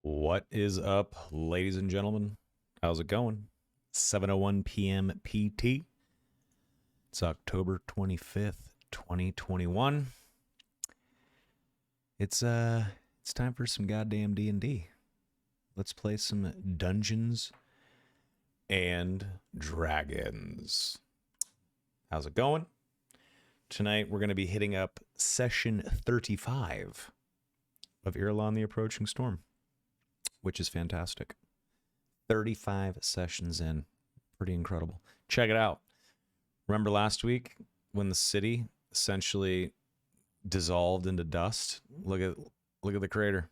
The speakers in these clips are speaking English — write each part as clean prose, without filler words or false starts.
What is up, ladies and gentlemen? How's it going? 7:01 p.m. PT. It's October 25th, 2021. It's time for some goddamn D&D. Let's play some Dungeons and Dragons. How's it going? Tonight we're going to be hitting up session 35 of Irilon the Approaching Storm, which is fantastic. 35 sessions in. Pretty incredible. Check it out. Remember last week when the city essentially dissolved into dust? Look at the crater.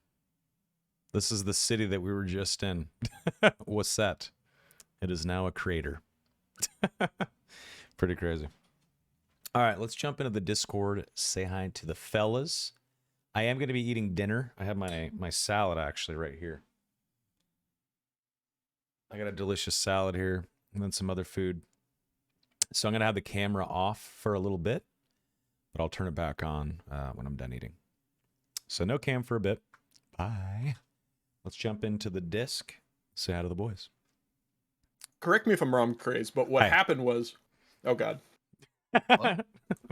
This is the city that we were just in. Wasset. It is now a crater. Pretty crazy. All right, let's jump into the Discord. Say hi to the fellas. I am going to be eating dinner. I have my salad actually right here. I got a delicious salad here and then some other food. So I'm going to have the camera off for a little bit, but I'll turn it back on when I'm done eating. So no cam for a bit. Bye. Let's jump into the disc. Say hi to the boys. Correct me if I'm wrong, Craze, but what happened was... Oh, God.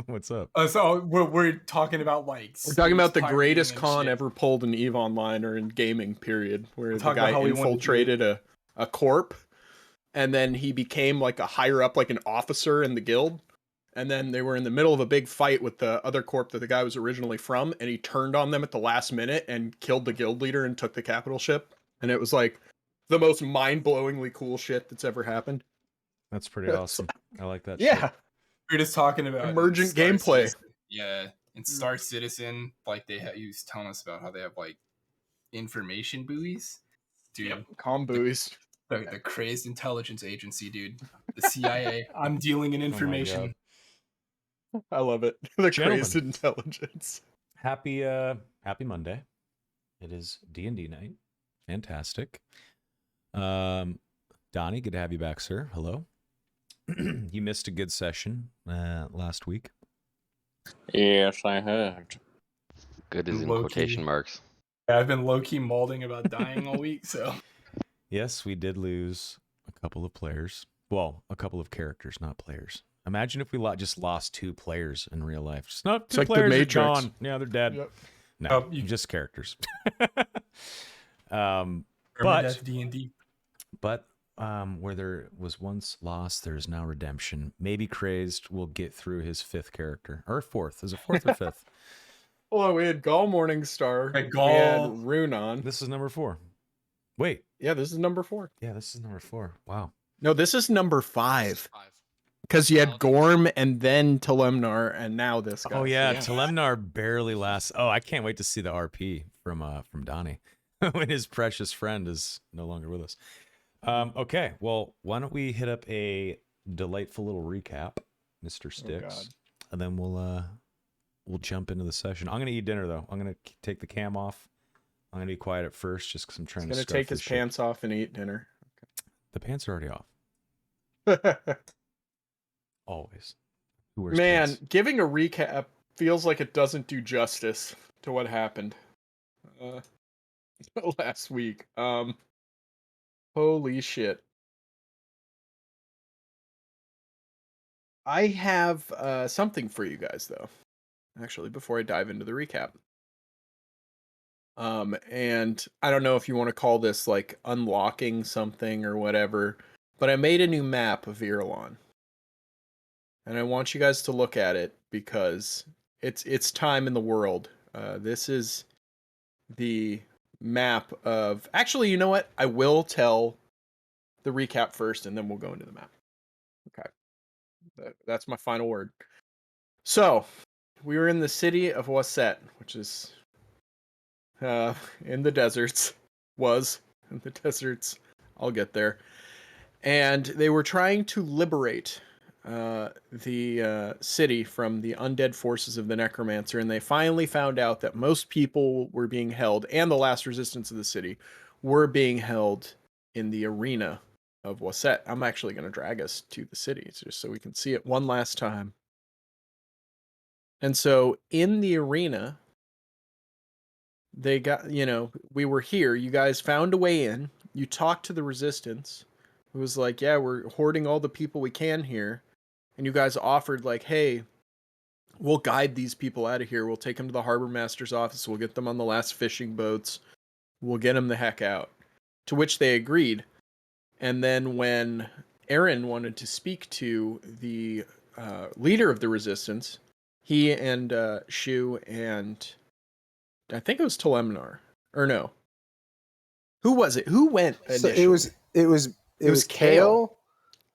What's up? So we're talking about like... We're talking about the greatest con ever pulled in EVE Online or in gaming, period, where the guy infiltrated a corp, and then he became like a higher up, like an officer in the guild, and then they were in the middle of a big fight with the other corp that the guy was originally from, and he turned on them at the last minute and killed the guild leader and took the capital ship, and it was like the most mind-blowingly cool shit that's ever happened. That's pretty awesome. I like that. Yeah. Shit. We're just talking about emergent gameplay. Citizen. Yeah, in Star Citizen, like he was telling us about how they have like information buoys, dude. Yep. Comm buoys. The crazed intelligence agency, dude. The CIA. I'm dealing in information. Oh, I love it. The crazed intelligence. Happy Monday. It is D&D night. Fantastic. Donnie, good to have you back, sir. Hello. You missed a good session last week. Yes, I heard. Good is in Low-key. quotation marks. Yeah, I've been low-key mauling about dying all week, so... Yes, we did lose a couple of players. Well, a couple of characters, not players. Imagine if we just lost 2 players in real life. Just not 2 players are gone. Yeah, they're dead. Yep. No, just characters. But D&D. But where there was once loss, there is now redemption. Maybe Crazed will get through his 5th character. Or 4th. Is it 4th or 5th? Well, we had Gaul Morningstar. We had Runon. This is number 4. Wait. Yeah, this is number 4. Yeah, this is number 4. Wow. No, this is number 5. Because you had Gorm and then Telemnar and now this guy. Oh yeah, Telemnar barely lasts. Oh, I can't wait to see the RP from Donnie when his precious friend is no longer with us. Okay, well, why don't we hit up a delightful little recap, Mr. Sticks, and then we'll jump into the session. I'm gonna eat dinner though. I'm gonna take the cam off. I'm gonna be quiet at first, just because I'm trying to. He's gonna take his pants off and eat dinner. Okay. The pants are already off. Always. Who wears Man, pants? Giving a recap feels like it doesn't do justice to what happened last week. Holy shit. I have something for you guys though. Actually, before I dive into the recap. And I don't know if you want to call this like unlocking something or whatever, but I made a new map of Irilon. And I want you guys to look at it because it's time in the world. This is the map of... Actually, you know what? I will tell the recap first and then we'll go into the map. Okay. That's my final word. So, we were in the city of Wasset, which is... in the deserts. Was in the deserts. I'll get there. And they were trying to liberate the city from the undead forces of the necromancer, and they finally found out that most people were being held, and the last resistance of the city were being held in the arena of Wasset. I'm actually going to drag us to the city just so we can see it one last time. And so in the arena, they got, we were here. You guys found a way in. You talked to the resistance. It was like, yeah, we're hoarding all the people we can here. And you guys offered like, hey, we'll guide these people out of here. We'll take them to the harbor master's office. We'll get them on the last fishing boats. We'll get them the heck out. To which they agreed. And then when Aaron wanted to speak to the leader of the resistance, he and Shu and I think it was Telemnar. Or no. Who was it? Who went initially? So it was Kale,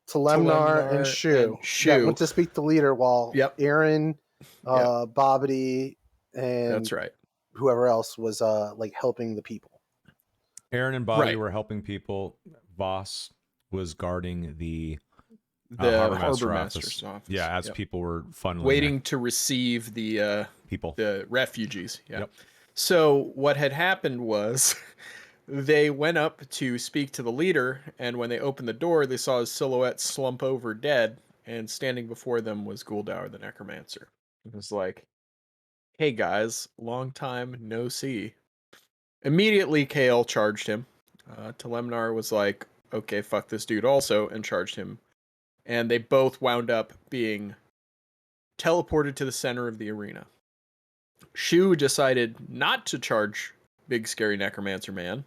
Telemnar, and Shu that went to speak to the leader, while Aaron, Bobbity, and that's right. Whoever else was like helping the people. Aaron and Bobby were helping people. Voss was guarding the harbor master's office. Yeah, as people were funneling waiting to receive the people, the refugees. Yeah. Yep. So what had happened was they went up to speak to the leader, and when they opened the door, they saw his silhouette slump over dead, and standing before them was Guldaur the Necromancer. It was like, hey guys, long time no see. Immediately, Kale charged him. Telemnar was like, okay, fuck this dude also, and charged him. And they both wound up being teleported to the center of the arena. Shu decided not to charge Big Scary Necromancer Man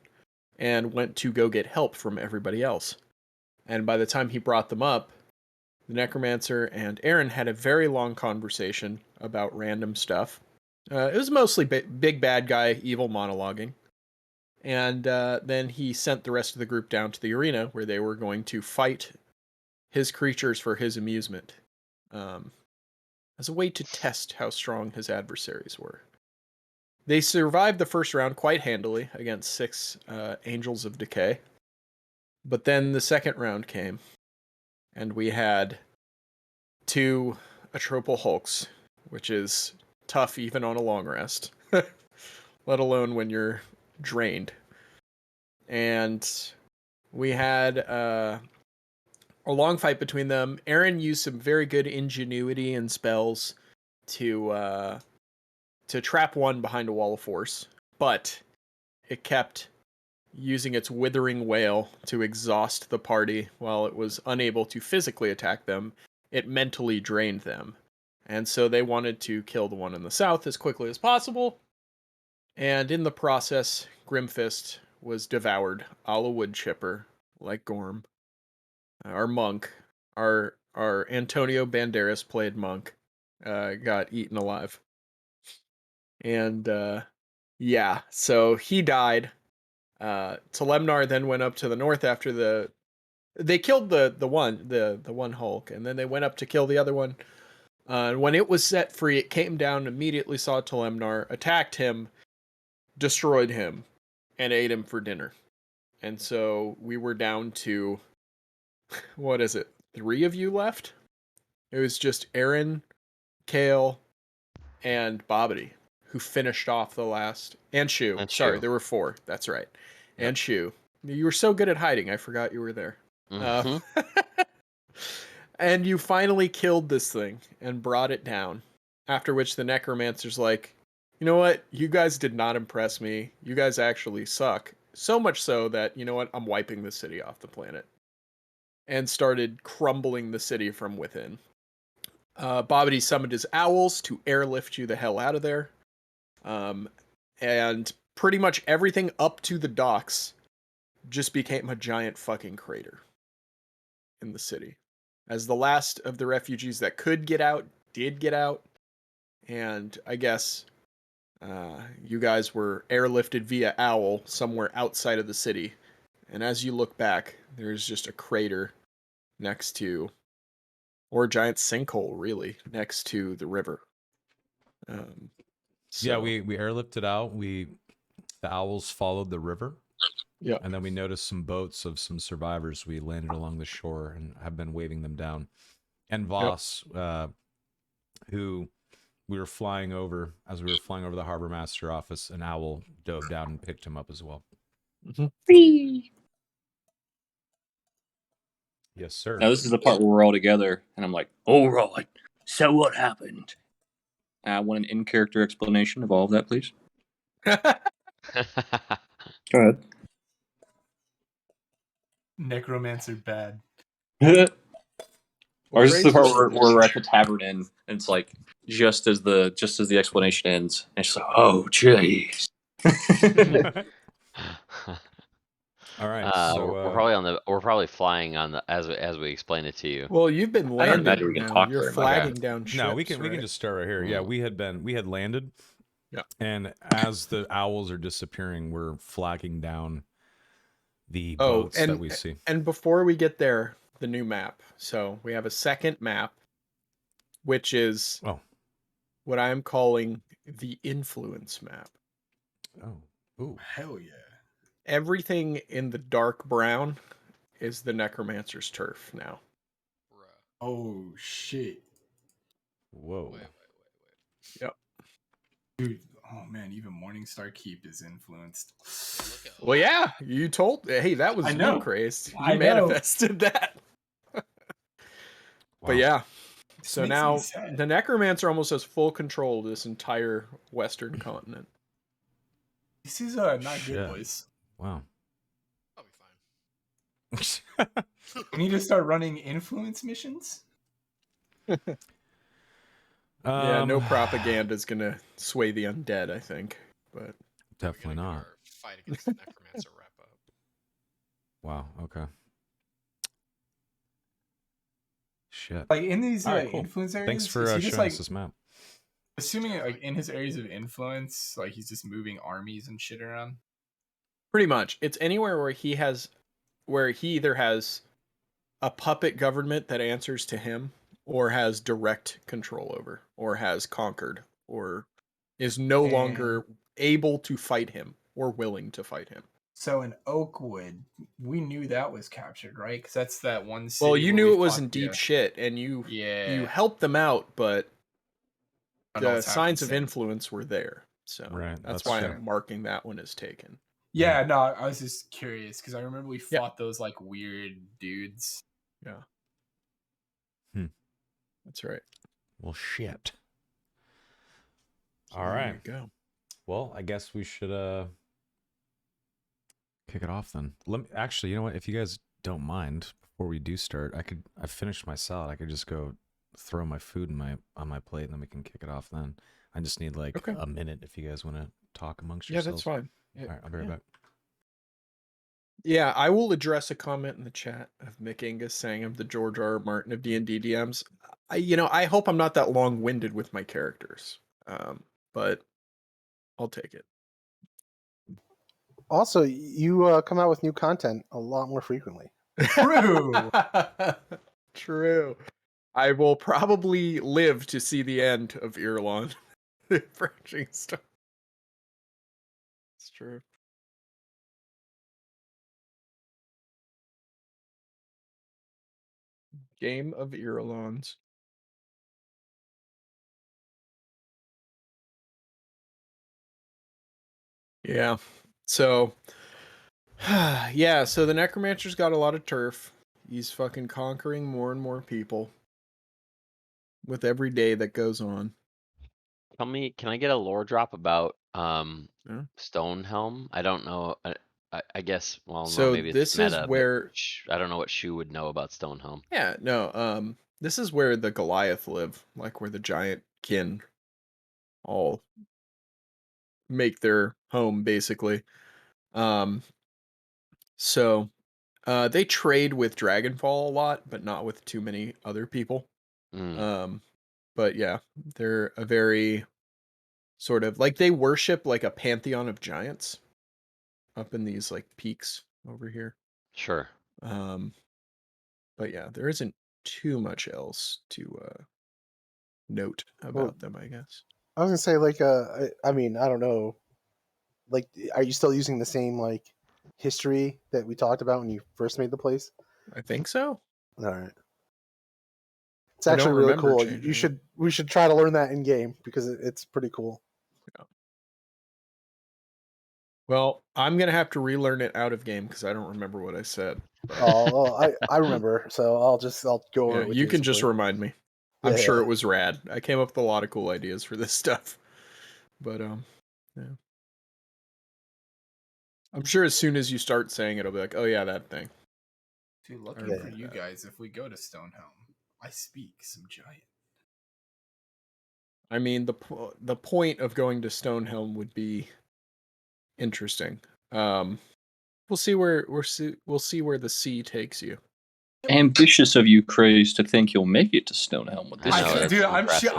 and went to go get help from everybody else. And by the time he brought them up, the Necromancer and Aaron had a very long conversation about random stuff. It was mostly big bad guy, evil monologuing. And then he sent the rest of the group down to the arena where they were going to fight his creatures for his amusement, as a way to test how strong his adversaries were. They survived the first round quite handily against 6 Angels of Decay. But then the second round came, and we had 2 Atropal Hulks, which is tough even on a long rest, let alone when you're drained. And we had a long fight between them. Aaron used some very good ingenuity and spells to trap one behind a wall of force, but it kept using its withering wail to exhaust the party while it was unable to physically attack them. It mentally drained them. And so they wanted to kill the one in the south as quickly as possible. And in the process, Grimfist was devoured, a la wood chipper, like Gorm. Our monk, our Antonio Banderas played monk, got eaten alive. And so he died. Telemnar then went up to the north after they killed the one Hulk, and then they went up to kill the other one. When it was set free, it came down, immediately saw Telemnar, attacked him, destroyed him, and ate him for dinner. And so we were down to, what is it, 3 of you left? It was just Aaron, Kale, and Bobbity who finished off the last, and Shu. Sorry, there were 4. That's right. Yep. And Shu. You were so good at hiding, I forgot you were there. Mm-hmm. And you finally killed this thing and brought it down. After which the Necromancer's like, you know what? You guys did not impress me. You guys actually suck. So much so that, you know what? I'm wiping the city off the planet. And started crumbling the city from within. Bobbity summoned his owls to airlift you the hell out of there. And pretty much everything up to the docks just became a giant fucking crater in the city. As the last of the refugees that could get out did get out. And I guess you guys were airlifted via owl somewhere outside of the city. And as you look back, there's just a crater next to, or a giant sinkhole, really, next to the river. Yeah, we airlifted out. The owls followed the river. Yeah. And then we noticed some boats of some survivors. We landed along the shore and have been waving them down. And Voss, who we were flying over, as we were flying over the harbor master office, an owl dove down and picked him up as well. Mm-hmm. Yes, sir. Now this is the part where we're all together, and I'm like, all right, so what happened? I want an in-character explanation of all of that, please. Go ahead. Necromancer bad. Or is this the part where we're at the tavern inn and it's like just as the explanation ends, and it's like, oh jeez. All right, so we're probably flying on the as we explain it to you. Well, you've been I don't imagine landing we can now. talk You're very much. flagging down ships. no, we can right? just start right here. Yeah, we had landed. Yeah. And as the owls are disappearing, we're flagging down the boats that we see. And before we get there, the new map. So we have a second map, which is what I'm calling the influence map. Oh, ooh, hell yeah! Everything in the dark brown is the necromancer's turf now. Oh shit! Whoa! Wait. Yep. Dude, oh man, even Morningstar Keep is influenced. Well, yeah, you told. Hey, that was you, Crazed. You manifested that. But yeah, so now the necromancer almost has full control of this entire western continent. This is not good, boys. Wow. I'll be fine. We need to start running influence missions. Yeah, no propaganda is gonna sway the undead, I think, but definitely not. Fight against the necromancer wrap up. Wow. Okay. Shit. Like in these cool. influence areas. Thanks for showing us this map. Assuming like in his areas of influence, like he's just moving armies and shit around. Pretty much, it's anywhere where he either has a puppet government that answers to him, or has direct control over, or has conquered, or is no longer able to fight him or willing to fight him. So in Oakwood, we knew that was captured, right? Because that's that one city. Well, you knew it was in deep shit, and you helped them out, but the signs of influence were there. So that's why I'm marking that one as taken. Yeah, no, I was just curious because I remember we fought those like weird dudes. Yeah. That's right. Well, shit. All right. There you go. Well, I guess we should kick it off then. Actually, you know what? If you guys don't mind, before we do start, I finished my salad. I could just go throw my food on my plate, and then we can kick it off. Then I just need like a minute if you guys want to talk amongst yourselves. Yeah, that's fine. Yeah. All right, I'll be right back. Yeah, I will address a comment in the chat of Mick Angus saying I'm the George R. R. Martin of D&D DMs. I hope I'm not that long-winded with my characters, but I'll take it. Also, you come out with new content a lot more frequently. True. True. I will probably live to see the end of Irilon. Branching stuff. It's true. Game of Irilons. Yeah. So, so the Necromancer's got a lot of turf. He's fucking conquering more and more people with every day that goes on. Can I get a lore drop about Stonehelm? I don't know. I guess, well, so no, maybe this it's meta, is where I don't know what Shu would know about Stonehelm. Yeah, no, this is where the Goliath live, like where the giant kin all make their home, basically. So they trade with Dragonfall a lot, but not with too many other people. But yeah, they're a very sort of like they worship like a pantheon of giants up in these like peaks over here. Sure. But yeah, there isn't too much else to note about them, I guess. I was gonna say, like, I mean, I don't know. Like, are you still using the same like history that we talked about when you first made the place? I think so. All right. It's actually really cool. We should try to learn that in game because it's pretty cool. Yeah. Well, I'm gonna have to relearn it out of game because I don't remember what I said. I remember, so I'll go over it with you can just remind me. I'm sure it was rad. I came up with a lot of cool ideas for this stuff. But yeah. I'm sure as soon as you start saying it, it'll be like, oh yeah, that thing. Dude, looking Yeah. for you guys. If we go to Stonehelm, I speak some giant. I mean, the point of going to Stonehelm would be interesting. We'll see where we'll see where the sea takes you. Ambitious of you, Craze, to think you'll make it to Stonehelm with this. I know, that's Dude, impressive.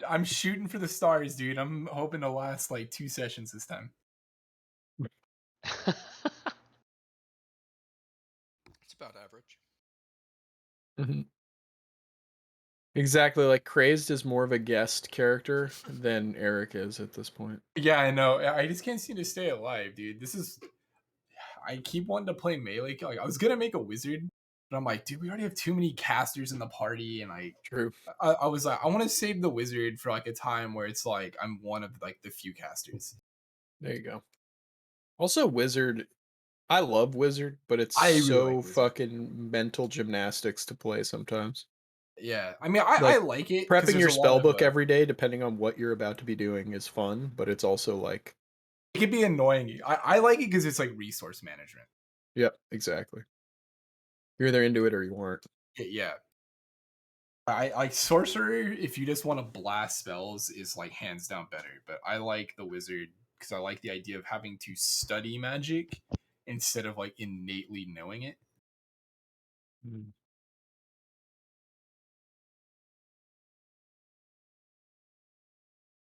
I'm shooting for the stars, dude. I'm hoping to last like 2 sessions this time. It's about average. Mm-hmm. Exactly, like Crazed is more of a guest character than Eric is at this point. Yeah, I know. I just can't seem to stay alive, dude. I keep wanting to play melee. Like, I was gonna make a wizard, but I'm like, dude, we already have too many casters in the party, and True. I was like, I want to save the wizard for like a time where it's like I'm one of like the few casters. There you go. Also, wizard. I love wizard, but it's I really so like Wizard. fucking mental gymnastics to play sometimes. Yeah, I mean, I like it. 'cause Prepping there's your a lot spell of, book every day, depending on what you're about to be doing, is fun, but it's also like, it can be annoying. I like it because it's like resource management. yep, exactly. You're either into it or you aren't. Yeah. I like sorcerer. If you just want to blast spells, is like hands down better. But I like the wizard because I like the idea of having to study magic instead of like innately knowing it.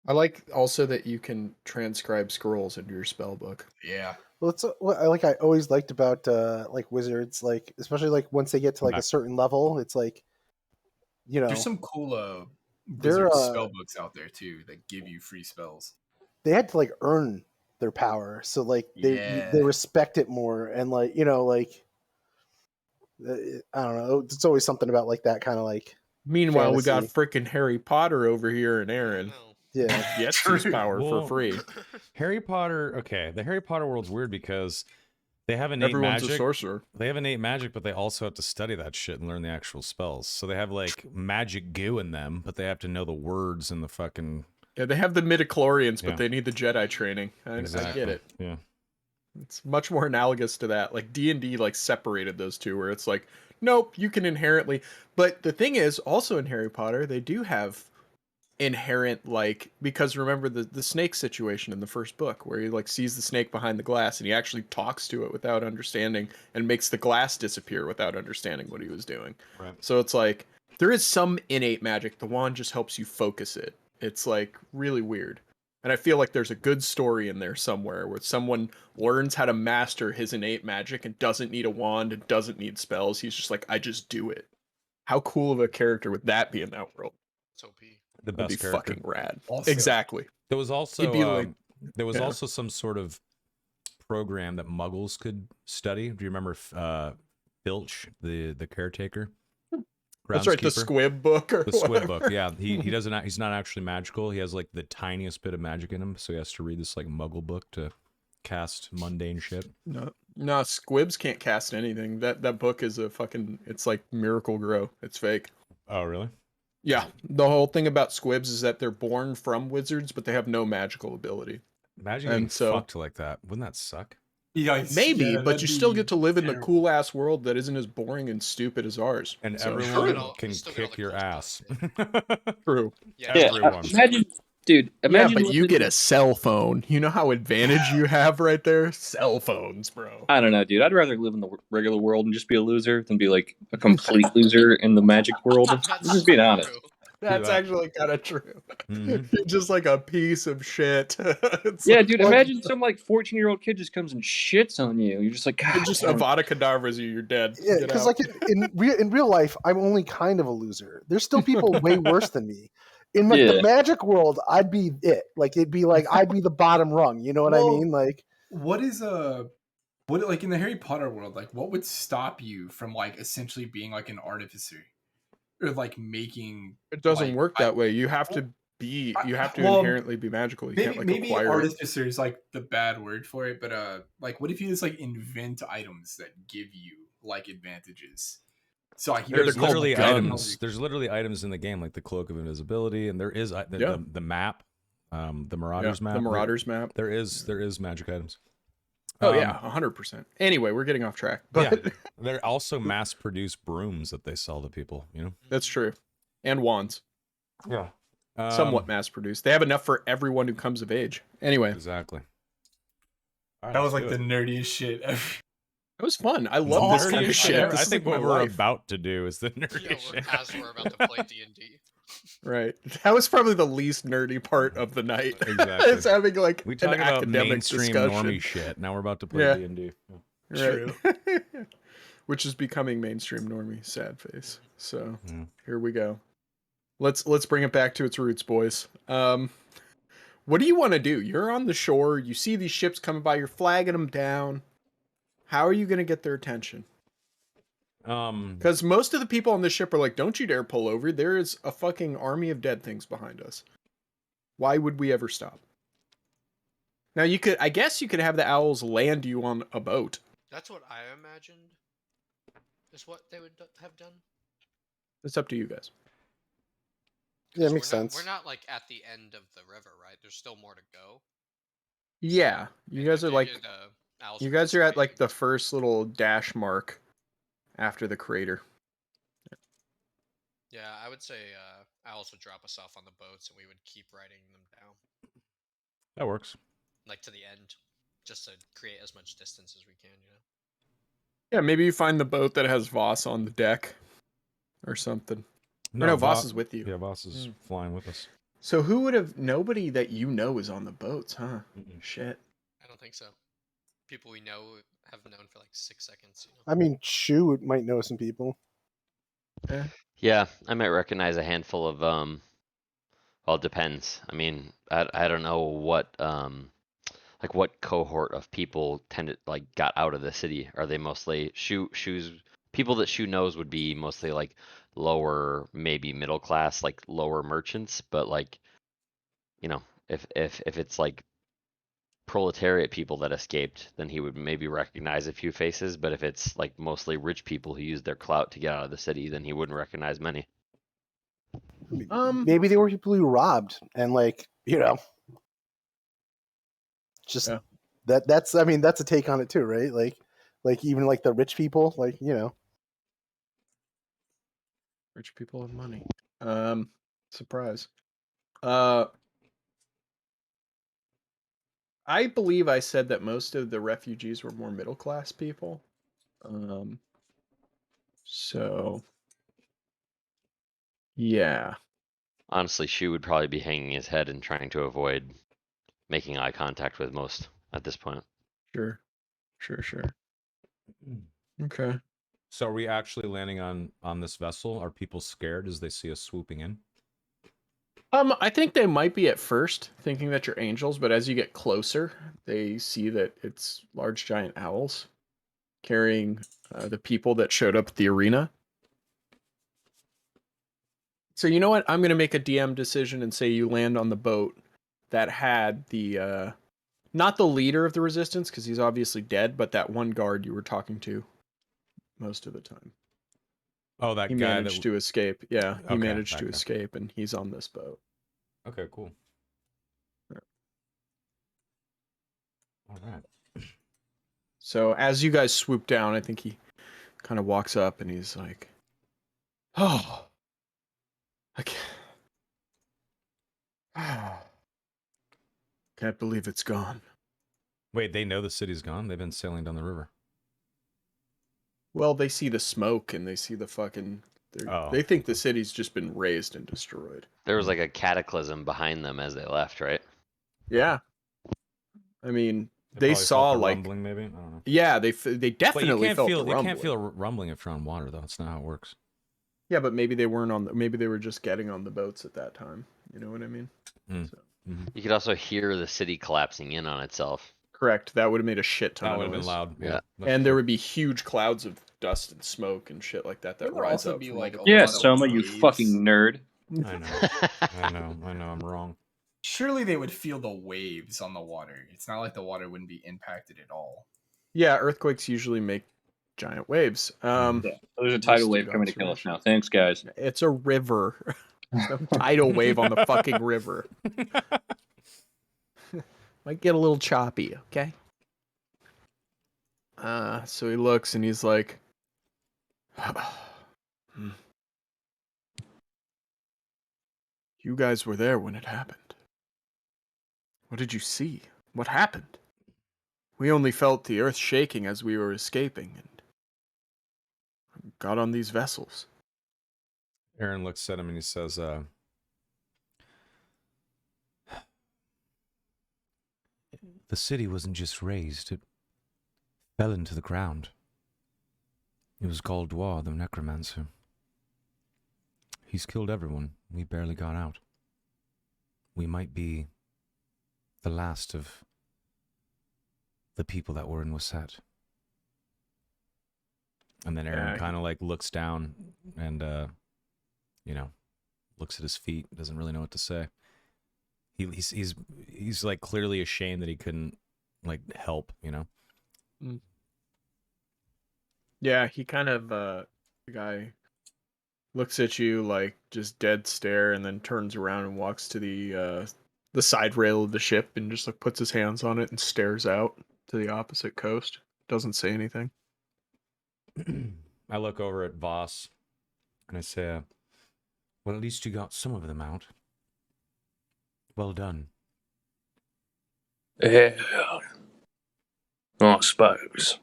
I like also that you can transcribe scrolls into your spell book. Yeah. Well, it's what I always liked about like wizards, like especially like once they get to like a certain level, it's like, you know, There's some cool they're wizard spell books out there too that give you free spells. they had to like earn their power, so like they respect it more, and like, you know, like I don't know, it's always something about like that kind of like. Meanwhile, we got fantasy. freaking Harry Potter over here and Aaron. Yeah, gets his power for Well, free. Harry Potter. Okay, the Harry Potter world's weird because they have innate Everyone's magic. a sorcerer. They have innate magic, but they also have to study that shit and learn the actual spells. So they have like magic goo in them, but they have to know the words and the fucking. Yeah, they have the midichlorians, Yeah. but they need the Jedi training. I get it. Yeah, it's much more analogous to that. Like D&D like separated those two, where it's like, nope, you can inherently. But the thing is, also in Harry Potter, they do have inherent, like, because remember the snake situation in the first book where he like sees the snake behind the glass and he actually talks to it without understanding and makes the glass disappear without understanding what he was doing. right. So it's like there is some innate magic. The wand just helps you focus it. It's like really weird. And I feel like there's a good story in there somewhere where someone learns how to master his innate magic and doesn't need a wand and doesn't need spells. He's just like, I just do it. How cool of a character would that be in that world? It's OP. The That'd best be character. fucking rad. Also, Exactly. There was also It'd be like- yeah. also some sort of program that Muggles could study. Do you remember Filch, the caretaker? That's right, the Groundskeeper? Squib book or The Squib whatever. book. Yeah, he doesn't. He's not actually magical. He has like the tiniest bit of magic in him, so he has to read this like Muggle book to cast mundane shit. No, Squibs can't cast anything. That book is a fucking. It's like Miracle Grow. It's fake. Oh, really? Yeah, the whole thing about Squibs is that they're born from wizards, but they have no magical ability. Imagine And getting so- fucked like that. Wouldn't that suck? Maybe, but that'd you still be get to live in the terrible. cool ass world that isn't as boring and stupid as ours. And So- everyone all- can you still get all kick the your cool ass. True. Yeah, Yeah, Everyone. imagine, dude. Yeah, Imagine but you living- get a cell phone. You know how advantage you have right there? Cell phones, bro. I don't know, dude. I'd rather live in the regular world and just be a loser than be like a complete loser in the magic world. That's Just being so honest. true. That's that. actually kind of true. Mhm. You're just like a piece of shit. It's Yeah, like, dude. what- Imagine some like 14-year-old kid just comes and shits on you. You're just like, God, You're just damn. Avada Kedavra's you. You're dead. Yeah, Get because out. like in real life, I'm only kind of a loser. There's still people way worse than me. In the Yeah. magic world, I'd be it. Like it'd be like I'd be the bottom rung. You know what I Well, mean? Like what is what like in the Harry Potter world, like what would stop you from like essentially being like an artificer or like making It doesn't like, work that way. You have to be. You have to well, inherently be magical. You can't like maybe acquire it. artificer is like the bad word for it, but like what if you just like invent items that give you like advantages? So like they're There's called literally guns. items. There's literally items in the game like the Cloak of Invisibility, and there is Yeah. the map, the Yeah, Marauders map. the Marauders map. There is magic items. Oh yeah, 100%. Anyway, we're getting off track, but yeah, they're also mass-produced brooms that they sell to people. You know. that's true. And wands, Yeah. somewhat mass-produced. They have enough for everyone who comes of age. Anyway, Exactly. All right, That was let's like do the it. nerdiest shit ever. it was fun. I The love this kind nerdiest of shit. ever. This I is think like what my we're life. about to do is the Yeah, nerdiest shit. as we're about to play D&D. Right. That was probably the least nerdy part of the night. Exactly. It's having like We an talk about academic mainstream discussion. normie shit. Now we're about to play Yeah. D&D. Right. Which is becoming mainstream normie, sad face. So Mm. here we go. Let's bring it back to its roots, boys. What do you want to do? You're on the shore, you see these ships coming by, you're flagging them down. How are you gonna get their attention? Because most of the people on this ship are like, don't you dare pull over. There is a fucking army of dead things behind us. Why would we ever stop? Now I guess you could have the owls land you on a boat. That's what I imagined. Is what they would have done. It's up to you guys. Yeah, it 'Cause makes sense. We're not like at the end of the river, right? There's still more to go. Yeah, you And guys I are like, figured, owls you would guys be are at like screaming. the first little dash mark after the crater. Yeah, I would say owls would drop us off on the boats, and we would keep riding them down, That works. like to the end, just to create as much distance as we can. You know. Yeah, maybe you find the boat that has Voss on the deck or something. No, Voss is with you. Yeah, Voss is flying with us. So who would have? Nobody that you know is on the boats, huh? Shit. I don't think so. People we know have known for like 6 seconds. You know. I mean, Shu might know some people. Yeah, I might recognize a handful of well, it depends. I mean, I don't know what like what cohort of people tended like got out of the city. Are they mostly shoes people that Shu knows would be mostly like lower, maybe middle class, like lower merchants, but like, you know, if it's like proletariat people that escaped, then he would maybe recognize a few faces, but if it's like mostly rich people who used their clout to get out of the city, then he wouldn't recognize many. Maybe they were people who robbed and like, you know, just Yeah. that's I mean, that's a take on it too, right? Like even like the rich people, like, you know. Rich people have money. Surprise. I believe I said that most of the refugees were more middle class people. So yeah. Honestly, Shu would probably be hanging his head and trying to avoid making eye contact with most at this point. Sure. Okay. So are we actually landing on this vessel? Are people scared as they see us swooping in? I think they might be at first thinking that you're angels, but as you get closer, they see that it's large giant owls carrying the people that showed up at the arena. So you know what? I'm going to make a DM decision and say you land on the boat that had the not the leader of the resistance, because he's obviously dead, but that one guard you were talking to most of the time. Oh, that He guy managed to escape. Yeah, he Okay, managed that to guy. escape, and he's on this boat. Okay, cool. All right. So as you guys swoop down, I think he kind of walks up and he's like, "Oh, I can't believe it's gone." Wait, they know the city's gone? They've been sailing down the river. Well, they see the smoke and they see the fucking. They think the city's just been razed and destroyed. There was like a cataclysm behind them as they left, right? Yeah. I mean, they probably saw felt the like rumbling, maybe. I don't know. Yeah, they But definitely you felt can't feel the rumbling. you can't feel rumbling if you're on water, though. That's not how it works. Yeah, but maybe they weren't on. Maybe they were just getting on the boats at that time. You know what I mean? So. You could also hear the city collapsing in on itself. Correct. That would have made a shit ton That of would have been noise. loud. Yeah. And there would be huge clouds of dust and smoke and shit like that Wouldn't there rise also up. be, from like, all a the- Yeah, lot of Soma, you waves? fucking nerd. I know. I know. I'm wrong. Surely they would feel the waves on the water. It's not like the water wouldn't be impacted at all. Yeah, earthquakes usually make giant waves. Yeah, there's a tidal wave coming to kill us now. Thanks, guys. It's a river. There's no tidal wave on the fucking river. Might get a little choppy, okay? So he looks and he's like, you guys were there when it happened. What did you see? What happened? We only felt the earth shaking as we were escaping and got on these vessels. Aaron looks at him and he says, the city wasn't just razed, it fell into the ground. It was Galdwar, the necromancer. He's killed everyone. We barely got out. We might be the last of the people that were in Waset. And then Aaron kind of like looks down and, looks at his feet, doesn't really know what to say. He's like clearly ashamed that he couldn't like help, Yeah, he kind of the guy looks at you like just dead stare and then turns around and walks to the side rail of the ship and just like puts his hands on it and stares out to the opposite coast. Doesn't say anything. I look over at Voss and I say, well, at least you got some of them out. Well done. Yeah, I suppose.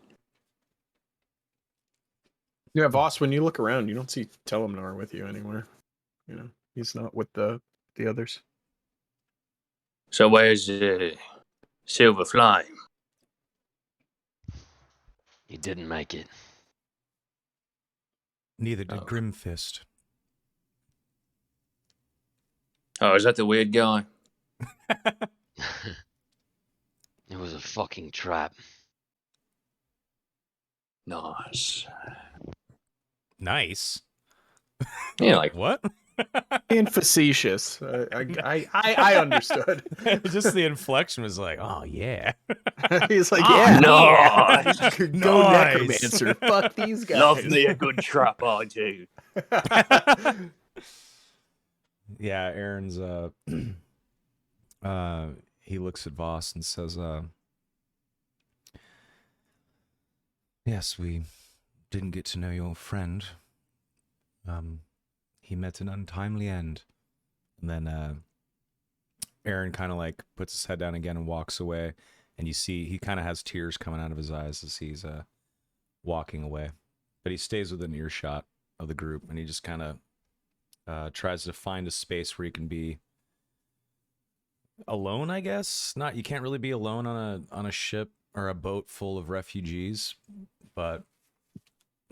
Yeah, Voss, when you look around, you don't see Telemnar with you anywhere. He's not with the others. So where's Silver Flame? He didn't make it. Neither did Grimfist. Oh, is that the weird guy? It was a fucking trap. Nice. Nice. Yeah, like what? Being facetious. I understood. Just the inflection was like, oh yeah. He's like, yeah, nice. Go necromancer. Fuck these guys. Love me a good trap, I do. Yeah, Aaron's he looks at Voss and says, yes, we didn't get to know your friend. He met an untimely end. And then Aaron kind of like puts his head down again and walks away, and you see he kind of has tears coming out of his eyes as he's walking away. But he stays within earshot of the group, and he just kind of tries to find a space where he can be alone, I guess. You can't really be alone on a ship or a boat full of refugees, but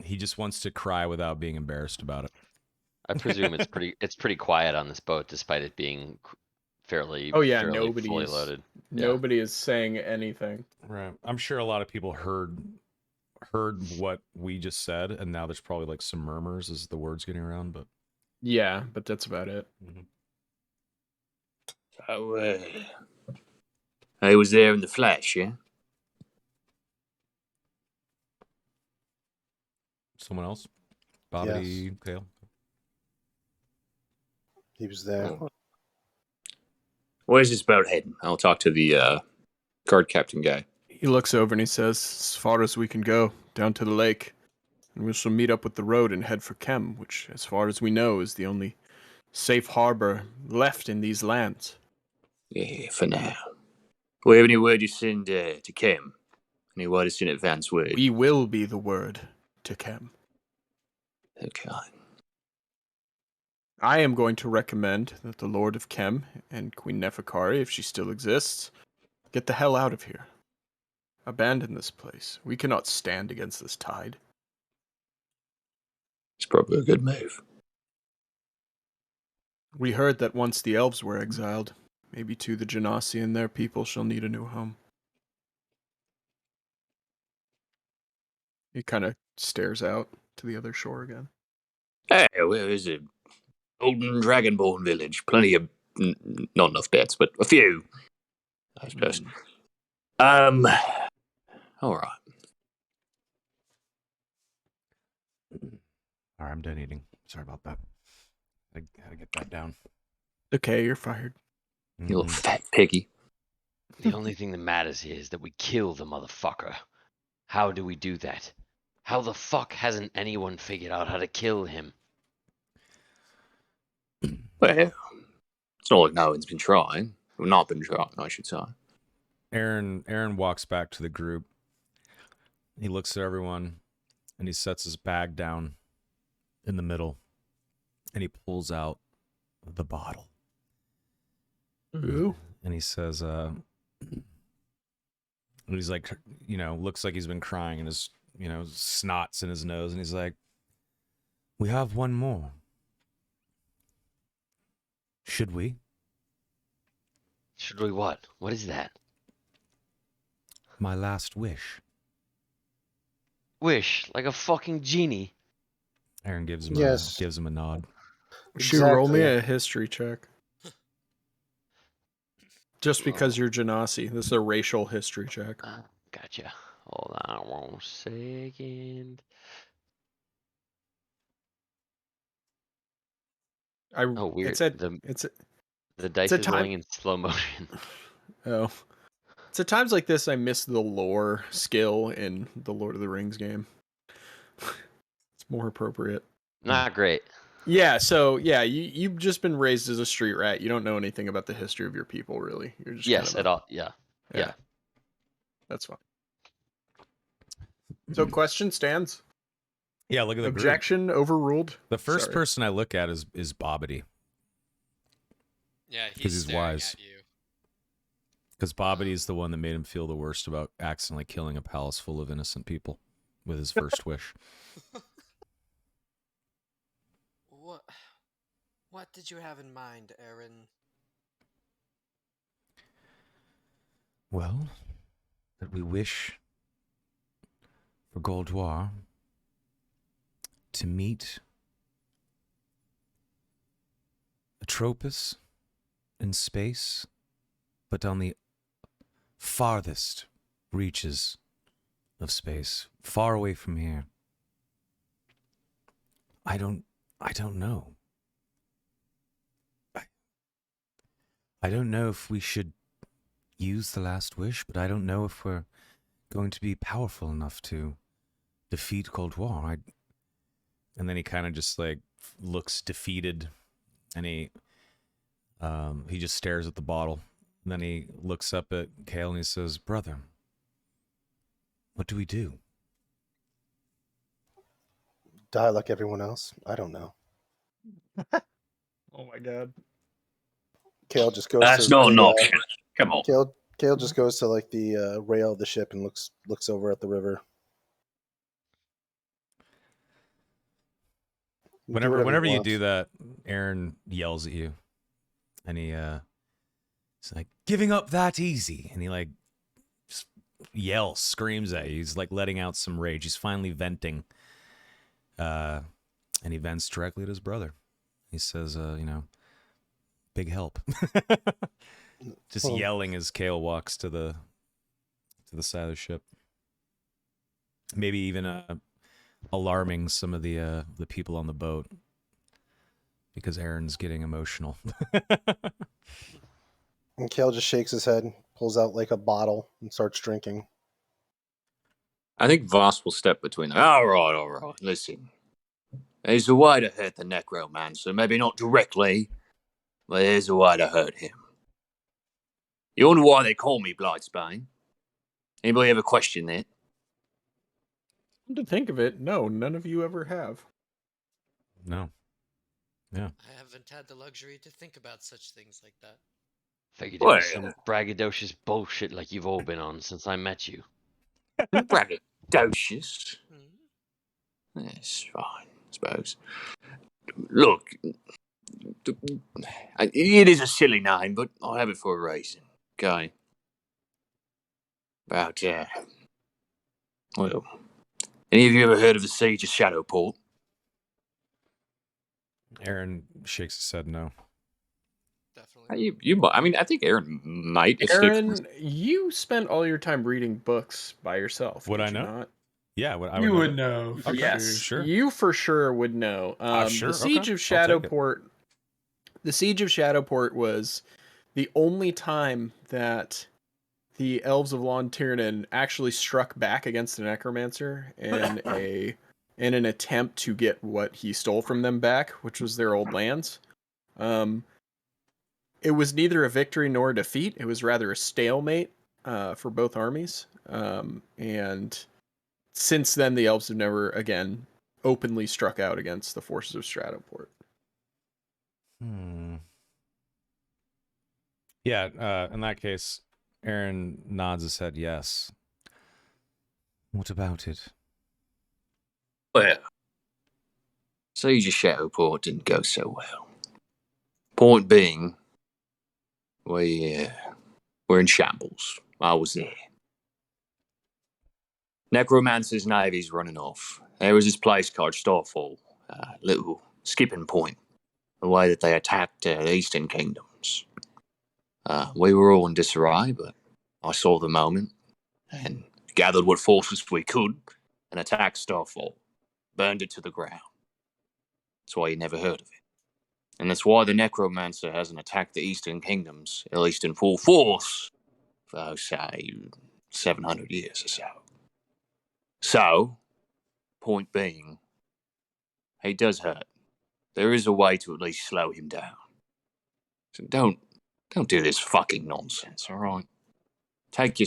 he just wants to cry without being embarrassed about it. I presume it's pretty quiet on this boat, despite it being fairly fully loaded. Nobody is saying anything. Right. I'm sure a lot of people heard what we just said, and now there's probably like some murmurs as the words getting around, but yeah, but that's about it. Mm-hmm. So, I was there in the flesh, yeah? Someone else? Bobby, Kale? He was there. Oh. Where's this boat heading? I'll talk to the guard captain guy. He looks over and he says, as far as we can go, down to the lake. And we shall meet up with the road and head for Kem, which, as far as we know, is the only safe harbor left in these lands. Yeah, for now. Do we have any word you send to Kem? Any word in advance word? We will be the word to Kem. Okay. I am going to recommend that the Lord of Kem and Queen Neferkari, if she still exists, get the hell out of here. Abandon this place. We cannot stand against this tide. It's probably a good move. We heard that once the elves were exiled, maybe too the Genasi and their people shall need a new home. He kind of stares out to the other shore again. Hey, where is it? Golden Dragonborn village. Plenty of, not enough beds, but a few, I suppose. All right. All right, I'm done eating. Sorry about that. I gotta get that down. Okay, you're fired. You little fat piggy. The only thing that matters here is that we kill the motherfucker. How do we do that? How the fuck hasn't anyone figured out how to kill him? Well, it's not like no one's been trying. Well, not been trying, I should say. Aaron walks back to the group. He looks at everyone and he sets his bag down in the middle and he pulls out the bottle. Ooh. And he says, he's like, looks like he's been crying and his, snot's in his nose. And he's like, we have one more. Should we? Should we what? What is that? My last wish. Wish, like a fucking genie. Aaron gives him Yes. a nod. Shoot, roll me Exactly. a history check. Just because you're Genasi. This is a racial history check. Gotcha. Hold on 1 second. Oh, weird. It's a The dice a is time- rolling in slow motion. oh. It's at times like this I miss the lore skill in the Lord of the Rings game. It's more appropriate. Not great. Yeah, so you've just been raised as a street rat. You don't know anything about the history of your people, really. You're just Yes, kind of at all. Yeah. Yeah. That's fine. So question stands. Yeah, look at the group. Objection overruled. The first Sorry. person I look at is Bobbity. Yeah, 'Cause he's staring wise. at you. Because Bobbity is the one that made him feel the worst about accidentally killing a palace full of innocent people with his first wish. What did you have in mind, Aaron? Well, that we wish for Goldoir to meet Atropos in space, but on the farthest reaches of space, far away from here. I don't know. I don't know if we should use the last wish, but I don't know if we're going to be powerful enough to defeat Goldoir. And then he kind of just like looks defeated, and he just stares at the bottle. And then he looks up at Kale and he says, "Brother, what do we do?" Die like everyone else? I don't know. Oh my god. Kale just goes That's to not the, an option. Come on. Kale just goes to like the rail of the ship and looks over at the river. Whenever you do that, Aaron yells at you, and he's like, "Giving up that easy," and he like just yells, screams at you. He's like letting out some rage. He's finally venting, and he vents directly at his brother. He says, "Big help." Just yelling as Kale walks to the side of the ship. Maybe even alarming some of the people on the boat because Aaron's getting emotional. And Kale just shakes his head, pulls out like a bottle, and starts drinking. I think Voss will step between them. All right. Listen. There's a way to hurt the necromancer. Maybe not directly, but there's a way to hurt him. You wonder why they call me Blightsbane? Anybody ever question that? Come to think of it, no, none of you ever have. No. Yeah. I haven't had the luxury to think about such things like that. Figured it was some braggadocious bullshit like you've all been on since I met you. Braggadocious? That's fine, I suppose. Look, it is a silly name, but I have it for a reason. Okay. About, well, any of you ever heard of the siege of Shadowport? Aaron shakes his head no. Definitely. You might. I mean, I think Aaron might. Aaron, you spent all your time reading books by yourself. Would did I you know? Not? Yeah, I You would would know. For Yes, sure. you for sure would know. Sure, The siege okay. of I'll take it. Shadowport. The siege of Shadowport was the only time that the elves of Lon Tiernan actually struck back against the necromancer in an attempt to get what he stole from them back, which was their old lands. It was neither a victory nor a defeat. It was rather a stalemate for both armies. And since then, the elves have never again openly struck out against the forces of Stratoport. Yeah, in that case, Aaron nods his head yes. What about it? Well, Siege of Shadowport didn't go so well. Point being, we're in shambles. I was there. Necromancer's navy's running off. There was this place called Starfall, a little skipping point, the way that they attacked the Eastern Kingdoms. We were all in disarray, but I saw the moment and gathered what forces we could and attacked Starfall, burned it to the ground. That's why you never heard of it. And that's why the Necromancer hasn't attacked the Eastern Kingdoms, at least in full force, for, say, 700 years or so. So, point being, he does hurt. There is a way to at least slow him down. So don't do this fucking nonsense, all right? Take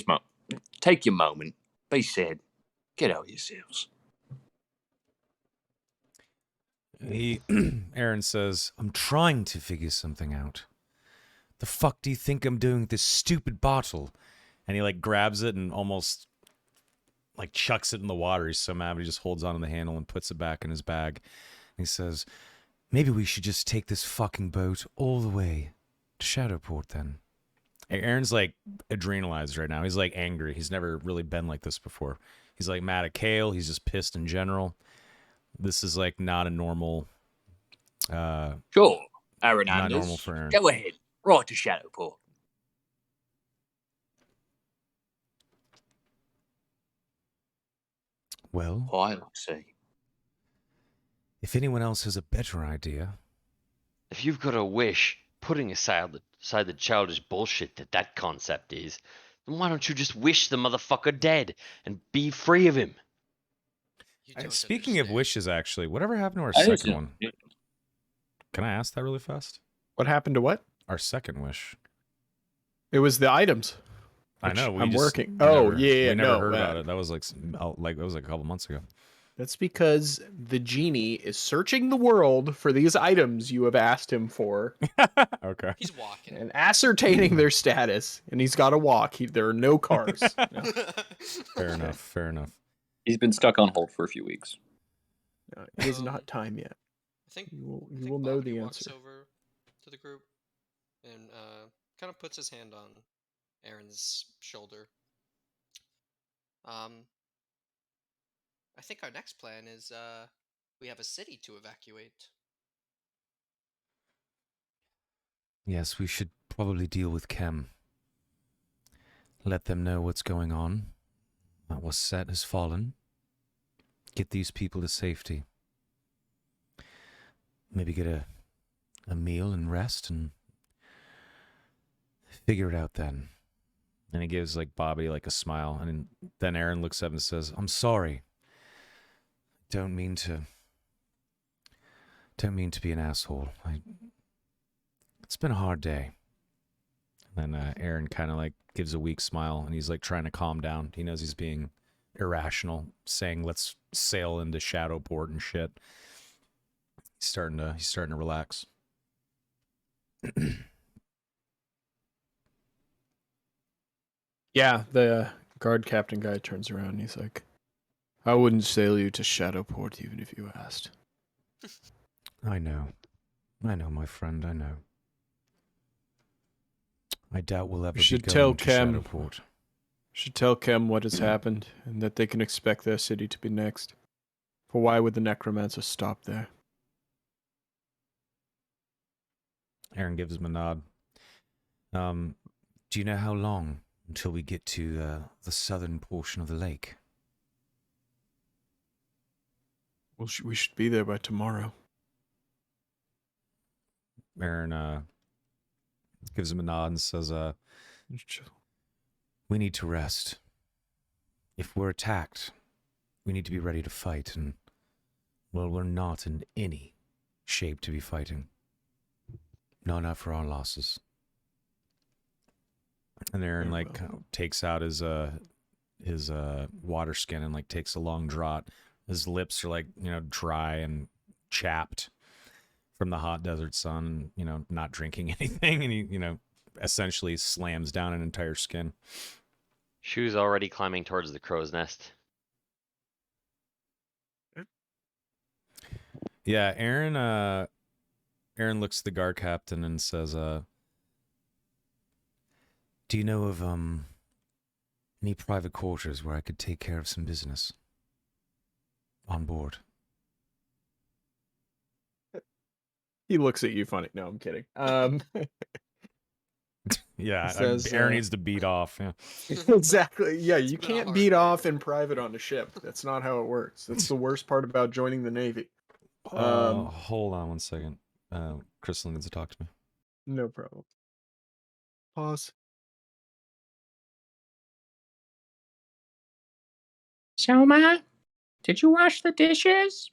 your moment, be sad, get over yourselves. Aaron says, I'm trying to figure something out. The fuck do you think I'm doing with this stupid bottle? And he like grabs it and almost like chucks it in the water. He's so mad, but he just holds on to the handle and puts it back in his bag. And he says, maybe we should just take this fucking boat all the way to Shadowport then. Aaron's like adrenalized right now. He's like angry. He's never really been like this before. He's like mad at Kale. He's just pissed in general. This is like not a normal. Sure, Aaron not Anders. normal for Aaron. Go ahead, right to Shadowport. Well, I'll see. If anyone else has a better idea. If you've got a wish, putting aside the childish bullshit that concept is, then why don't you just wish the motherfucker dead and be free of him? Speaking of wishes, actually, whatever happened to our second one? Can I ask that really fast? What happened to what? Our second wish. It was the items. I know. I'm working. Oh, yeah. We never no, heard about it. That was like a couple months ago. That's because the genie is searching the world for these items you have asked him for. Okay. He's walking. And ascertaining their status. And he's got to walk. There are no cars. No. Fair enough. He's been stuck on hold for a few weeks. It is not time yet. I think you will know the answer. Walks over to the group and kind of puts his hand on Aaron's shoulder. I think our next plan is we have a city to evacuate. Yes, we should probably deal with Chem. Let them know what's going on. That was set has fallen. Get these people to safety. Maybe get a meal and rest and figure it out then. And he gives like Bobby like a smile, and then Aaron looks up and says, I'm sorry. Don't mean to be an asshole. It's been a hard day. And then Aaron kind of like gives a weak smile, and he's like trying to calm down. He knows he's being irrational, saying let's sail into Shadowport and shit. He's starting to relax. Yeah, the guard captain guy turns around and he's like, I wouldn't sail you to Shadowport even if you asked. I know, my friend, I know. I doubt we'll ever be going to Shadowport. Should tell Chem what has happened and that they can expect their city to be next. For why would the necromancer stop there? Aaron gives him a nod. Do you know how long until we get to the southern portion of the lake? Well, we should be there by tomorrow. Aaron gives him a nod and says, We need to rest. If we're attacked, we need to be ready to fight, and, well, we're not in any shape to be fighting. Not after our losses. And Aaron, like, kind of takes out his water skin and, like, takes a long draught. His lips are, like, dry and chapped from the hot desert sun, and, not drinking anything, and he, essentially slams down an entire skin. Shoe's already climbing towards the crow's nest. Yeah, Aaron looks at the guard captain and says, do you know of any private quarters where I could take care of some business on board? He looks at you funny. No, I'm kidding. Yeah, says, Aaron needs to beat off. Yeah. Exactly. Yeah, you been a can't hard beat day. off in private on a ship. That's not how it works. That's the worst part about joining the Navy. Hold on one second. Crystal needs to talk to me. No problem. Pause. Selma, did you wash the dishes?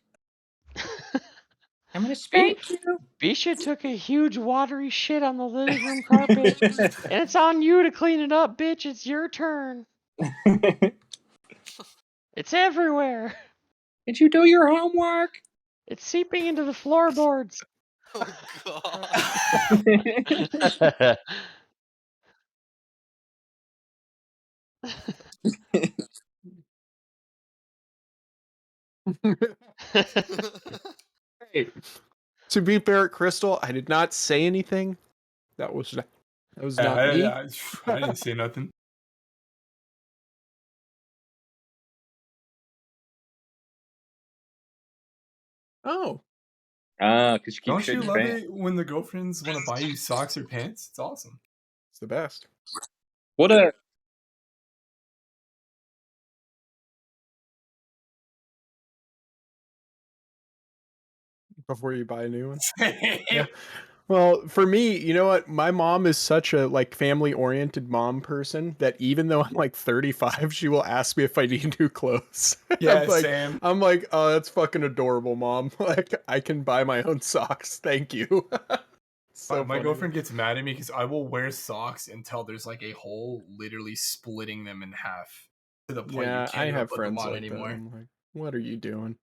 I'm gonna spank you. Bisha took a huge watery shit on the living room carpet, and it's on you to clean it up, bitch. It's your turn. It's everywhere. Did you do your homework? It's seeping into the floorboards. Oh god. Hey, to be fair, Crystal, I did not say anything. That was not me. I didn't say nothing. Oh, Because you keep Don't shit you in your love pants. it when the girlfriends want to buy you socks or pants? It's awesome. it's the best. What a Before you buy a new one. Yeah. Well, for me, you know what? My mom is such a family-oriented mom person that even though I'm like 35, she will ask me if I need new clothes. Yeah, I'm like, same. I'm like, oh, that's fucking adorable, mom. Like, I can buy my own socks. Thank you. So My funny. girlfriend gets mad at me because I will wear socks until there's like a hole literally splitting them in half to the point Yeah, you I can't even have put them friends on like that. anymore. I'm like, what are you doing?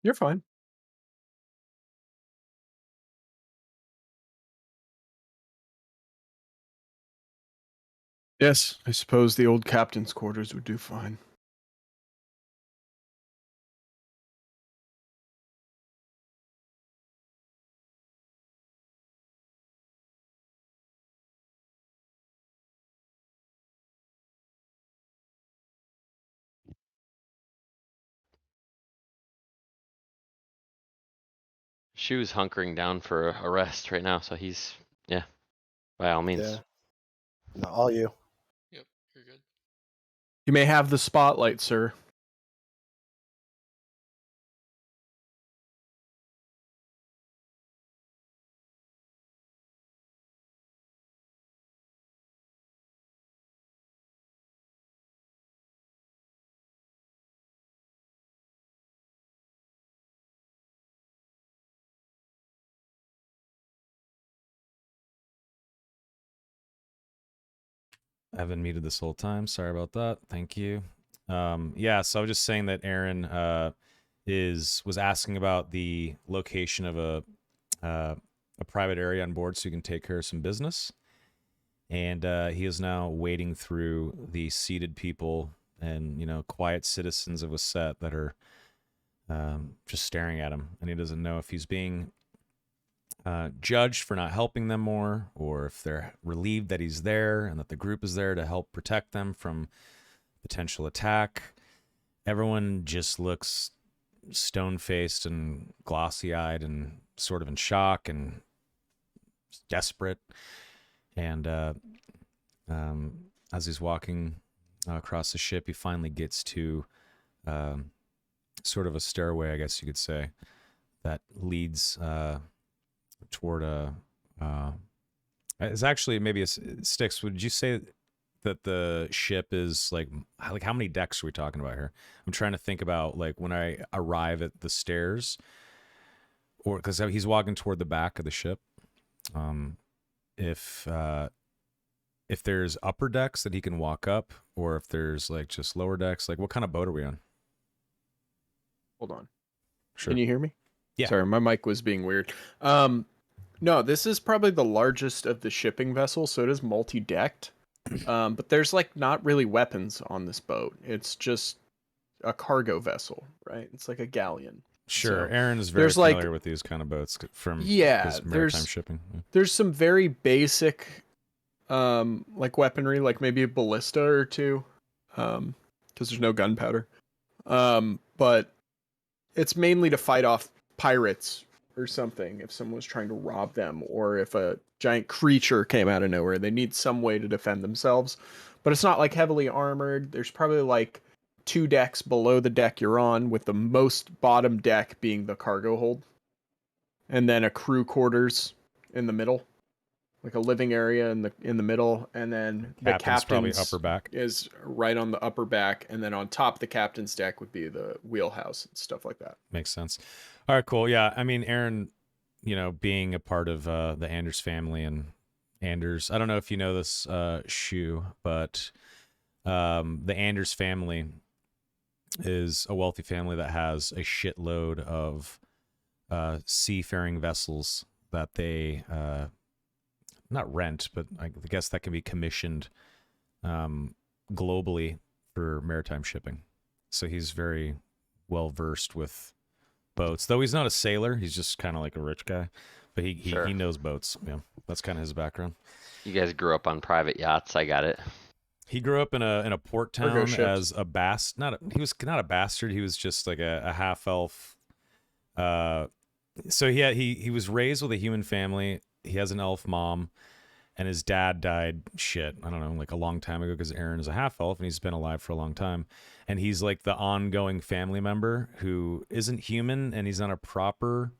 You're fine. Yes, I suppose the old captain's quarters would do fine. Shoe's hunkering down for a rest right now, so he's, yeah, by all means. Yeah. No, all you. Yep, you're good. You may have the spotlight, sir. I haven't muted this whole time. Sorry about that. Thank you. Yeah, so I was just saying that Aaron was asking about the location of a private area on board so you can take care of some business. And he is now wading through the seated people and, quiet citizens of Wasset that are just staring at him. And he doesn't know if he's being judged for not helping them more, or if they're relieved that he's there and that the group is there to help protect them from potential attack. Everyone just looks stone-faced and glossy-eyed and sort of in shock and desperate. And as he's walking across the ship, he finally gets to sort of a stairway, I guess you could say, that leads toward It's actually maybe Sticks. Would you say that the ship is like how many decks are we talking about here? I'm trying to think about like when I arrive at the stairs, or because he's walking toward the back of the ship. If there's upper decks that he can walk up, or if there's like just lower decks, like what kind of boat are we on? Hold on. Sure. Can you hear me? Yeah. Sorry, my mic was being weird. No, this is probably the largest of the shipping vessels, so it is multi-decked. But there's like not really weapons on this boat. It's just a cargo vessel, right? It's like a galleon. Sure. So Aaron is very familiar with these kind of boats from his maritime shipping. Yeah. There's some very basic like weaponry, like maybe a ballista or two, because there's no gunpowder. But it's mainly to fight off pirates or something if someone was trying to rob them, or if a giant creature came out of nowhere. They need some way to defend themselves. But it's not like heavily armored. There's probably like 2 decks below the deck you're on, with the most bottom deck being the cargo hold. And then a crew quarters in the middle. Like a living area in the middle, and then the captain's probably upper back is right on the upper back, and then on top the captain's deck would be the wheelhouse and stuff like that. Makes sense. All right, cool. Yeah, I mean, Aaron, being a part of the Anders family, and Anders, I don't know if you know this, Shu, but the Anders family is a wealthy family that has a shitload of seafaring vessels that they not rent, but I guess that can be commissioned globally for maritime shipping. So he's very well versed with boats, though he's not a sailor. He's just kind of like a rich guy, but he knows boats. Yeah, that's kind of his background. You guys grew up on private yachts. I got it. He grew up in a port town as a he was not a bastard. He was just like a half elf. So he was raised with a human family. He has an elf mom, and his dad died, I don't know, like a long time ago, because Aaron is a half elf and he's been alive for a long time. And he's like the ongoing family member who isn't human, and he's not a proper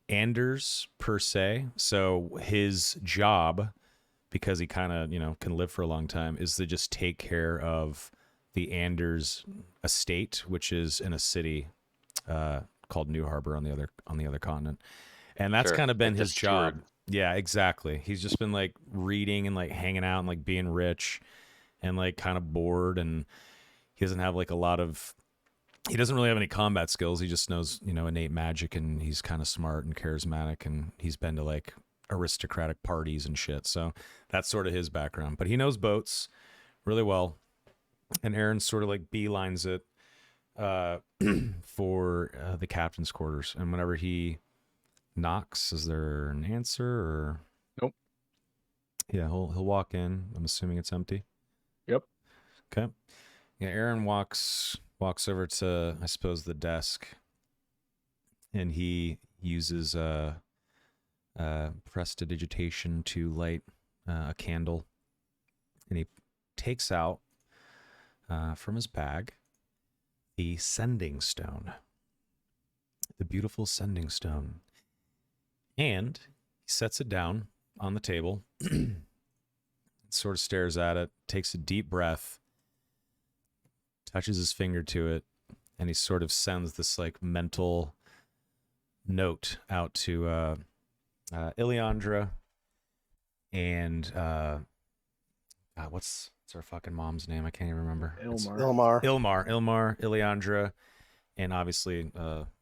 Anders per se. So his job, because he kind of, can live for a long time, is to just take care of the Anders estate, which is in a city called New Harbor on the other continent. And that's kind of been his job. Yeah, exactly. He's just been like reading and like hanging out and like being rich and like kind of bored, and he doesn't have like he doesn't really have any combat skills. He just knows, innate magic, and he's kind of smart and charismatic, and he's been to like aristocratic parties and shit. So that's sort of his background, but he knows boats really well. And Aaron sort of like beelines it for the captain's quarters. And whenever he knocks, is there an answer or nope? Yeah, he'll walk in. I'm assuming it's empty. Yep. Okay. Yeah, Aaron walks over to, I suppose, the desk, and he uses prestidigitation to light a candle, and he takes out from his bag the sending stone, the beautiful sending stone. And he sets it down on the table, sort of stares at it, takes a deep breath, touches his finger to it, and he sort of sends this like mental note out to Ileandra and what's her fucking mom's name? I can't even remember. Ilmar, Ileandra. And obviously,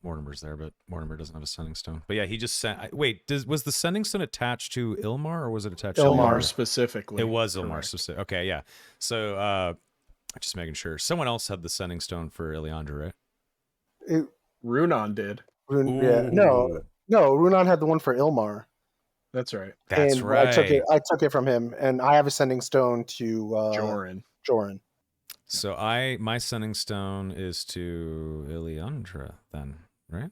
Mortimer's there, but Mortimer doesn't have a sending stone. But yeah, he just sent. Wait, was the sending stone attached to Ilmar, or was it attached to Ilmar specifically? It was Ilmar specific. Okay, yeah. So, just making sure. Someone else had the sending stone for Ileandra, right? Runan did. Yeah, no, Runan had the one for Ilmar. That's right. That's right. I took it from him, and I have a sending stone to Joran. So my sending stone is to Ileandra then, right?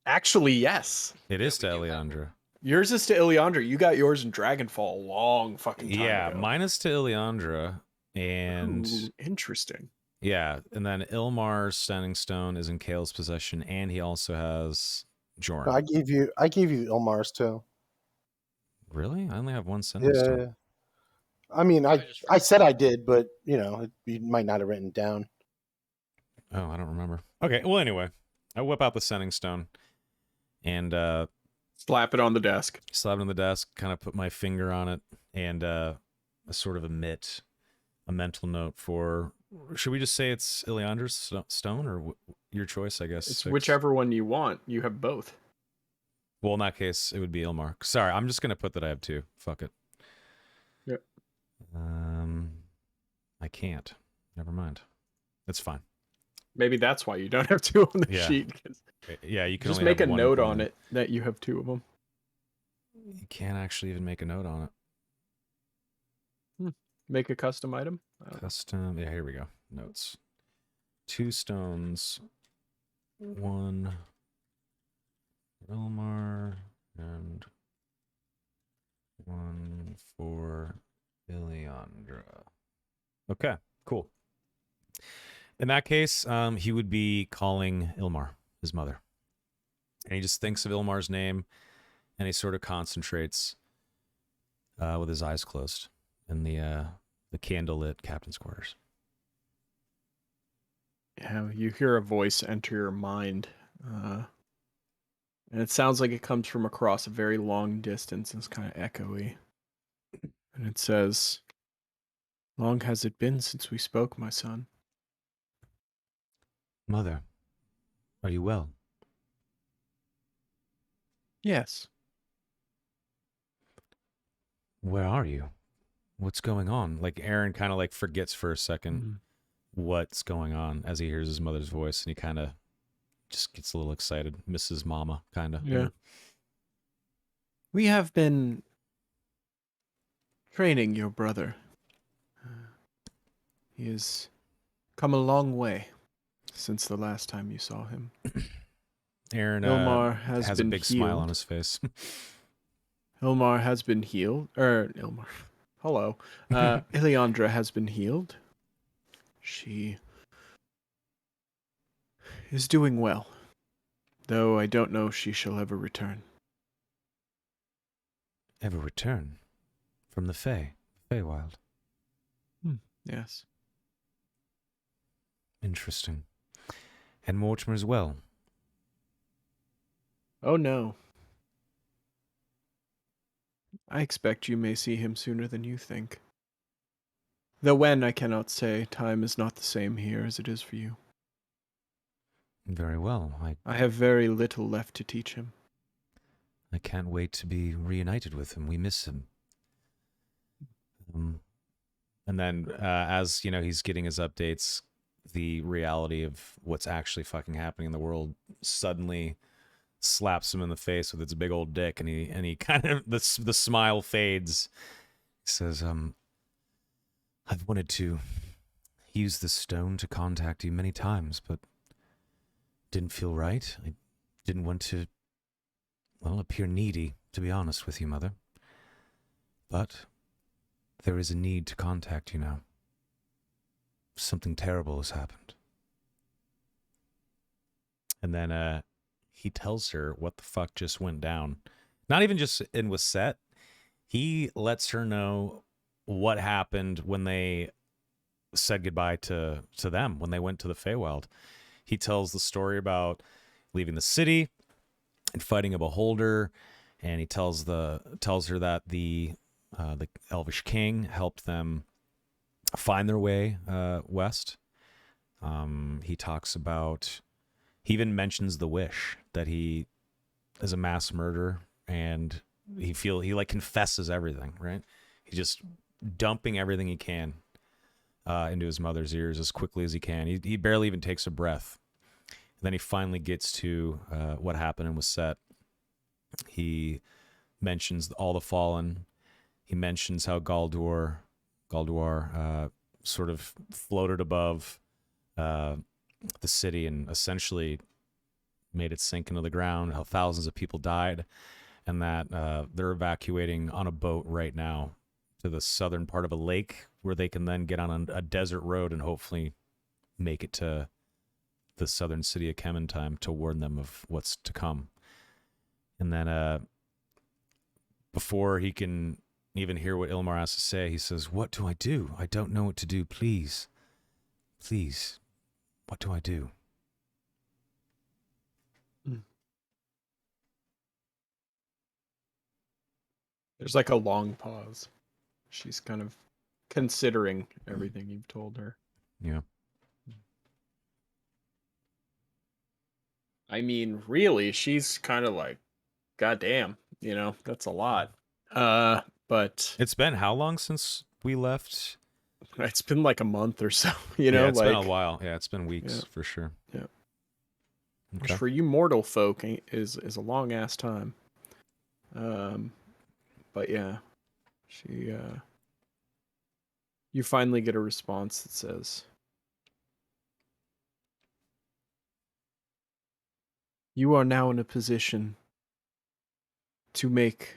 Actually, yes. It is to Ileandra. Yours is to Ileandra. You got yours in Dragonfall a long fucking time ago. Mine is to Ileandra, and interesting. Yeah, and then Ilmar's sending stone is in Kale's possession, and he also has Joran. I gave you Ilmar's too. Really? I only have one sending stone. Yeah. I mean, I just I said I did, but you might not have written it down. Oh, I don't remember. Okay, well, anyway, I whip out the sending stone and Slap it on the desk. slap it on the desk, kind of put my finger on it, and sort of emit a mental note for. Should we just say it's Iliandra's stone, or your choice? I guess It's 6. whichever one you want. You have both. Well, in that case, it would be Ilmar. Sorry, I'm just gonna put that I have 2. Fuck it. Yep. I can't. Never mind. It's fine. Maybe that's why you don't have 2 on the Yeah. sheet. 'Cause Yeah, you can just only make a have one note on opponent. it that you have 2 of them. You can't actually even make a note on it. Make a custom item. Custom. Yeah, here we go. Notes. 2 stones. 1 Ilmar and 1 for Iliandra. Okay, cool. In that case, he would be calling Ilmar, his mother. And he just thinks of Ilmar's name, and he sort of concentrates with his eyes closed in the candlelit captain's quarters. Yeah, you hear a voice enter your mind. And it sounds like it comes from across a very long distance. It's kind of echoey. And it says, "Long has it been since we spoke, my son?" Mother, are you well? Yes. Where are you? What's going on? Like Aaron kind of like forgets for a second what's going on as he hears his mother's voice, and he kind of just gets a little excited. Mrs. Mama, kind of. Yeah. We have been training your brother. He has come a long way since the last time you saw him. Aaron Ilmar has a been big smile healed. on his face. Ilmar has been healed. Ilmar. Hello. Iliandra has been healed. She is doing well, though I don't know if she shall ever return. Ever return from the Feywild? Yes. Interesting. And Mortimer as well? Oh no. I expect you may see him sooner than you think. Though when, I cannot say. Time is not the same here as it is for you. Very well. I have very little left to teach him. I can't wait to be reunited with him. We miss him. And then, as you know, he's getting his updates, the reality of what's actually fucking happening in the world suddenly slaps him in the face with its big old dick, and he kind of the smile fades. He says, "I've wanted to use the stone to contact you many times, but didn't feel right. I didn't want to, well, appear needy, to be honest with you, Mother. But there is a need to contact you now. Something terrible has happened." And then he tells her what the fuck just went down. Not even just in with Set. He lets her know what happened when they said goodbye to them, when they went to the Feywild. He tells the story about leaving the city and fighting a beholder, and he tells her that the Elvish King helped them find their way west. He talks about, he even mentions the wish that he is a mass murderer, and he like confesses everything, right? He's just dumping everything he can into his mother's ears as quickly as he can. He barely even takes a breath. And then he finally gets to what happened and was Set. He mentions all the fallen. He mentions how Galduar sort of floated above the city and essentially made it sink into the ground, how thousands of people died, and that they're evacuating on a boat right now to the southern part of a lake where they can then get on a desert road and hopefully make it to the southern city of Kem in time to warn them of what's to come. And then before he can even hear what Ilmar has to say, he says, "What do I do? I don't know what to do. Please. Please. What do I do?" There's like a long pause. She's kind of considering everything you've told her. Yeah. I mean, really, she's kind of like, goddamn, that's a lot. But It's been how long since we left? it's been like a month or so, Yeah, it's like, been a while. Yeah, it's been weeks for sure. Yeah. Okay. Which for you mortal folk is a long ass time. But yeah, she you finally get a response that says, "You are now in a position to make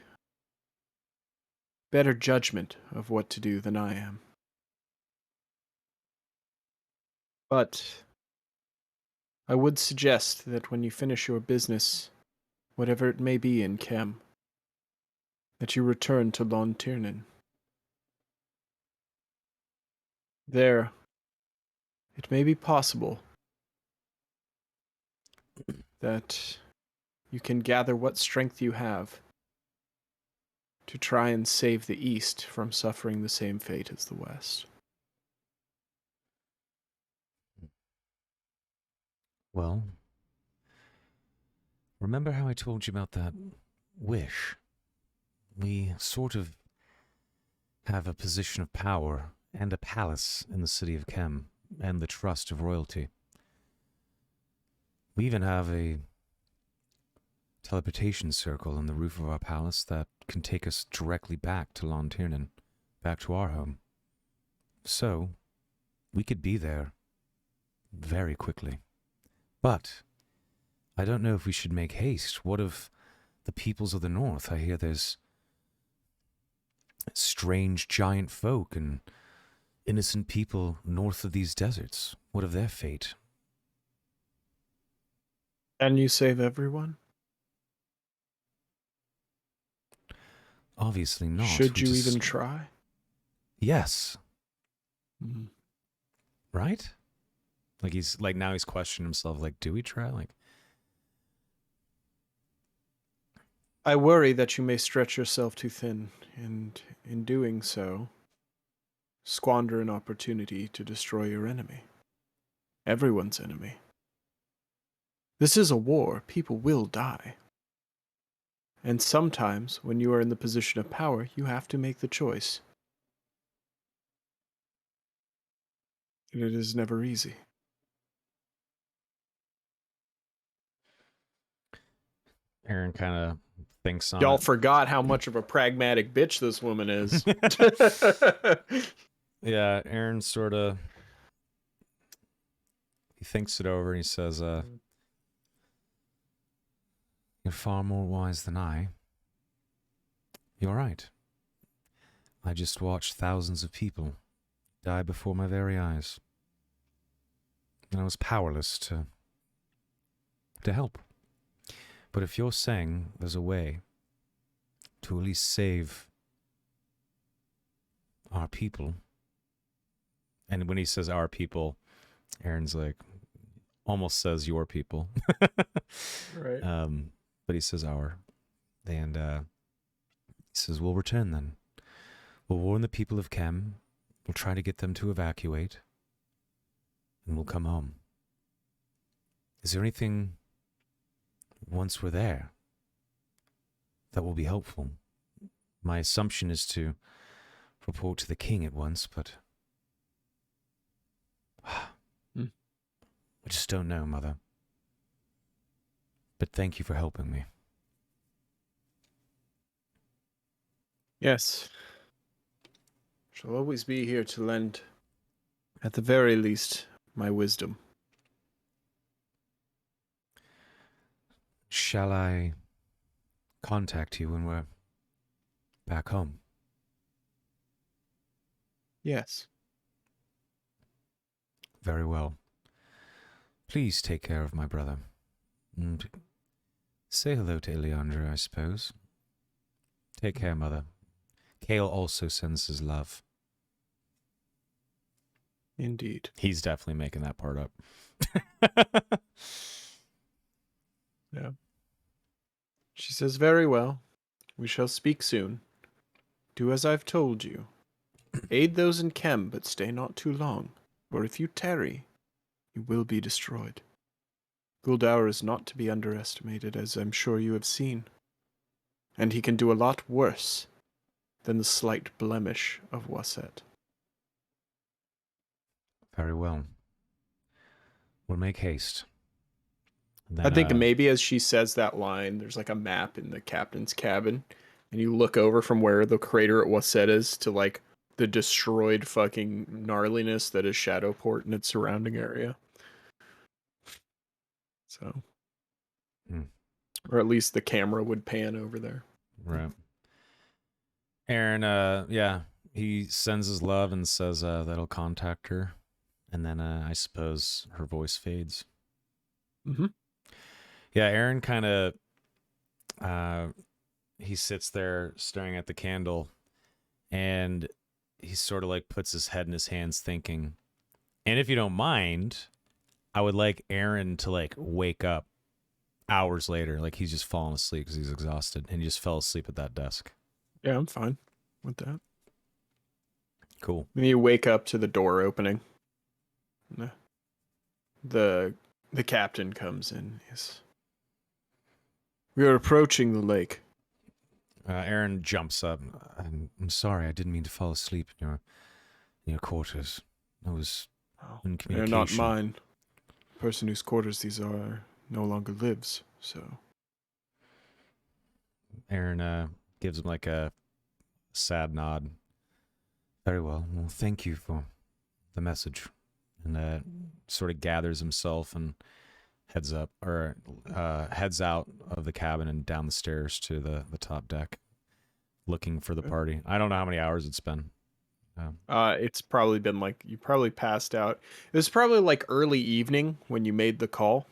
better judgment of what to do than I am. But I would suggest that when you finish your business, whatever it may be in Kem, that you return to Lon Tiernan. There, it may be possible that you can gather what strength you have to try and save the East from suffering the same fate as the West." Well, remember how I told you about that wish? We sort of have a position of power and a palace in the city of Kem and the trust of royalty. We even have a teleportation circle on the roof of our palace that can take us directly back to Lon Tiernan, back to our home. So, we could be there very quickly. But I don't know if we should make haste. What of the peoples of the north? I hear there's strange giant folk and innocent people north of these deserts. What of their fate? Can you save everyone? Obviously not. Should you even try? Yes. Mm-hmm. Right? Like now he's questioning himself, like, do we try? Like, I worry that you may stretch yourself too thin, and in doing so, squander an opportunity to destroy your enemy. Everyone's enemy. This is a war. People will die. And sometimes, when you are in the position of power, you have to make the choice. And it is never easy. Aaron kind of thinks on Y'all it. forgot how much of a pragmatic bitch this woman is. Yeah, Aaron sort of, he thinks it over and he says, "You're far more wise than I. You're right. I just watched thousands of people die before my very eyes. And I was powerless to help. But if you're saying there's a way to at least save our people," and when he says our people, Aaron's like, almost says your people. Right. But he says our. And he says, "We'll return then. We'll warn the people of Kem. We'll try to get them to evacuate. And we'll come home. Is there anything, once we're there, that will be helpful? My assumption is to report to the king at once, but I just don't know, Mother. But thank you for helping me." Yes. Shall always be here to lend, at the very least, my wisdom. Shall I contact you when we're back home? Yes. Very well. Please take care of my brother. And say hello to Ileandra, I suppose. Take care, Mother. Kale also sends his love. Indeed. He's definitely making that part up. Yeah. She says, very well. We shall speak soon. Do as I've told you. Aid those in Kem, but stay not too long, for if you tarry, you will be destroyed. Guldaur is not to be underestimated, as I'm sure you have seen. And he can do a lot worse than the slight blemish of Wasset. Very well. We'll make haste. Then, I think maybe as she says that line, there's like a map in the captain's cabin, and you look over from where the crater at Wasset is to like the destroyed fucking gnarliness that is Shadowport and its surrounding area. So, or at least the camera would pan over there. Right. Aaron, yeah, he sends his love and says that he'll contact her. And then I suppose her voice fades. Mm-hmm. Yeah, Aaron kind of, he sits there staring at the candle, and he sort of like puts his head in his hands thinking. And if you don't mind, I would like Aaron to like wake up hours later, like he's just fallen asleep because he's exhausted, and he just fell asleep at that desk. Yeah, I'm fine with that. Cool. When you wake up to the door opening, the captain comes in. Yes. We are approaching the lake. Aaron jumps up. I'm sorry, I didn't mean to fall asleep in your quarters. I was in They're communication. not mine. The person whose quarters these are no longer lives, so. Aaron gives him like a sad nod. Very well. Well, thank you for the message. And sort of gathers himself and heads up, or heads out of the cabin and down the stairs to the top deck, looking for the party. I don't know how many hours it's been. It's probably been like, you probably passed out. It was probably like early evening when you made the call,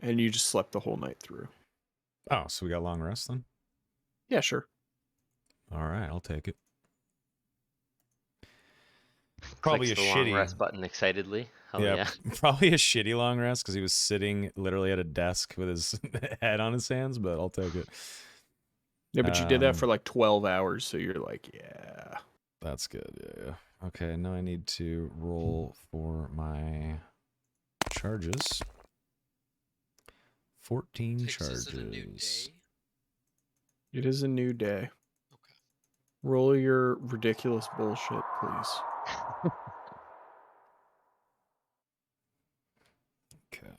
and you just slept the whole night through. Oh, so we got long rest then? Yeah, sure. All right, I'll take it. Probably the long rest button excitedly. Hell yeah. Probably a shitty long rest because he was sitting literally at a desk with his head on his hands, but I'll take it. Yeah, but you did that for like 12 hours, so you're like, yeah. That's good, yeah. Okay, now I need to roll for my charges. 14 charges. Is it a new day? It is a new day. Okay. Roll your ridiculous bullshit, please. Okay.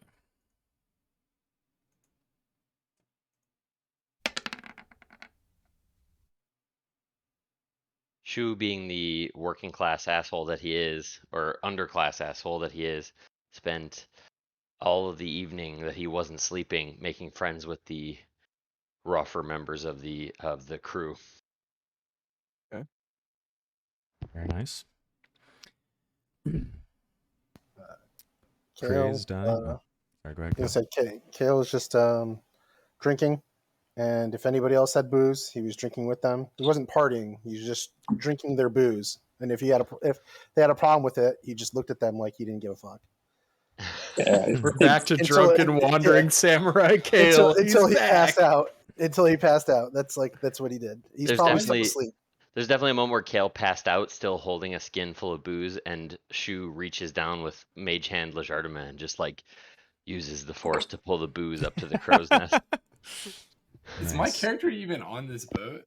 Shu, being the working class asshole that he is, or underclass asshole that he is, spent all of the evening that he wasn't sleeping making friends with the rougher members of the crew. Okay. Very nice. Kale, Praise dying. Sorry, go ahead. I said Kale was just drinking, and if anybody else had booze, he was drinking with them. He wasn't partying; he was just drinking their booze. And if they had a problem with it, he just looked at them like he didn't give a fuck. Yeah, we're back to drunken wandering samurai Kale until he passed out. Until he passed out. That's what he did. He's probably still asleep. There's definitely a moment where Kale passed out, still holding a skin full of booze, and Shu reaches down with Mage Hand Lejardaman and just like uses the force to pull the booze up to the crow's nest. Is my character even on this boat?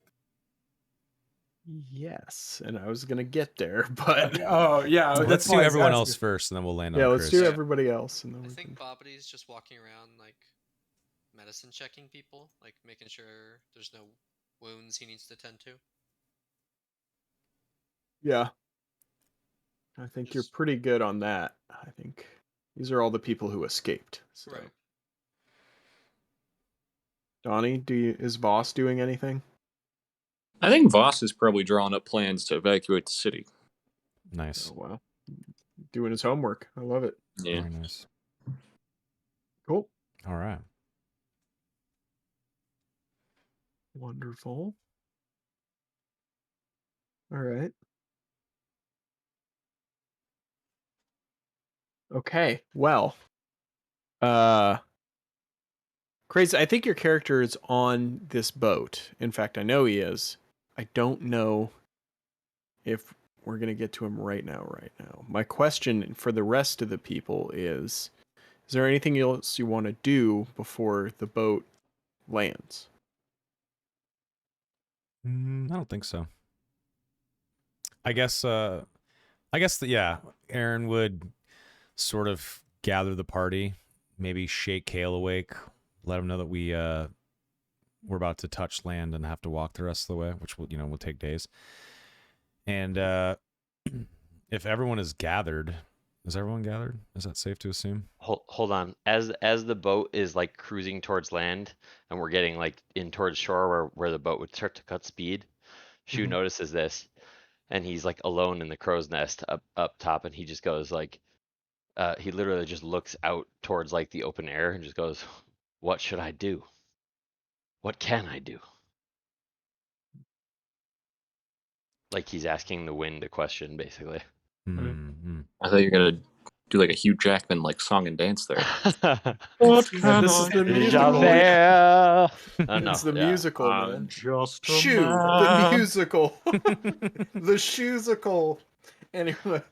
Yes, and I was gonna get there, but oh yeah, let's do everyone else first, and then we'll land on Chris. Chris. Do everybody else, and then I think Bobbity's just walking around like medicine checking people, like making sure there's no wounds he needs to tend to. Yeah, I think you're pretty good on that. I think these are all the people who escaped. So. Right. Donnie, is Voss doing anything? I think Voss is probably drawing up plans to evacuate the city. Nice. Oh, wow. Doing his homework. I love it. Yeah. Very nice. Cool. All right. Wonderful. All right. Okay. Well, Crazy, I think your character is on this boat. In fact, I know he is. I don't know if we're going to get to him right now. My question for the rest of the people is there anything else you want to do before the boat lands? I don't think so. I guess that, yeah, Aaron would sort of gather the party, maybe shake Kale awake, let him know that we're about to touch land and have to walk the rest of the way, which will take days. And if everyone is gathered, is everyone gathered? Is that safe to assume? Hold on. As the boat is like cruising towards land and we're getting like in towards shore where the boat would start to cut speed, Shu notices this and he's like alone in the crow's nest up top and he just goes like he literally just looks out towards like the open air and just goes, "What should I do? What can I do?" Like he's asking the wind a question basically. Mm-hmm. I thought you were gonna do like a Hugh Jackman like song and dance there. This is the musical. It's the musical, man. Just a Shoe, the man. musical. The shoesicle. Anyway.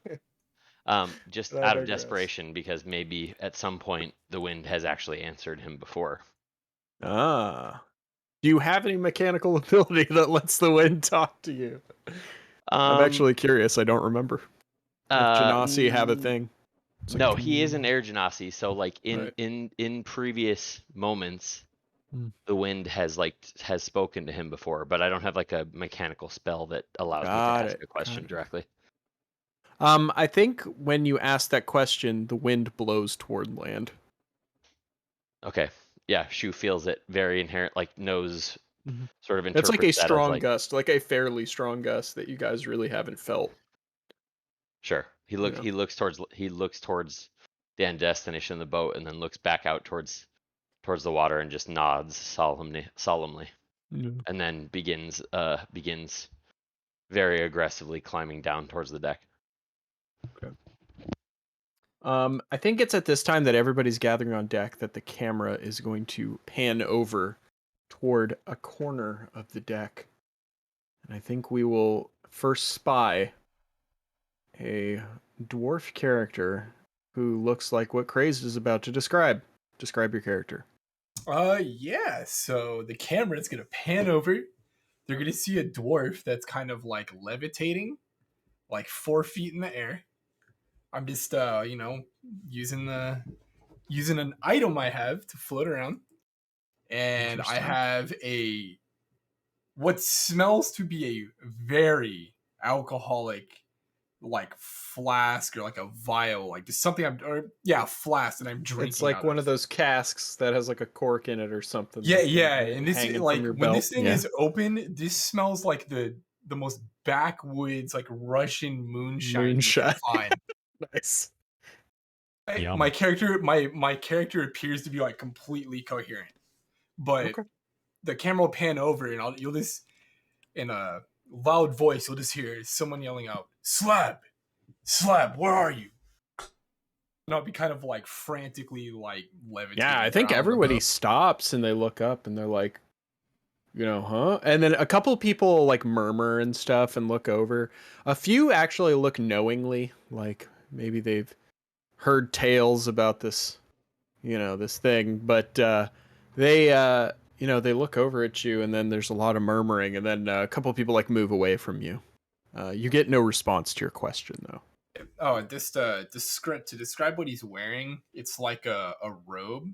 Just I out of digress. desperation because maybe at some point the wind has actually answered him before. Ah. Do you have any mechanical ability that lets the wind talk to you? I'm actually curious. I don't remember. If Genasi have a thing. No, he is an air genasi, so like Right. in previous moments, Hmm. the wind has spoken to him before, but I don't have like a mechanical spell that allows me to Got ask it, a question got it. directly. I think when you ask that question, the wind blows toward land. Okay. Yeah, Shu feels it very inherent, like knows, sort of It's interprets like a that as strong like, gust, like a fairly strong gust that you guys really haven't felt. sure. He looks towards the end destination of the boat and then looks back out towards the water and just nods solemnly. And then begins very aggressively climbing down towards the deck. Okay. I think it's at this time that everybody's gathering on deck that the camera is going to pan over toward a corner of the deck. And I think we will first spy a dwarf character who looks like what Crazed is about to describe. Describe your character. Yeah. So the camera is gonna pan over. They're gonna see a dwarf that's kind of like levitating, like 4 feet in the air. I'm just using an item I have to float around, and I have what smells to be a very alcoholic like flask or like a vial, like just something flask that I'm drinking. It's like out one of those casks that has like a cork in it or something. Yeah. And this hanging like from your when belt. this thing is open, this smells like the most backwoods like Russian moonshine you can find. Nice. My character appears to be like completely coherent, but the camera will pan over and you'll just in a loud voice you'll just hear someone yelling out, Slab, where are you?" And I'll be kind of like frantically like levitating. Yeah, I think everybody stops and they look up and they're like, huh? And then a couple people like murmur and stuff and look over. A few actually look knowingly, like maybe they've heard tales about this, this thing, but they they look over at you and then there's a lot of murmuring and then a couple people like move away from you. You get no response to your question though. Oh, just to describe what he's wearing, it's like a robe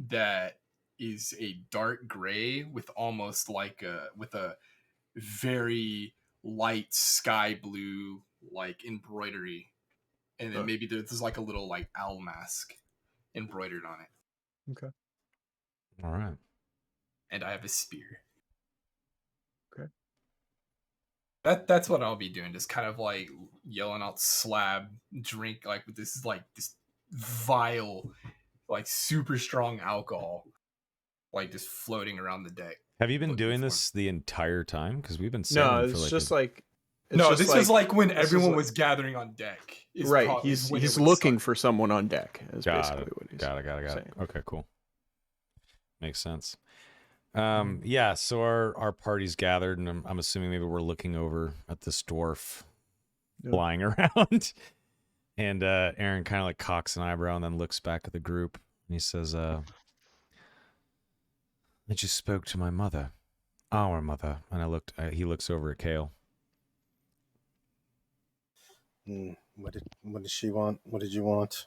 that is a dark gray with almost like a very light sky blue like embroidery, and then maybe there's like a little like owl mask embroidered on it. Okay. All right. And I have a spear. Okay. That's what I'll be doing, just kind of like yelling out slab, drink like this vile, like super strong alcohol, like just floating around the deck. Have you been doing this the entire time? Because we've been sailing No, for it's like just like It's No, just this was like when this is everyone like- was gathering on deck. right. He's looking for someone on deck. Is Got basically it. what he's Got it. saying. Okay, cool. Makes sense. Yeah, so our party's gathered, and I'm assuming maybe we're looking over at this dwarf flying around. And Aaron kind of like cocks an eyebrow and then looks back at the group. And he says, I just spoke to my mother. Our mother. And he looks over at Kale. What did she want? What did you want?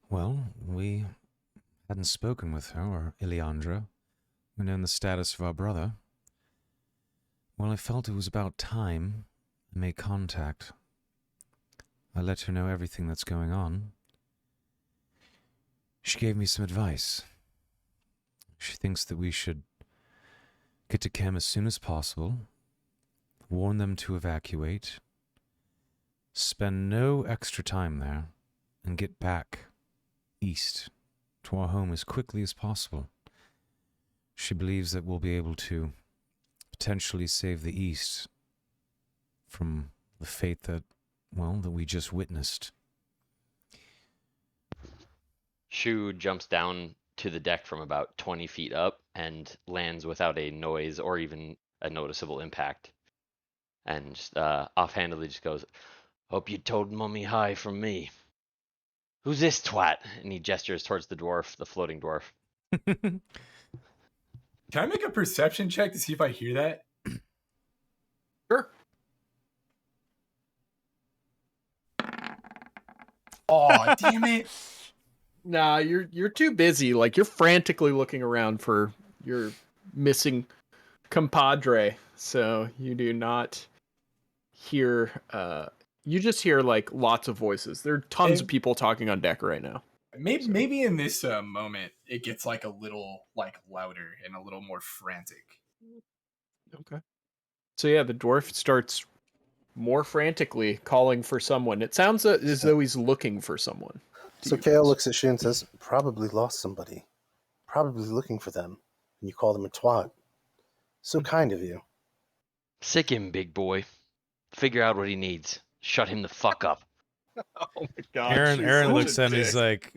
Well, we hadn't spoken with her, or Ileandra. We known the status of our brother. Well, I felt it was about time I made contact. I let her know everything that's going on. She gave me some advice. She thinks that we should get to Kem as soon as possible, warn them to evacuate, spend no extra time there, and get back east to our home as quickly as possible. She believes that we'll be able to potentially save the East from the fate that we just witnessed. Shu jumps down to the deck from about 20 feet up and lands without a noise or even a noticeable impact. And just, offhandedly just goes, "Hope you told Mummy hi from me. Who's this twat?" And he gestures towards the dwarf, the floating dwarf. Can I make a perception check to see if I hear that? Sure. Oh, damn it. Nah, you're too busy. Like, you're frantically looking around for your missing compadre. So you do not hear you just hear like lots of voices. There are tons of people talking on deck right now. Maybe in this moment it gets like a little like louder and a little more frantic. Okay. So yeah, the dwarf starts more frantically calling for someone. It sounds as though he's looking for someone. So Kale looks at Shu and says, "Probably lost somebody. Probably looking for them. And you call them a twat. So kind of you." Sick him, big boy. Figure out what he needs. Shut him the fuck up. Oh my god. Aaron looks at him, he's like,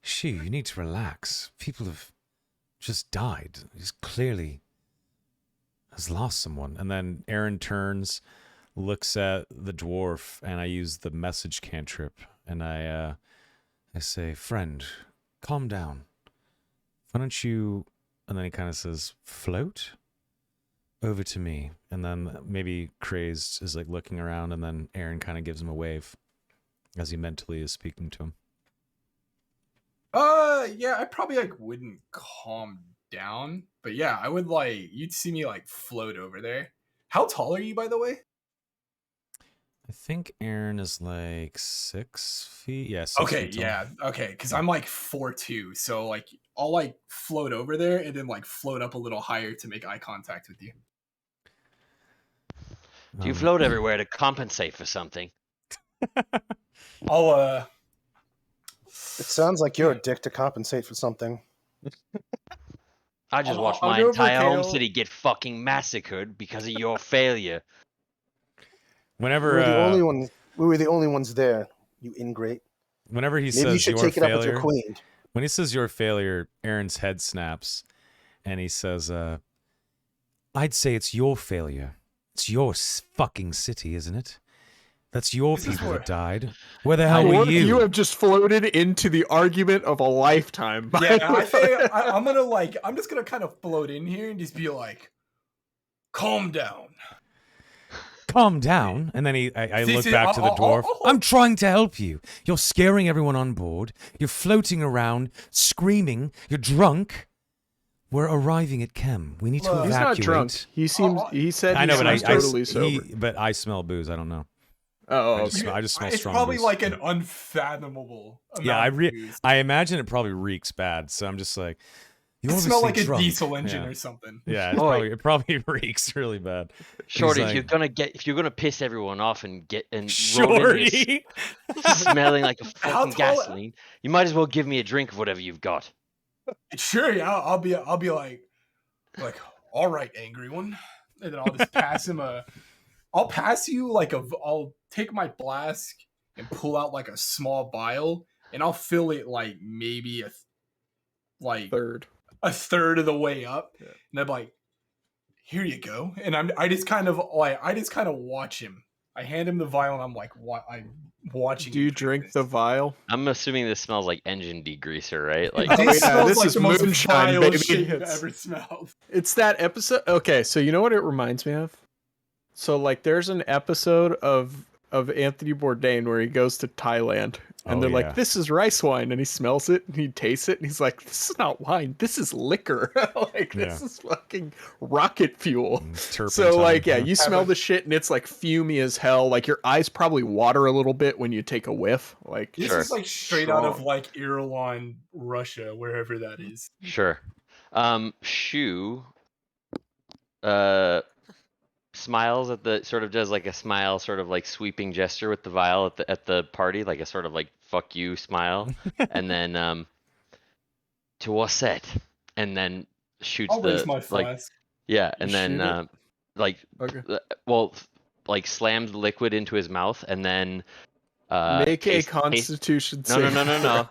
"Shu, you need to relax. People have just died. He's clearly has lost someone." And then Aaron turns, looks at the dwarf, and I use the message cantrip, and I say, "Friend, calm down. Why don't you," and then he kind of says, "float over to me." And then maybe Crazed is like looking around, and then Aaron kind of gives him a wave as he mentally is speaking to him. Yeah, I probably like wouldn't calm down, but yeah, I would like you'd see me like float over there. How tall are you, by the way? I think Aaron is like 6 feet. Yeah, 6 Okay, feet tall. yeah, okay, because I'm like 4'2", so like I'll like float over there and then like float up a little higher to make eye contact with you. Do you float everywhere to compensate for something? I'll It sounds like you're a dick to compensate for something. I just watched I'll my go over entire home Kale. city get fucking massacred because of your failure. Whenever We were the only ones there. You ingrate. whenever he Maybe you says should your take it up with failure, your queen. when he says your failure, Aaron's head snaps, and he says, "I'd say it's your failure. It's your fucking city, isn't it? That's your This is people where- that died. Where the hell were you?" You have just floated into the argument of a lifetime. by Yeah, the I think way. I'm just gonna kind of float in here and just be like, calm down. Calm down. And then I See, look see, back to the I'll- dwarf. I'll- I'm trying to help you. You're scaring everyone on board. You're floating around, screaming. You're drunk. We're arriving at Kem. We need to Look, He's evacuate. not drunk. He seems. He said I he know, but seems totally sober. but I smell booze. I don't know. Oh, I just okay. smell- I just smell It's strong probably booze. like an unfathomable amount Yeah, of booze. I imagine it probably reeks bad. So I'm just like, you It smell like obviously a drunk. diesel engine Yeah. or something. Yeah, Boy. it probably reeks really bad. Shorty, He's if you're gonna piss everyone off and roll in here Shorty. smelling like a How fucking tall- gasoline, you might as well give me a drink of whatever you've got. Sure, yeah, I'll be like, all right, angry one, and then I'll just pass him a I'll pass you like I'll take my flask and pull out like a small vial, and I'll fill it like maybe Third. a third of the way up, and I'm like, here you go. And I just kind of watch him. I hand him the vial, and I'm like, what? I'm watching. Do you drink the vial? I'm assuming this smells like engine degreaser, right? Like, This smells this like is the most moonshine, vile baby. shit you've It's- ever smelled. It's that episode. Okay, so you know what it reminds me of? So like, there's an episode of Anthony Bourdain where he goes to Thailand, and they're like, "This is rice wine," and he smells it and he tastes it, and he's like, "This is not wine. This is liquor. Like this is fucking rocket fuel." So like, yeah, you smell the shit, and it's like fumey as hell. Like your eyes probably water a little bit when you take a whiff. Like This is like straight out of like Irilon, Russia, wherever that is. Sure. Shu smiles at the sort of does like a smile, sort of like sweeping gesture with the vial at the party, like a sort of like fuck you smile, and then to what's that? And then shoots I'll raise the my like flask. yeah, and You shoot then it? like Okay. well like slams the liquid into his mouth, and then Make a Constitution no,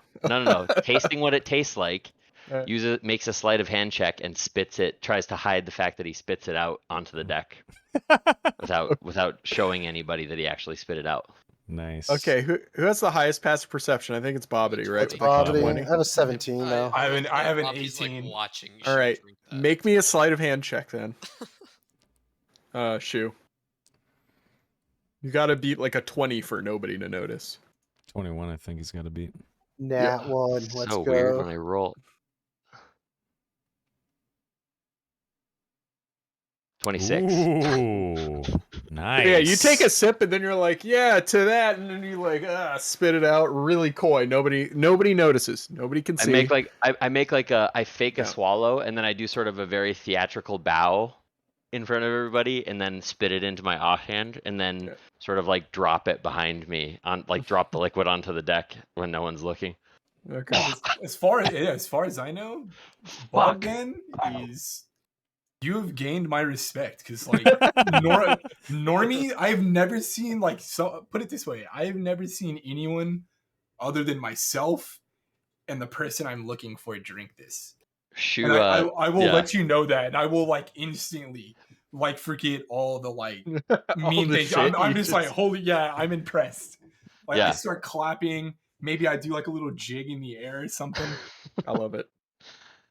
save. tasting what it tastes like. Alright. Makes a sleight of hand check and spits it. Tries to hide the fact that he spits it out onto the deck, without showing anybody that he actually spit it out. Nice. Okay, who has the highest passive perception? I think it's Bobbity, right? It's Bobbity. I have a 17 now. I have an Bobby's, 18. Like, watching. You All should right, drink that. make me a sleight of hand check then. Shu. You gotta beat like a 20 for nobody to notice. 21, I think he's got to beat. Nat 1. Let's So go. weird when I roll. 26. Ooh, nice. Yeah, you take a sip and then you're like, yeah, to that, and then you like, spit it out, really coy. Nobody notices. Nobody can see. I make like I fake a swallow, and then I do sort of a very theatrical bow in front of everybody, and then spit it into my offhand, and then sort of like drop it behind me drop the liquid onto the deck when no one's looking. Okay. As far as I know, Bogdan is. You have gained my respect because, like, normie, I've never seen put it this way, I've never seen anyone other than myself and the person I'm looking for drink this. Shoo, And I will let you know that, and I will like instantly forget all the mean the things. shit I'm you just like, holy yeah, I'm impressed. Like Yeah. I start clapping. Maybe I do like a little jig in the air or something. I love it.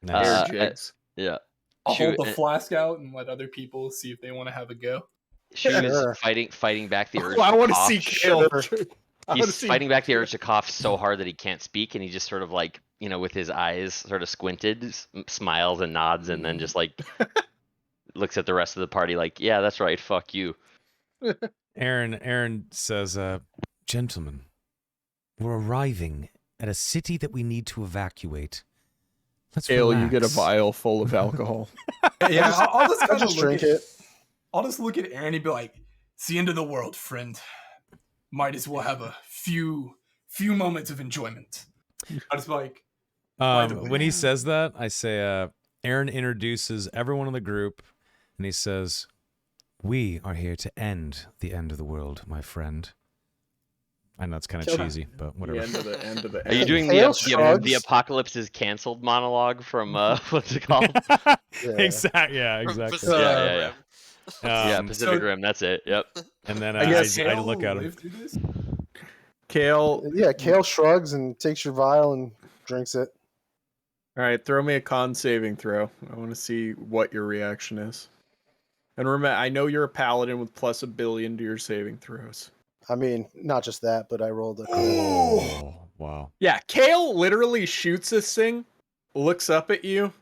Nice. Air jigs. Yeah. I'll Shoo, hold the flask out and let other people see if they want to have a go. Shoo Sure. is fighting back the urge. I to want to cough. see Kale. He's fighting back the urge to cough so hard that he can't speak, and he just sort of like, with his eyes sort of squinted, smiles and nods, and then just like looks at the rest of the party like, yeah, that's right, fuck you. Aaron says, gentlemen, we're arriving at a city that we need to evacuate. Let's Kale, relax. you get a vial full of alcohol. Yeah, I'll just kind of drink it. I'll just look at Aaron and be like, "It's the end of the world, friend. Might as well have a few moments of enjoyment." I just be like, by the way- when he says that, I say, Aaron introduces everyone in the group, and he says, "We are here to end the end of the world, my friend." I know it's kind of Kill- cheesy, but whatever. The end of the Are you end. doing Kale the shrugs. apocalypse is canceled monologue from what's it called? Exactly. Yeah, From exactly. Pacific Yeah. Rim. Yeah, Um, Pacific Rim. That's it. Yep. and then I guess I look at him. live through this? Kale. Yeah, Kale shrugs and takes your vial and drinks it. All right, throw me a con saving throw. I want to see what your reaction is. And remember, I know you're a paladin with plus 1 billion to your saving throws. I mean, not just that, but I rolled a crit. Oh, wow. Yeah, Kale literally shoots this thing, looks up at you,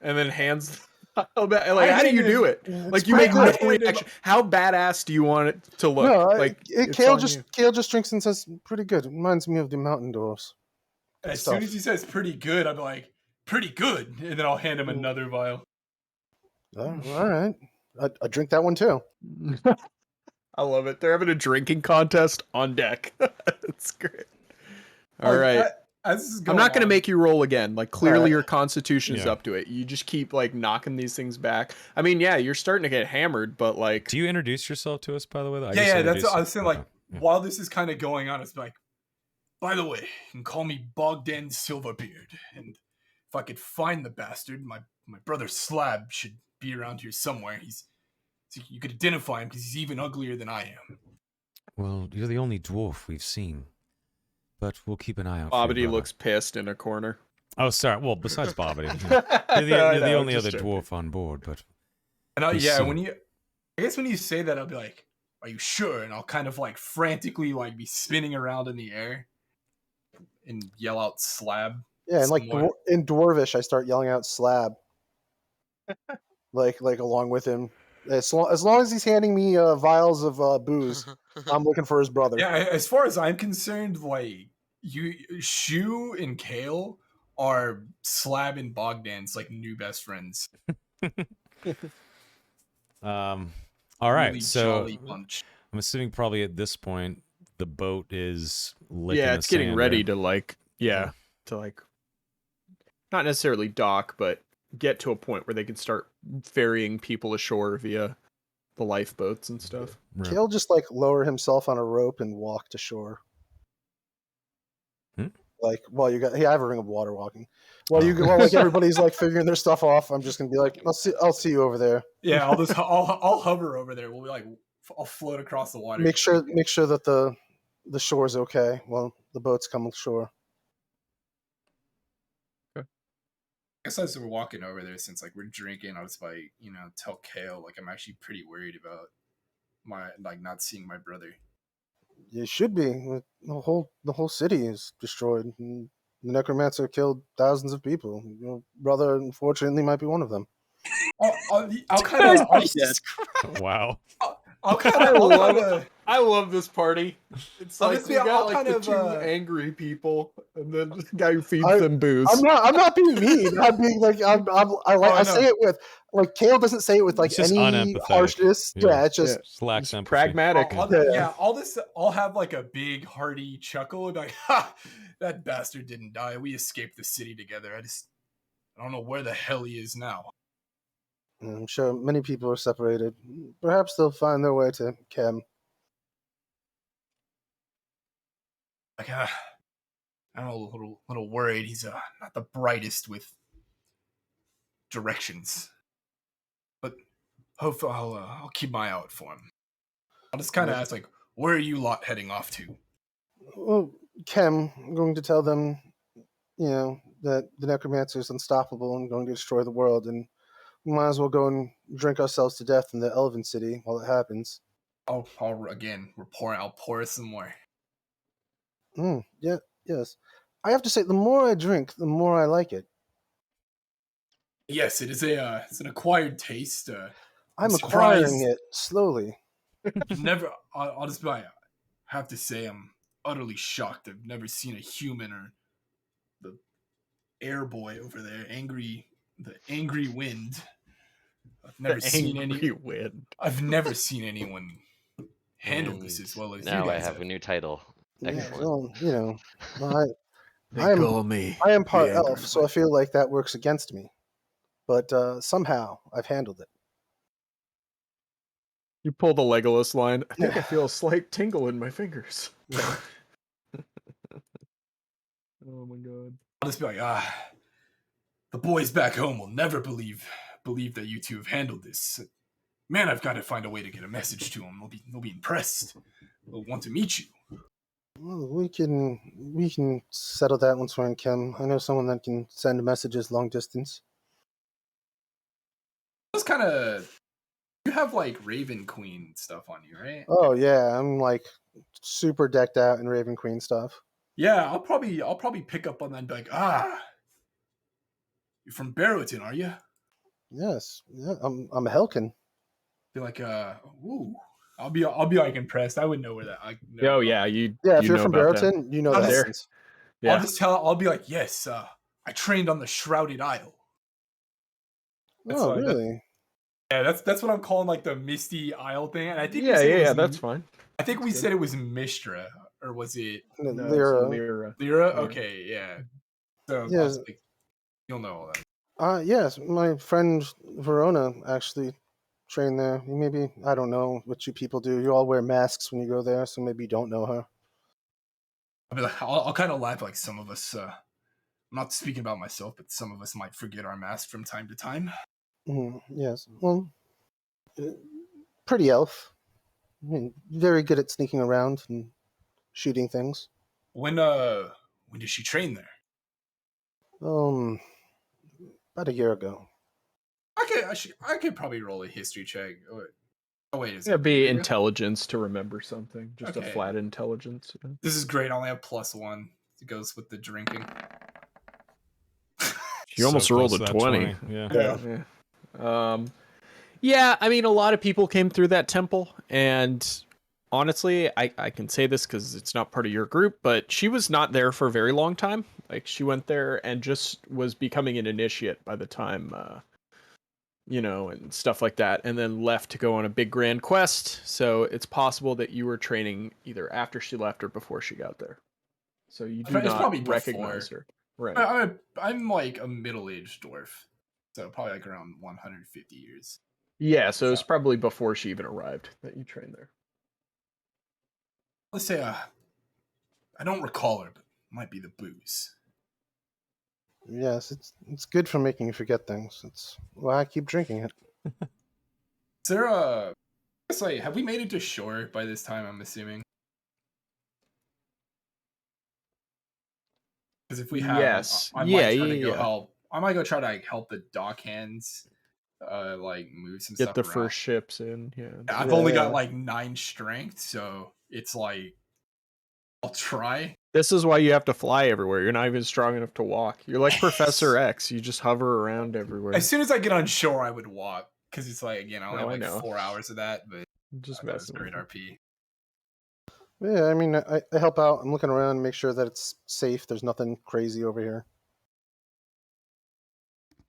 and then hands the vial back. Like, how do you do it? Like, you make no reaction. How badass do you want it to look? No, like, it's Kale on just you. Kale just drinks and says, "Pretty good." It reminds me of the mountain dwarfs. As Stuff. soon as he says "pretty good," I'm like, "Pretty good," and then I'll hand him another vial. Oh, all right, I drink that one too. I love it. They're having a drinking contest on deck. That's great. All right. as this is I'm going not going to on- make you roll again. Like clearly Alright. your constitution is Yeah. up to it. You just keep like knocking these things back. I mean, yeah, you're starting to get hammered, but like Do you introduce yourself to us, by the way? Though? Yeah, that's what I was saying. Like, Okay. Yeah. while this is kind of going on, it's like, by the way, you can call me Bogdan Silverbeard, and if I could find the bastard, my brother Slab should be around here somewhere. So you could identify him because he's even uglier than I am. Well, you're the only dwarf we've seen, but we'll keep an eye out for you, Bobbity brother. looks pissed in a corner. Oh, sorry. Well, besides Bobbity, I you're the know, only just other joking. dwarf on board. But And He's yeah, soon. when you, I guess when you say that, I'll be like, "Are you sure?" And I'll kind of like frantically like be spinning around in the air and yell out "Slab." Yeah, and like somewhere. in Dwarvish, I start yelling out "slab," like along with him. As long as he's handing me vials of booze, I'm looking for his brother. Yeah, as far as I'm concerned, like Shu and Kale are Slab and Bogdan's like new best friends. All right. Really So jolly bunch. I'm assuming probably at this point the boat is licking Yeah, the it's getting sand ready there. to like to like not necessarily dock, but get to a point where they can start ferrying people ashore via the lifeboats and stuff. Right. Kale just like lower himself on a rope and walk to shore. Hmm? Like, well, you got. Hey, I have a ring of water walking. While Oh. like everybody's like figuring their stuff off, I'm just gonna be like, I'll see you over there. Yeah, I'll hover over there. We'll be like, I'll float across the water. Make sure that the shore's okay while the boats come ashore. I guess as we're walking over there, since like we're drinking, I'll just like tell Kale like I'm actually pretty worried about my like not seeing my brother. You should be. The whole city is destroyed. And the necromancer killed thousands of people. Your brother, unfortunately, might be one of them. I'll kind of Wow. I love this party. It's like Honestly, you got I'll like kind the of, two angry people, and then the guy who feeds I- them booze. I'm not being mean. I'm being like I say it with like Kale doesn't say it with like It's just any unempathetic. harshness. Yeah. Yeah, it's just Just lacks empathy. pragmatic. I'll have like a big hearty chuckle and be like, ha, that bastard didn't die. We escaped the city together. I don't know where the hell he is now. I'm sure many people are separated. Perhaps they'll find their way to Kem. Like, I'm a little worried. He's not the brightest with directions, but hopefully I'll keep my eye out for him. I'll just kind of ask like, where are you lot heading off to? Well, Kem, I'm going to tell them, that the necromancer is unstoppable and going to destroy the world, and we might as well go and drink ourselves to death in the Elven City while it happens. I'll again. I'll pour some more. Yeah, yes. I have to say, the more I drink, the more I like it. Yes, it is it's an acquired taste. I'm surprised. acquiring it slowly. I'll just be like, I have to say I'm utterly shocked. I've never seen a human or the air boy over there, the angry wind. I've never seen any wind. I've never seen anyone handle this as well as you Now I guys have a new title. Excellent. Well, I call me. am part the Angry elf, so I feel like that works against me. But somehow I've handled it. You pull the Legolas line. I think I feel a slight tingle in my fingers. Oh my god. I'll just be like, the boys back home will never believe that you two have handled this. Man, I've got to find a way to get a message to them. They'll be impressed. They'll want to meet you. Well, we can settle that once we're in Kem. I know someone that can send messages long distance. It's kind of you have like Raven Queen stuff on you, right? Oh yeah, I'm like super decked out in Raven Queen stuff. Yeah, I'll probably pick up on that and be like, you're from Barrowton, are you? Yes, yeah, I'm a Helkin. Be like, ooh. I'll be like impressed. I wouldn't know where that. Oh yeah, you. Yeah, if you you're know from about that. Barrowton, you know I'll that. just- sense. Yeah. I'll be like, yes, I trained on the Shrouded Isle. Oh really? Yeah, that's what I'm calling like the Misty Isle thing. And I think Yeah, that's fine. I think we said it was Mistra. or was it No, it's Lyra. Lyra. Lyra? Yeah. Okay, yeah. So I Yes. was like, you'll know all that. Yes, my friend Verona actually trained there. Maybe, I don't know what you people do. You all wear masks when you go there, so maybe you don't know her. I'll be like, I'll kind of laugh like some of us. I'm not speaking about myself, but some of us might forget our mask from time to time. Yes. Well, pretty elf. Very good at sneaking around and shooting things. When did she train there? About a year ago. I could probably roll a history check. Oh wait, is Yeah, it be Lyria? intelligence to remember something. Just a Okay. flat intelligence. Yeah. This is great. I only have +1. It goes with the drinking. You almost So rolled close a to that 20. Yeah. Yeah. Yeah, I mean, a lot of people came through that temple, and honestly, I can say this because it's not part of your group, but she was not there for a very long time. Like, she went there and just was becoming an initiate by the time, and stuff like that, and then left to go on a big grand quest. So it's possible that you were training either after she left or before she got there. So you do It's not probably recognize before. her. Right. I'm like a middle-aged dwarf, so probably like around 150 years. Yeah, so it's probably before she even arrived that you trained there. Let's say I don't recall her, but it might be the booze. Yes, it's good for making you forget things. It's why I keep drinking it. Is there a? It's like, have we made it to shore by this time? I'm assuming. Because if we have, Yes. I Yeah, might try to go yeah. help. I might go try to help the dock hands, like move some Get stuff the around. first ships in. Yeah. I've only got like 9 strength, so it's like I'll try. This is why you have to fly everywhere. You're not even strong enough to walk. You're like Professor X. You just hover around everywhere. As soon as I get on shore, I would walk because it's like again, I only No, I have like know. 4 hours of that, but Just I thought it was messing great with you. RP. Yeah, I mean, I help out. I'm looking around, make sure that it's safe. There's nothing crazy over here.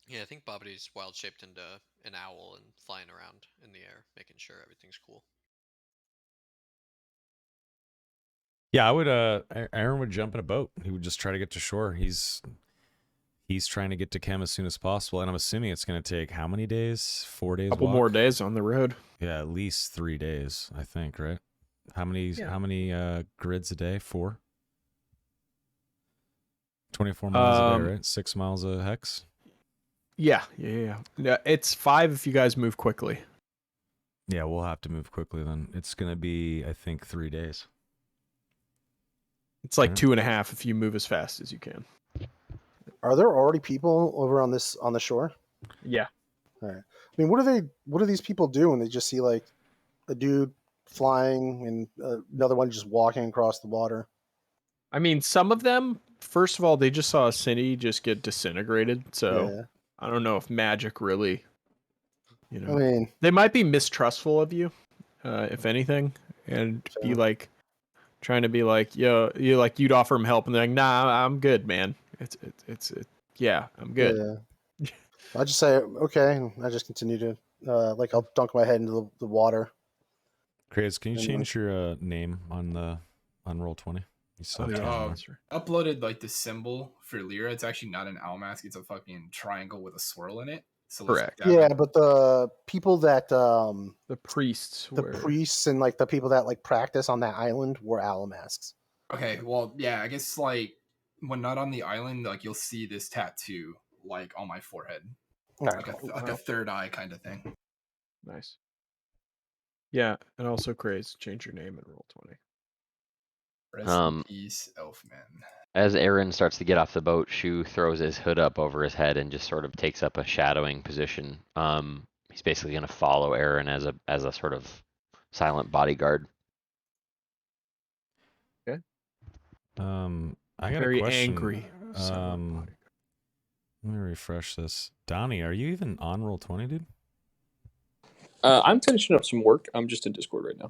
Yeah, I think Bobity's wild shaped into an owl and flying around in the air, making sure everything's cool. Yeah, I would. Aaron would jump in a boat. He would just try to get to shore. He's trying to get to Chem as soon as possible, and I'm assuming it's going to take how many days? 4 days. Couple walk? more days on the road. Yeah, at least 3 days, I think. Right? How many? Yeah. How many grids a day? 4. 24 miles a day, right? 6 miles a hex. Yeah. It's 5 if you guys move quickly. Yeah, we'll have to move quickly then. It's going to be, I think, 3 days. It's like Yeah. 2.5 if you move as fast as you can. Are there already people over on the shore? Yeah. All right. I mean, what do these people do when they just see like a dude flying and another one just walking across the water? I mean, some of them, first of all, they just saw a city just get disintegrated. So Yeah. I don't know if magic really, I mean, they might be mistrustful of you, if anything, and be like trying to be like, yo, you'd offer them help, and they're like, nah, I'm good, man. It's yeah, I'm good. Yeah. I just say okay, and I just continue to like I'll dunk my head into the water. Chris, can you And, change your name on Roll 20? You still Oh, have yeah. time more. That's right. Uploaded like the symbol for Lyra. It's actually not an owl mask. It's a fucking triangle with a swirl in it. So Correct. Yeah, but the people that the priests and like the people that like practice on that island wore owl masks. Okay, well, yeah, I guess like when not on the island, like you'll see this tattoo like on my forehead, like a third eye kind of thing. Nice. Yeah, and also Craze, change your name and roll 20. Rest in peace, Elfman. As Aaron starts to get off the boat, Shu throws his hood up over his head and just sort of takes up a shadowing position. He's basically going to follow Aaron as a sort of silent bodyguard. Okay. I got Very a question. angry. Let me refresh this. Donnie, are you even on Roll 20, dude? I'm finishing up some work. I'm just in Discord right now.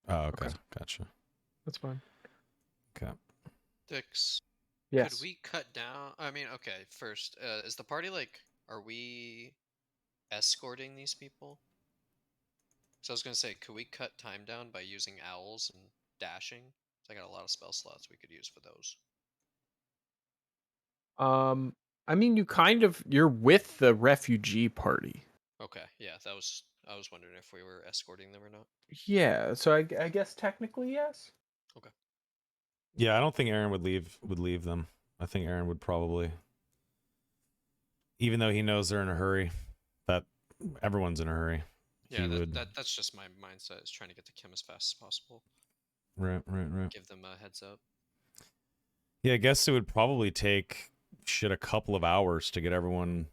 Oh, okay. Gotcha. That's fine. Okay. Dix. Yes. Could we cut down? I mean, okay. First, is the party like? Are we escorting these people? So I was gonna say, could we cut time down by using owls and dashing They got a lot of spell slots we could use for those. I mean, you're with the refugee party. Okay, yeah, I was wondering if we were escorting them or not. Yeah, so I guess technically yes. Okay. Yeah, I don't think Aaron would leave them. I think Aaron would probably, even though he knows they're in a hurry, that everyone's in a hurry. Yeah, he would. That's just my mindset, is trying to get to Kim as fast as possible. Right. Give them a heads up. Yeah, I guess it would probably take a couple of hours to get everyone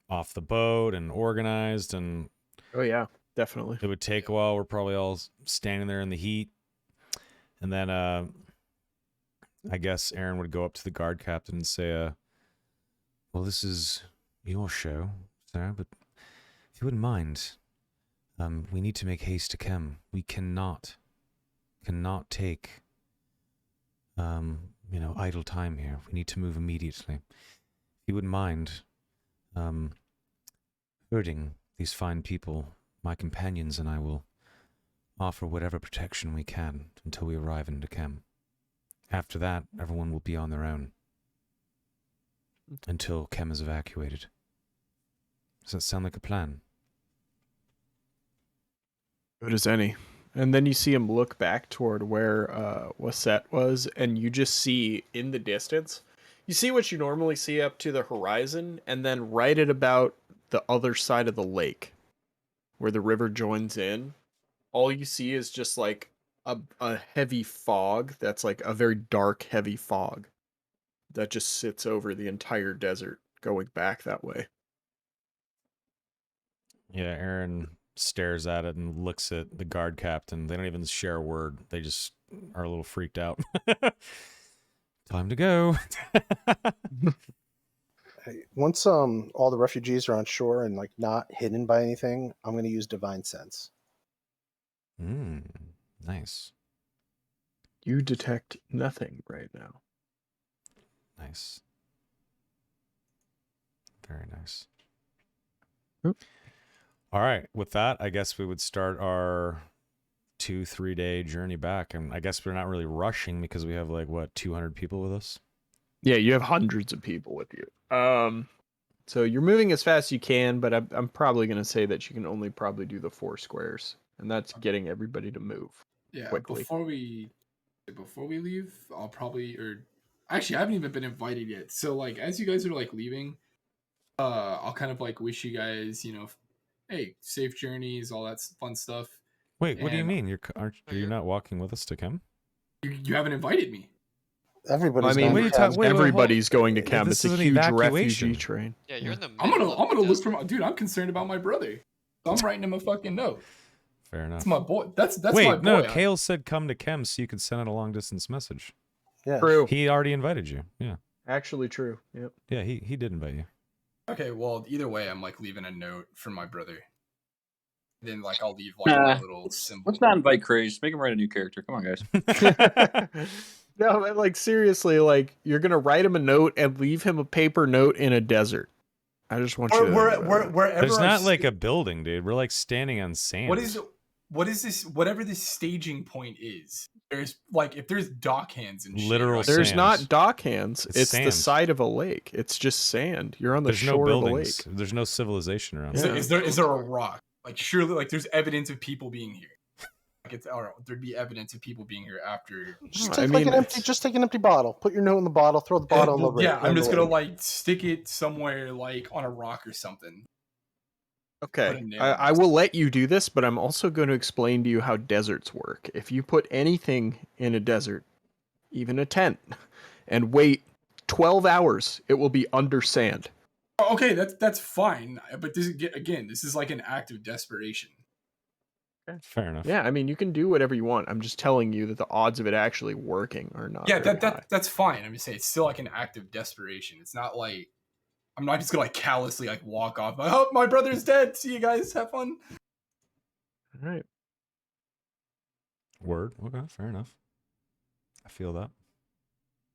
off the boat and organized, and Oh yeah, definitely. it would take a while. We're probably all standing there in the heat, and then I guess Aaron would go up to the guard captain and say, well, this is your show, sir, but if you wouldn't mind, we need to make haste to Kem. We cannot take idle time here. We need to move immediately. If you wouldn't mind herding these fine people, my companions and I will offer whatever protection we can until we arrive in Kem. After that, everyone will be on their own until Kem is evacuated. Does that sound like a plan? Good as any. And then you see him look back toward where Wasset was, and you just see in the distance, you see what you normally see up to the horizon, and then right at about the other side of the lake, where the river joins in, all you see is just like a heavy fog that's like a very dark, heavy fog that just sits over the entire desert going back that way. Yeah, Aaron stares at it and looks at the guard captain. They don't even share a word. They just are a little freaked out. Time to go. Hey, once all the refugees are on shore and like not hidden by anything, I'm going to use divine sense. Nice. You detect nothing right now. Nice. Very nice. Oop. All right. With that, I guess we would start our 2-3 day journey back. And I guess we're not really rushing because we have 200 people with us. Yeah, you have hundreds of people with you. So you're moving as fast as you can, but I'm probably going to say that you can only probably do the 4 squares, and that's getting everybody to move. Yeah, quickly. before we leave, I'll probably, or actually I haven't even been invited yet. So as you guys are leaving, I'll kind of wish you guys, hey, safe journeys, all that fun stuff. Wait, what do you And mean? You're not walking with us to Kem? You haven't invited me. Everybody's everybody's going to Kem. This It's is a an huge evacuation. refugee train. Yeah, you're in the I'm middle. gonna look for my dude. I'm concerned about my brother. So I'm writing him a fucking note. Fair enough. That's my boy. That's Wait, my boy. no, Kale said come to Kem so you could send out a long distance message. Yeah. True. He already invited you. Yeah. Actually true. Yep. Yeah, he did invite you. Okay, well, either way, I'm leaving a note for my brother. Then I'll leave a little symbol. Let's not invite Craze. Make him write a new character. Come on, guys. No, but seriously, you're gonna write him a note and leave him a paper note in a desert. I just want you to. Wherever There's not a building, dude. We're standing on sand. What is this? Whatever this staging point is, there's if there's dock hands and Literal shit, right? There's sand. not dock hands. It's the sand. side of a lake. It's just sand. You're on the There's no shore of the buildings. lake. There's no civilization around. Yeah. Is there a rock? Surely there's evidence of people being here. There'd be evidence of people being here after. Just take an empty bottle. Put your note in the bottle. Throw the bottle in the Yeah, I'm just lake. gonna stick it somewhere on a rock or something. Okay, I will let you do this, but I'm also going to explain to you how deserts work. If you put anything in a desert, even a tent, and wait 12 hours, it will be under sand. Okay, that's fine. But this is an act of desperation. Fair enough. Yeah, you can do whatever you want. I'm just telling you that the odds of it actually working are not. Yeah, very high. that's fine. I'm just saying it's still an act of desperation. It's not I'm not just gonna callously walk off. Oh, my brother's dead. See you guys. Have fun. All right. Word. Okay, fair enough. I feel that.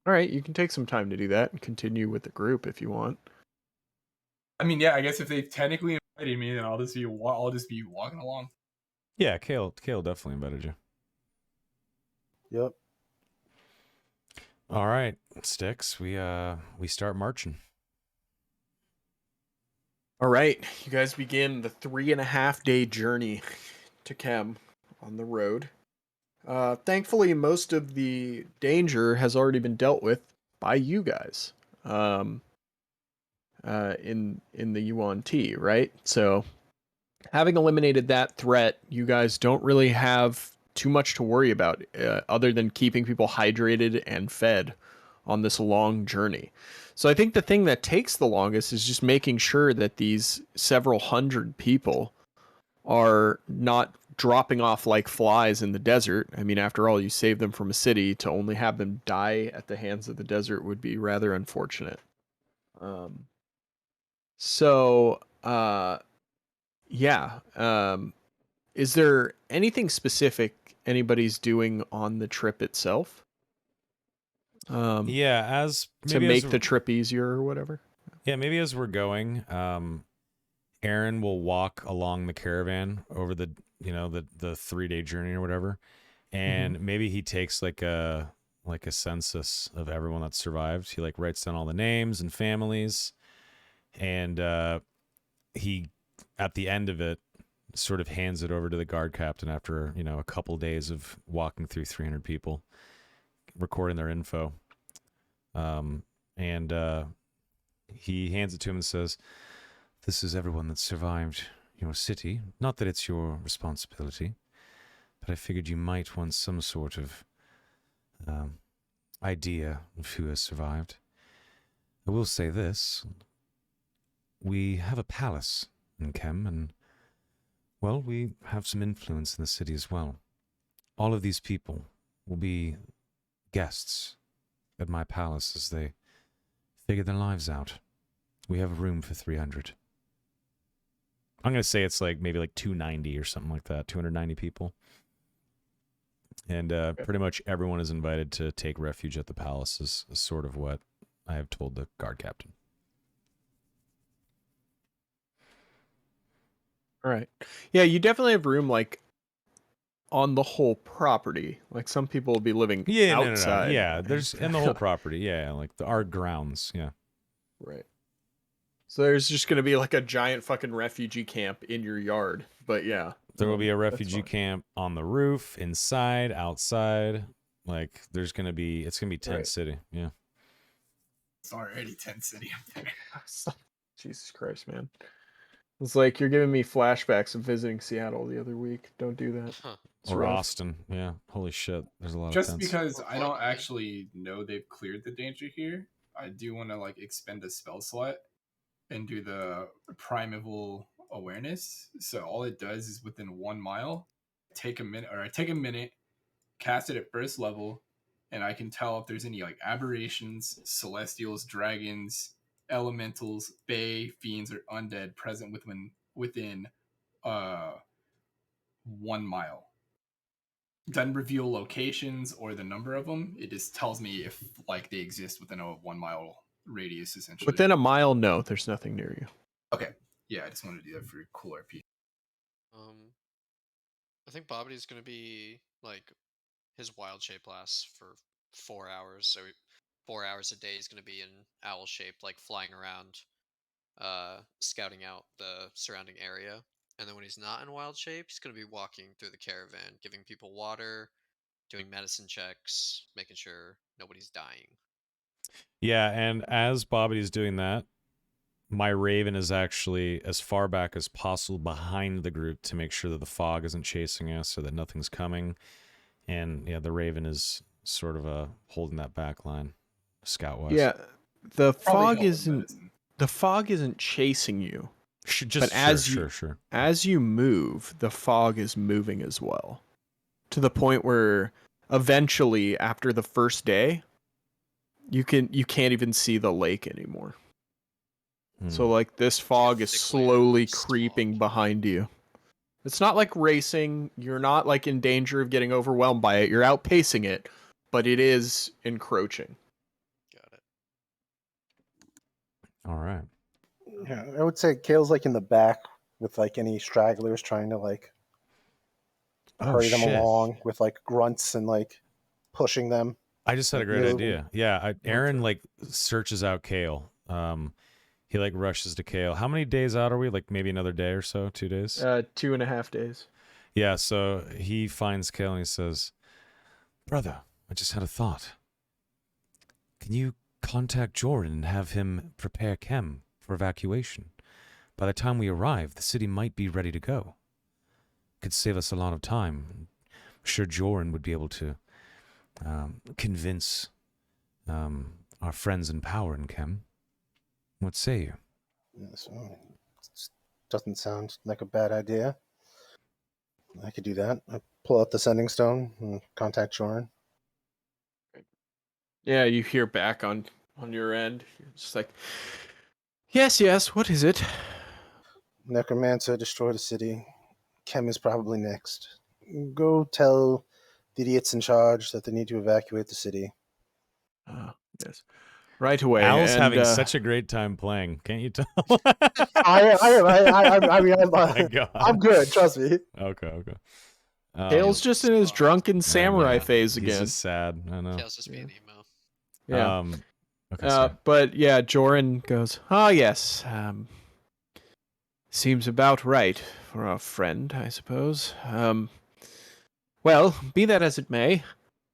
All right, you can take some time to do that and continue with the group if you want. Yeah, I guess if they've technically invited me, then I'll just be walking along. Yeah, Kale definitely invited you. Yep. All right, Sticks. We start marching. All right, you guys begin the 3.5-day journey to Kem on the road. Thankfully, most of the danger has already been dealt with by you guys. In the Yuan T, right? So, having eliminated that threat, you guys don't really have too much to worry about, other than keeping people hydrated and fed on this long journey. So I think the thing that takes the longest is just making sure that these several hundred people are not dropping off like flies in the desert. I mean, after all, you saved them from a city. To only have them die at the hands of the desert would be rather unfortunate. So, yeah. Is there anything specific anybody's doing on the trip itself? Yeah, as To maybe make as the trip easier or whatever? yeah, maybe as we're going, Aaron will walk along the caravan over the the 3-day journey or whatever, and maybe he takes like a census of everyone that survived. He like writes down all the names and families, and he at the end of it sort of hands it over to the guard captain after a couple days of walking through 300 people, recording their info, and he hands it to him and says, "This is everyone that survived your city. Not that it's your responsibility, but I figured you might want some sort of idea of who has survived. I will say this. We have a palace in Kem, and, well, we have some influence in the city as well. All of these people will be guests at my palace as they figure their lives out. We have room for 300. I'm going to say it's like maybe like 290 or something like that, 290 people. And pretty much everyone is invited to take refuge at the palace is sort of what I have told the guard captain. All right. Yeah, you definitely have room, like, on the whole property. Like, some people will be living outside. No. Yeah, there's in the whole property. Yeah, like the art grounds. Yeah. Right. So there's just going to be like a giant fucking refugee camp in your yard. But yeah. There will be a refugee camp on the roof, inside, outside. Like it's going to be tent city. Yeah. It's already tent city up there. Jesus Christ, man. It's like you're giving me flashbacks of visiting Seattle the other week. Don't do that. Or rough. Austin. Yeah. Holy shit. There's a lot Just of tents. because I don't actually know they've cleared the danger here, I do want to like expend a spell slot and do the primeval awareness. So all it does is within 1 mile, I take a minute, cast it at first level, and I can tell if there's any like aberrations, celestials, dragons, elementals, fae, fiends, or undead present within 1 mile. Doesn't reveal locations or the number of them. It just tells me if like they exist within a 1 mile radius, essentially. Within a mile, no, there's nothing near you. Okay. Yeah, I just wanted to do that for cool RP. I think Bobbity's gonna be like his wild shape lasts for 4 hours, so 4 hours a day he's gonna be in owl shape, like flying around, scouting out the surrounding area. And then when he's not in wild shape, he's gonna be walking through the caravan, giving people water, doing medicine checks, making sure nobody's dying. Yeah, and as Bobbity's doing that, my Raven is actually as far back as possible behind the group to make sure that the fog isn't chasing us or that nothing's coming. And yeah, the Raven is sort of holding that back line, scout-wise. Yeah, the fog isn't chasing you. But as you move, the fog is moving as well, to the point where eventually, after the first day, you can't even see the lake anymore. So like this fog is slowly creeping behind you. It's not like racing. You're not like in danger of getting overwhelmed by it. You're outpacing it, but it is encroaching. Got it. All right. Yeah, I would say Kale's like in the back with like any stragglers trying to like hurry them along with like grunts and like pushing them. I just had a great You'll- idea. Yeah, Aaron like searches out Kale. He like rushes to Kale. How many days out are we? Like maybe another day or so, 2 days. 2.5 days. Yeah, so he finds Kale and he says, "Brother, I just had a thought. Can you contact Jordan and have him prepare Kem for evacuation? By the time we arrive, the city might be ready to go. Could save us a lot of time. I'm sure Jordan would be able to convince our friends in power in Kem. What say you?" Yes, doesn't sound like a bad idea. I could do that. I pull out the sending stone and contact Joran. Yeah, you hear back on your end. You're just like, yes, what is it? Necromancer destroy the city. Kem is probably next. Go tell the idiots in charge that they need to evacuate the city. Yes. Right away. Al's and, having such a great time playing. Can't you tell? I mean, Oh my God. I'm good. Trust me. Okay. Kale's just in his drunken samurai I know. phase He's again. just sad. I know. Kale's just being emo. Yeah. Okay, sorry. But yeah, Joran goes, yes. Seems about right for a friend, I suppose. Well, be that as it may,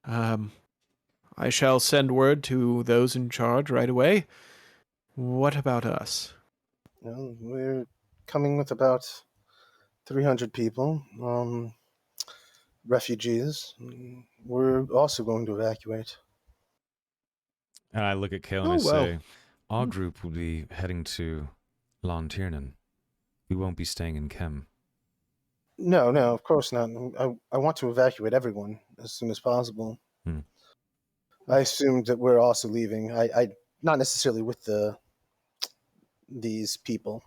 I shall send word to those in charge right away. What about us? Well, we're coming with about 300 people, refugees. We're also going to evacuate. And I look at Kale and I Oh, well. say, our group will be heading to Lon Tiernan. We won't be staying in Kem. No, of course not. I want to evacuate everyone as soon as possible. Hmm. I assumed that we're also leaving. I not necessarily with these people,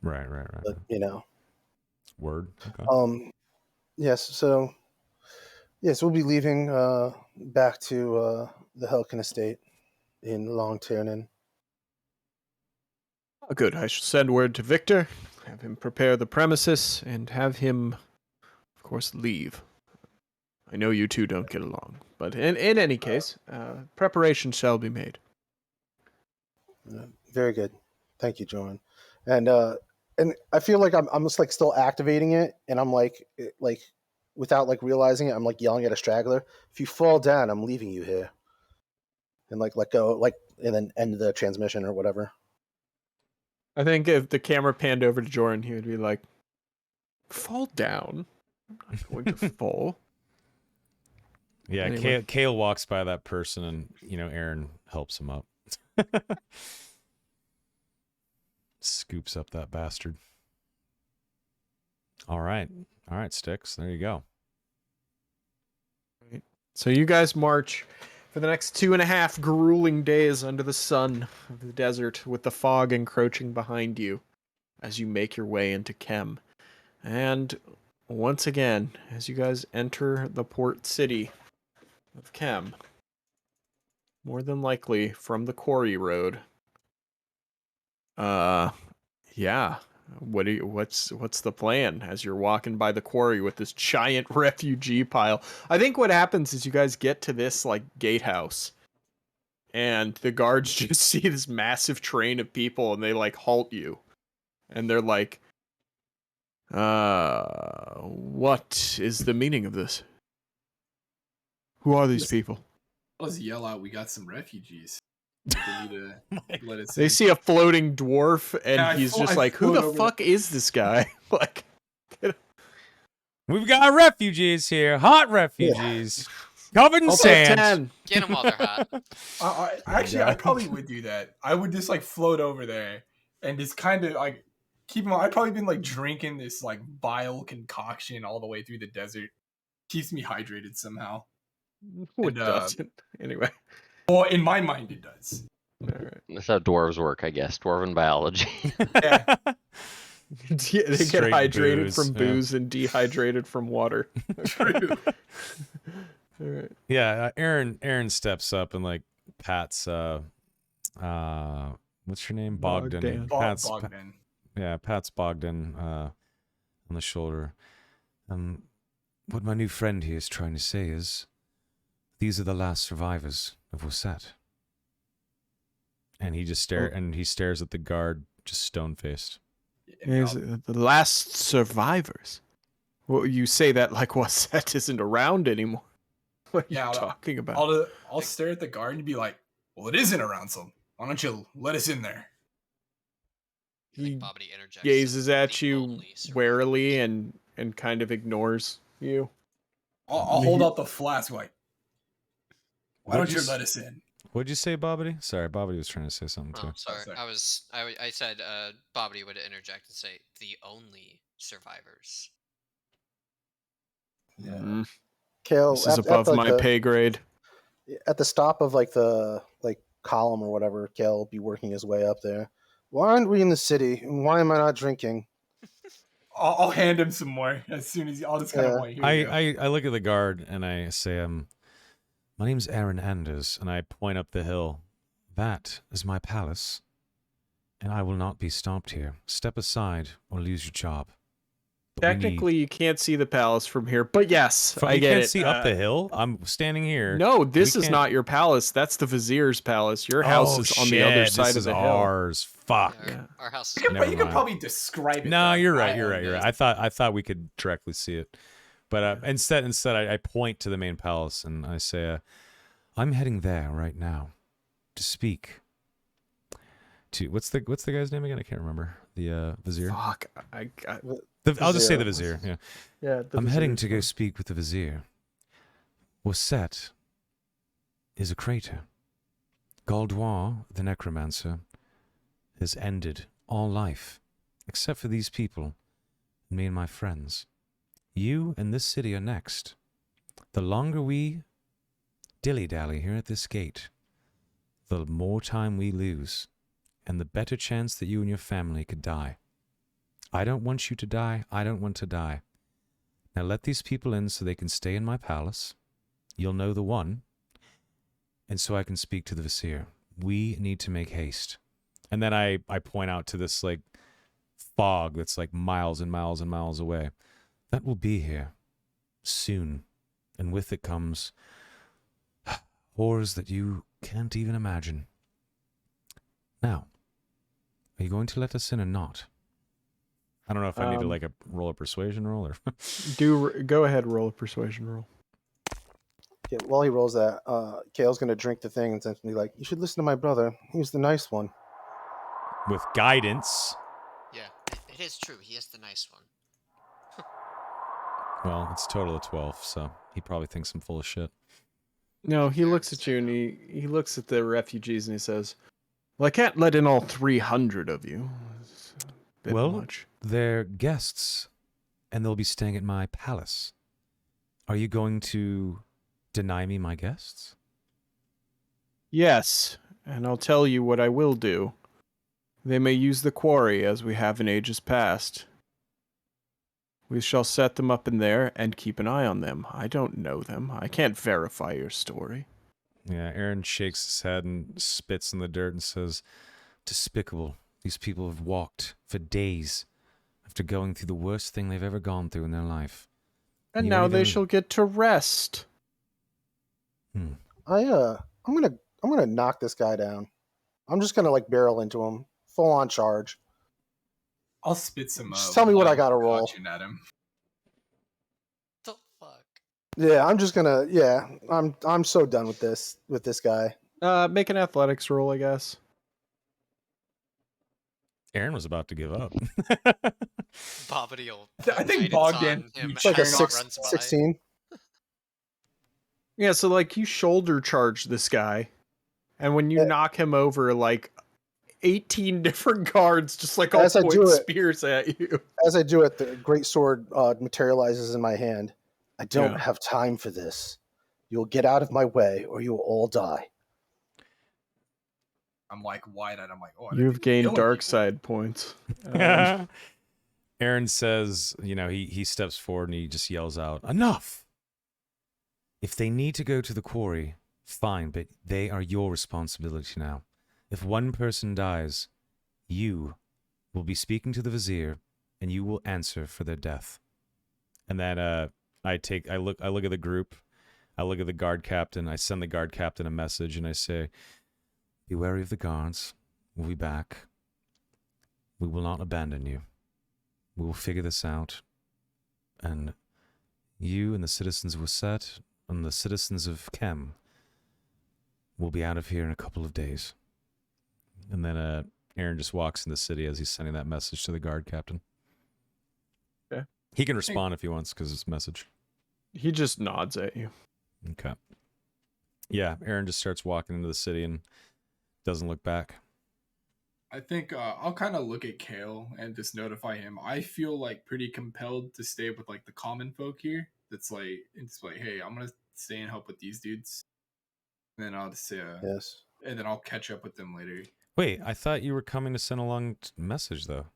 Right. but you know. Word. Okay. Yes. So yes, we'll be leaving back to the Helkin estate in Long Tiernan. Oh, good. I shall send word to Victor, have him prepare the premises, and have him, of course, leave. I know you two don't get along, but in any case, preparation shall be made. Very good. Thank you, Joan. And I feel like I'm just like still activating it, and I'm like without like realizing it, I'm like yelling at a straggler. If you fall down, I'm leaving you here. And like let go, like, and then end the transmission or whatever. I think if the camera panned over to Jordan, he would be like, "Fall down. I'm not going to fall." Yeah, Anyway. Kale walks by that person and, Aaron helps him up. Scoops up that bastard. All right, Sticks. There you go. So you guys march for the next 2.5 grueling days under the sun of the desert with the fog encroaching behind you as you make your way into Kem. And once again, as you guys enter the port city of Kem, more than likely from the quarry road, yeah. What's the plan as you're walking by the quarry with this giant refugee pile? I think what happens is you guys get to this like gatehouse and the guards just see this massive train of people and they like halt you. And they're like, what is the meaning of this? Who are these people? Let's yell out, we got some refugees. They need to let us They in. see a floating dwarf and Yeah, he's just I like, who float the over fuck is this guy? Like, We've got refugees here, hot refugees, covered in I'll take sand. 10. Get them while they're hot. I probably would do that. I would just like float over there and just kind of like keep them. I'd probably been like drinking this like vile concoction all the way through the desert. Keeps me hydrated somehow. Who And, doesn't? Anyway. Well, in my mind, it does. All right. That's how dwarves work, I guess. Dwarven biology. Yeah. They get Straight hydrated booze, from yeah. booze and dehydrated from water. True. All right. Yeah, Aaron steps up and like pats what's your name? Bogdan. Bogdan. Pats Bogdan on the shoulder. What my new friend here is trying to say is These are the last survivors of Waset. And he just stares at the guard, just stone-faced. The last survivors. Well, you say that like Waset isn't around anymore. What are you talking about? I'll stare at the guard and be like, well, it isn't around, so why don't you let us in there? He gazes at you warily and kind of ignores you. I'll hold out the flask like, why don't you let us in? What'd you say, Bobbity? Sorry, Bobbity was trying to say something too. Oh, sorry. I said Bobbity would interject and say the only survivors. Yeah. Kale, This is above my pay grade. At the stop of the column or whatever, Kale will be working his way up there. Why aren't we in the city? And why am I not drinking? I'll hand him some more as soon as I'll just kind of wait. I look at the guard and I say, my name's Aaron Anders, and I point up the hill. That is my palace, and I will not be stopped here. Step aside or lose your job. Technically, you can't see the palace from here, but yes, I get it. You can't see up the hill? I'm standing here. No, this is not your palace. That's the Vizier's palace. Your house is on the other side of the hill. Ours. Fuck. Yeah, our house is. You can probably describe it. No, you're right. You're right. I thought we could directly see it, but instead I point to the main palace and I say, I'm heading there right now to speak to what's the guy's name again? I can't remember. The Vizier. Fuck. I'll just say the Vizier. Yeah. Yeah. I'm heading to go speak with the Vizier. Waset is a crater. Galdois, the necromancer, has ended all life, except for these people, me and my friends. You and this city are next. The longer we dilly-dally here at this gate, the more time we lose, and the better chance that you and your family could die. I don't want you to die. I don't want to die. Now let these people in so they can stay in my palace. You'll know the one. And so I can speak to the Vizier. We need to make haste. And then I point out to this fog that's miles and miles and miles away. That will be here soon. And with it comes horrors that you can't even imagine. Now, are you going to let us in or not? I don't know if I need to roll a persuasion roll or. Go ahead, roll a persuasion roll. Yeah, while he rolls that, Kale's gonna drink the thing and then be like, "You should listen to my brother. He's the nice one." With guidance. Yeah, it is true. He is the nice one. Well, it's a total of 12, so he probably thinks I'm full of shit. No, he looks at you and he looks at the refugees and he says, well, I can't let in all 300 of you. Well, much. They're guests, and they'll be staying at my palace. Are you going to deny me my guests? Yes, and I'll tell you what I will do. They may use the quarry as we have in ages past. We shall set them up in there and keep an eye on them. I don't know them. I can't verify your story. Yeah, Aaron shakes his head and spits in the dirt and says, despicable. These people have walked for days after going through the worst thing they've ever gone through in their life. And now they shall get to rest. I'm gonna knock this guy down. I'm just gonna barrel into him, full on charge. I'll spit some. Just tell me what I gotta roll. At him. The fuck? Yeah, I'm just gonna. Yeah, I'm so done with this guy. Make an athletics roll, I guess. Aaron was about to give up. Bobbity will. I think Bogdan. It's like a 16. Yeah, so you shoulder charge this guy, and when you knock him over, 18 different guards just all point spears at you. As I do it, the great sword materializes in my hand. I don't have time for this. You'll get out of my way, or you will all die. I'm wide-eyed. I'm oh. You've gained dark side points. Aaron says, he steps forward and he just yells out, enough! If they need to go to the quarry, fine, but they are your responsibility now. If one person dies, you will be speaking to the Vizier, and you will answer for their death. And then I look at the group. I look at the guard captain. I send the guard captain a message, and I say, "Be wary of the guards. We'll be back. We will not abandon you. We will figure this out. And you and the citizens of Wasset and the citizens of Kem will be out of here in a couple of days." And then Aaron just walks in the city as he's sending that message to the guard captain. Okay. He can respond if he wants because it's a message. He just nods at you. Okay. Yeah, Aaron just starts walking into the city and doesn't look back. I think I'll kind of look at Kale and just notify him. I feel like pretty compelled to stay with like the common folk here. That's like, it's like, hey, I'm gonna stay and help with these dudes. And then I'll just say, Yes. and then I'll catch up with them later. Wait, I thought you were coming to send along a message though.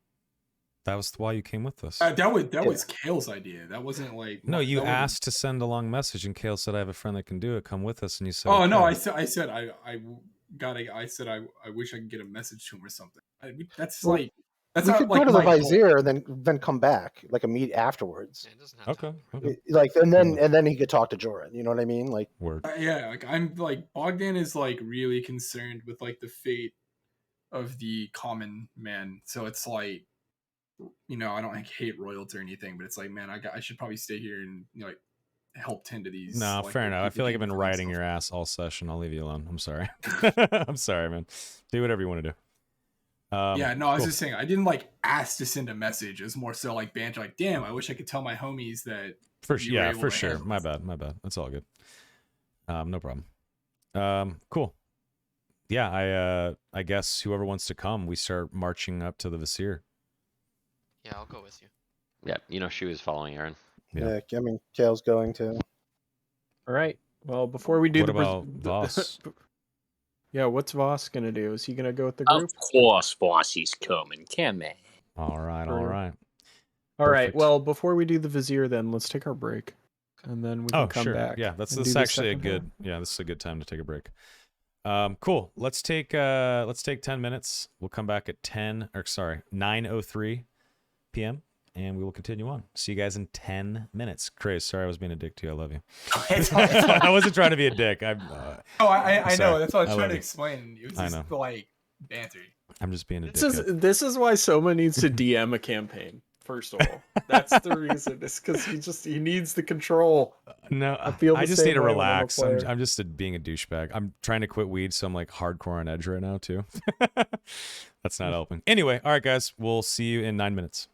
That was why you came with us. That was Kale's idea. That wasn't like No, you that wasn't- asked to send along message, and Kale said, "I have a friend that can do it. Come with us." And you said, Oh no, "Okay." I said I wish I could get a message to him or something. That's Well, like that's we not could like go to the my goal. Vizier and then come back, like a meet afterwards. Yeah, it doesn't have Okay. time. Okay. Like and then he could talk to Joran. You know what I mean? Like Word. Yeah, like I'm like Bogdan is like really concerned with like the fate of the common man. So it's like, you know, I don't like hate royalty or anything, but it's like, man, I should probably stay here and, you know, like help tend to these. No, like, fair the enough. I people feel like I've been for riding myself. your ass all session. I'll leave you alone. I'm sorry. I'm sorry, man. Do whatever you want to do. Yeah, no, I was cool. just saying I didn't like ask to send a message. It was more so like banter, like, damn, I wish I could tell my homies that you were able for to sure. handle My this. bad. My bad. That's all good. No problem. Cool. Yeah, I guess whoever wants to come, we start marching up to the Vizier. Yeah, I'll go with you. Yeah, you know she was following Aaron. Yeah. I mean, Kale's going to. All right. Well, before we do What the about Voss? Yeah, what's Voss gonna do? Is he gonna go with the Of group? course, Vossy's coming. Come on. All right, all True. right. All right. Perfect. Well, before we do the Vizier, then let's take our break, and then we can Oh, come sure. back. Yeah, that's and do this the actually a second good. one. Yeah, this is a good time to take a break. Cool. Let's take 10 minutes. We'll come back at 9:03 p.m. and we will continue on. See you guys in 10 minutes. Chris, sorry I was being a dick to you. I love you. It's fine, it's fine. I wasn't trying to be a dick. I I sorry. know. That's what I was I trying love to you. explain. It was I just know. like banter. I'm just being a This is why Soma needs to DM a campaign. First of all, that's the reason. It's because he needs the control. No, I feel I the just same need to way when I'm a relax. player. I'm just being a douchebag. I'm trying to quit weed, so I'm like hardcore on edge right now too. That's not helping. Anyway, all right, guys, we'll see you in 9 minutes.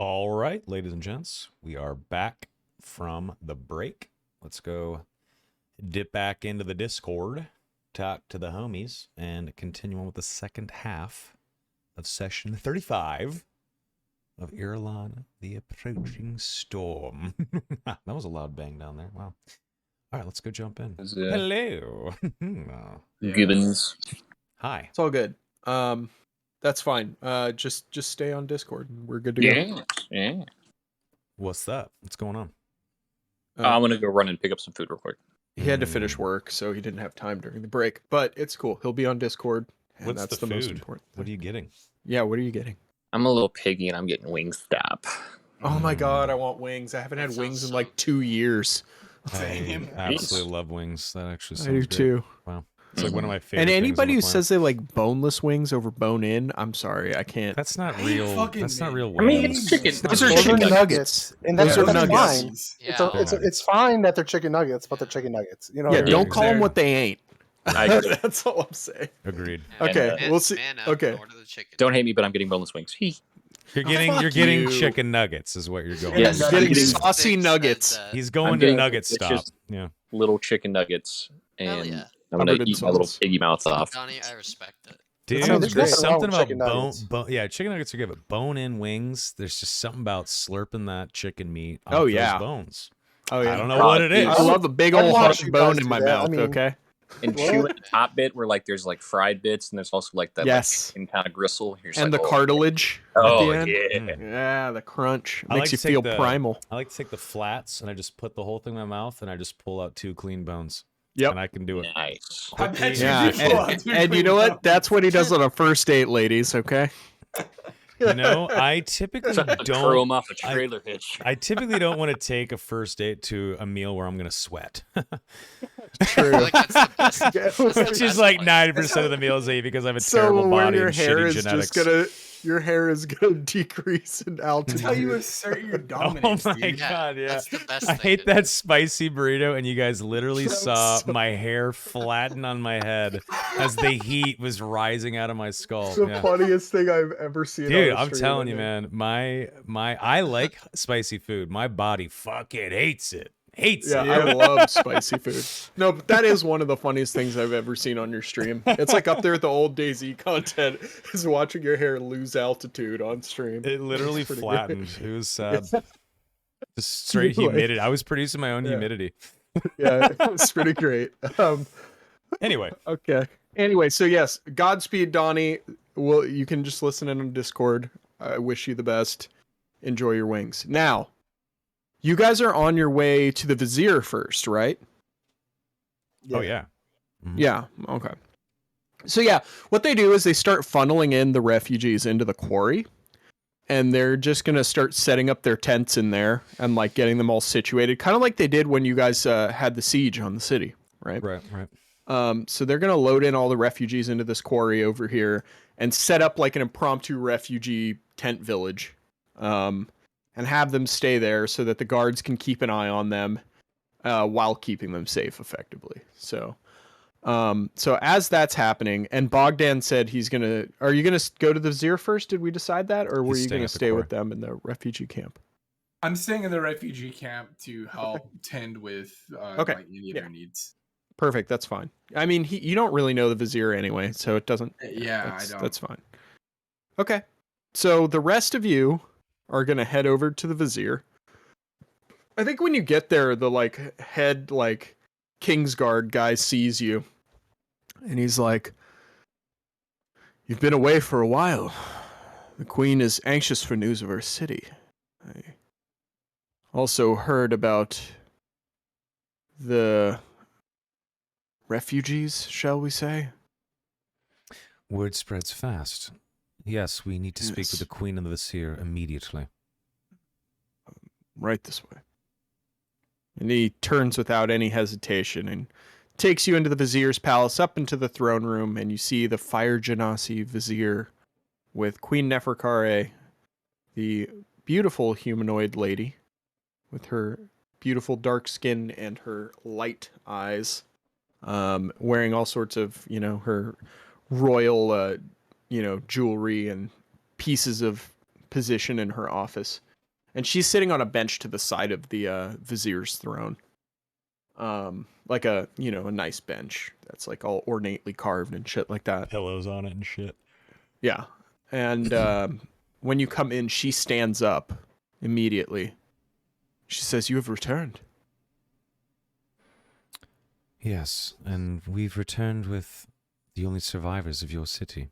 All right, ladies and gents, we are back from the break. Let's go dip back into the Discord, talk to the homies, and continue on with the second half of session 35 of Irilon, the Approaching Storm. That was a loud bang down there. Wow. All right, let's go jump in. Hello. Gibbons. Hi. It's all good. That's fine. Just stay on Discord. We're good to go. Yeah. What's up? What's going on? I'm gonna go run and pick up some food real quick. He had to finish work, so he didn't have time during the break. But it's cool. He'll be on Discord, and What's that's the the most food? important What are thing. you getting? Yeah, what are you getting? I'm a little piggy and I'm getting Wingstop. Oh my god, I want wings. I haven't had wings in like 2 years. I absolutely love wings. That actually sounds I do great. too. Wow. It's like one of my favorite And things on anybody the who planet. says they like boneless wings over bone in, I'm sorry, I can't. That's not real. That's not real I mean, wings. it's chicken. Those are Those chicken are nuggets. and Those that's, are that's nuggets. fine. It's fine that they're chicken nuggets, but they're chicken nuggets. You know. Yeah, what I mean? don't call them what they ain't. I agree. That's all I'm saying. Agreed. Okay, And, we'll see. Okay. Don't hate me, but I'm getting boneless wings. You're getting chicken nuggets is what you're going. Yes, He's getting saucy nuggets. He's going I'm to getting Nugget delicious Stop. Yeah. little chicken nuggets, and yeah. I'm gonna Covered in eat my little sauce. piggy mouth off. Donnie, I respect it. Dude, I mean, there's there's nothing wrong something with about chicken bone, nuggets. yeah, chicken nuggets are good, but bone-in wings, there's just something about slurping that chicken meat off Oh, those yeah. bones. Oh yeah. I don't know what it is. I love a big I'd old watch hard you bone guys in do my that. mouth. I mean, Okay. And What? chewing the top bit where like there's like fried bits and there's also like that Yes. like kind of gristle. You're just And like, the oh, cartilage Oh at the end. yeah. Yeah, the crunch I makes like you to take feel the- primal. I like to take the flats and I just put the whole thing in my mouth and I just pull out 2 clean bones. Yep. And I can do it. Nice. I bet quickly. you Yeah, do. I'll do and you know clean what? That's what he does on a first date, ladies. Okay. You know, I typically Throw don't. him off a trailer hitch. I typically don't want to take a first date to a meal where I'm gonna sweat. True. I feel like that's the best. That's the Which is best like place. 90% of the meals I eat because I have a So terrible where body your and hair shitty is genetics. your hair is gonna decrease in altitude. That's how you assert your dominance, Oh my dude. god, yeah. That's the best I thing hate to that do. spicy burrito, and you guys literally That's saw so- my hair flatten on my head as the heat was rising out of my skull. the Yeah. funniest thing I've ever seen. Dude, on a I'm stream, telling I you, think. man, I like spicy food. My body fucking hates it. Hates Yeah, it. I love spicy food. No, but that is one of the funniest things I've ever seen on your stream. It's like up there with the old DayZ content is watching your hair lose altitude on stream. It literally It's pretty flattened. great. It was sad. Just straight You're like- humidity. I was producing my own Yeah. humidity. Yeah, it's pretty great. Anyway, Okay. Anyway, so yes, Godspeed, Donnie. Well, you can just listen in on Discord. I wish you the best. Enjoy your wings. Now, you guys are on your way to the Vizier first, right? oh yeah. Yeah. Okay. So yeah, what they do is they start funneling in the refugees into the quarry, and they're just gonna start setting up their tents in there and like getting them all situated, kind of like they did when you guys had the siege on the city, right? Right, right. So they're gonna load in all the refugees into this quarry over here and set up like an impromptu refugee tent village, and have them stay there so that the guards can keep an eye on them while keeping them safe, effectively. So as that's happening, and Bogdan said he's gonna. Are you gonna go to the Vizier first? Did we decide that, or were He's you staying gonna at the stay with quarry. them in the refugee camp? I'm staying in the refugee camp to help tend with Okay, like any of yeah. their needs. Perfect. That's fine. I mean, you don't really know the Vizier anyway, so it doesn't. Yeah, I don't. That's fine. Okay. So the rest of you are gonna head over to the Vizier. I think when you get there, the like head like Kingsguard guy sees you, and he's like, "You've been away for a while. The Queen is anxious for news of her city. I also heard about the refugees, shall we say?" Word spreads fast. Yes, we need to speak Yes. with the Queen of the Vizier immediately. Right this way. And he turns without any hesitation and takes you into the Vizier's palace, up into the throne room, and you see the Fire Genasi Vizier with Queen Neferkare, the beautiful humanoid lady, with her beautiful dark skin and her light eyes, wearing all sorts of, her royal, jewelry and pieces of position in her office. And she's sitting on a bench to the side of the vizier's throne. Like a nice bench that's like all ornately carved and shit like that. Pillows on it and shit. Yeah. And when you come in, she stands up immediately. She says, "You have returned." Yes, and we've returned with the only survivors of your city.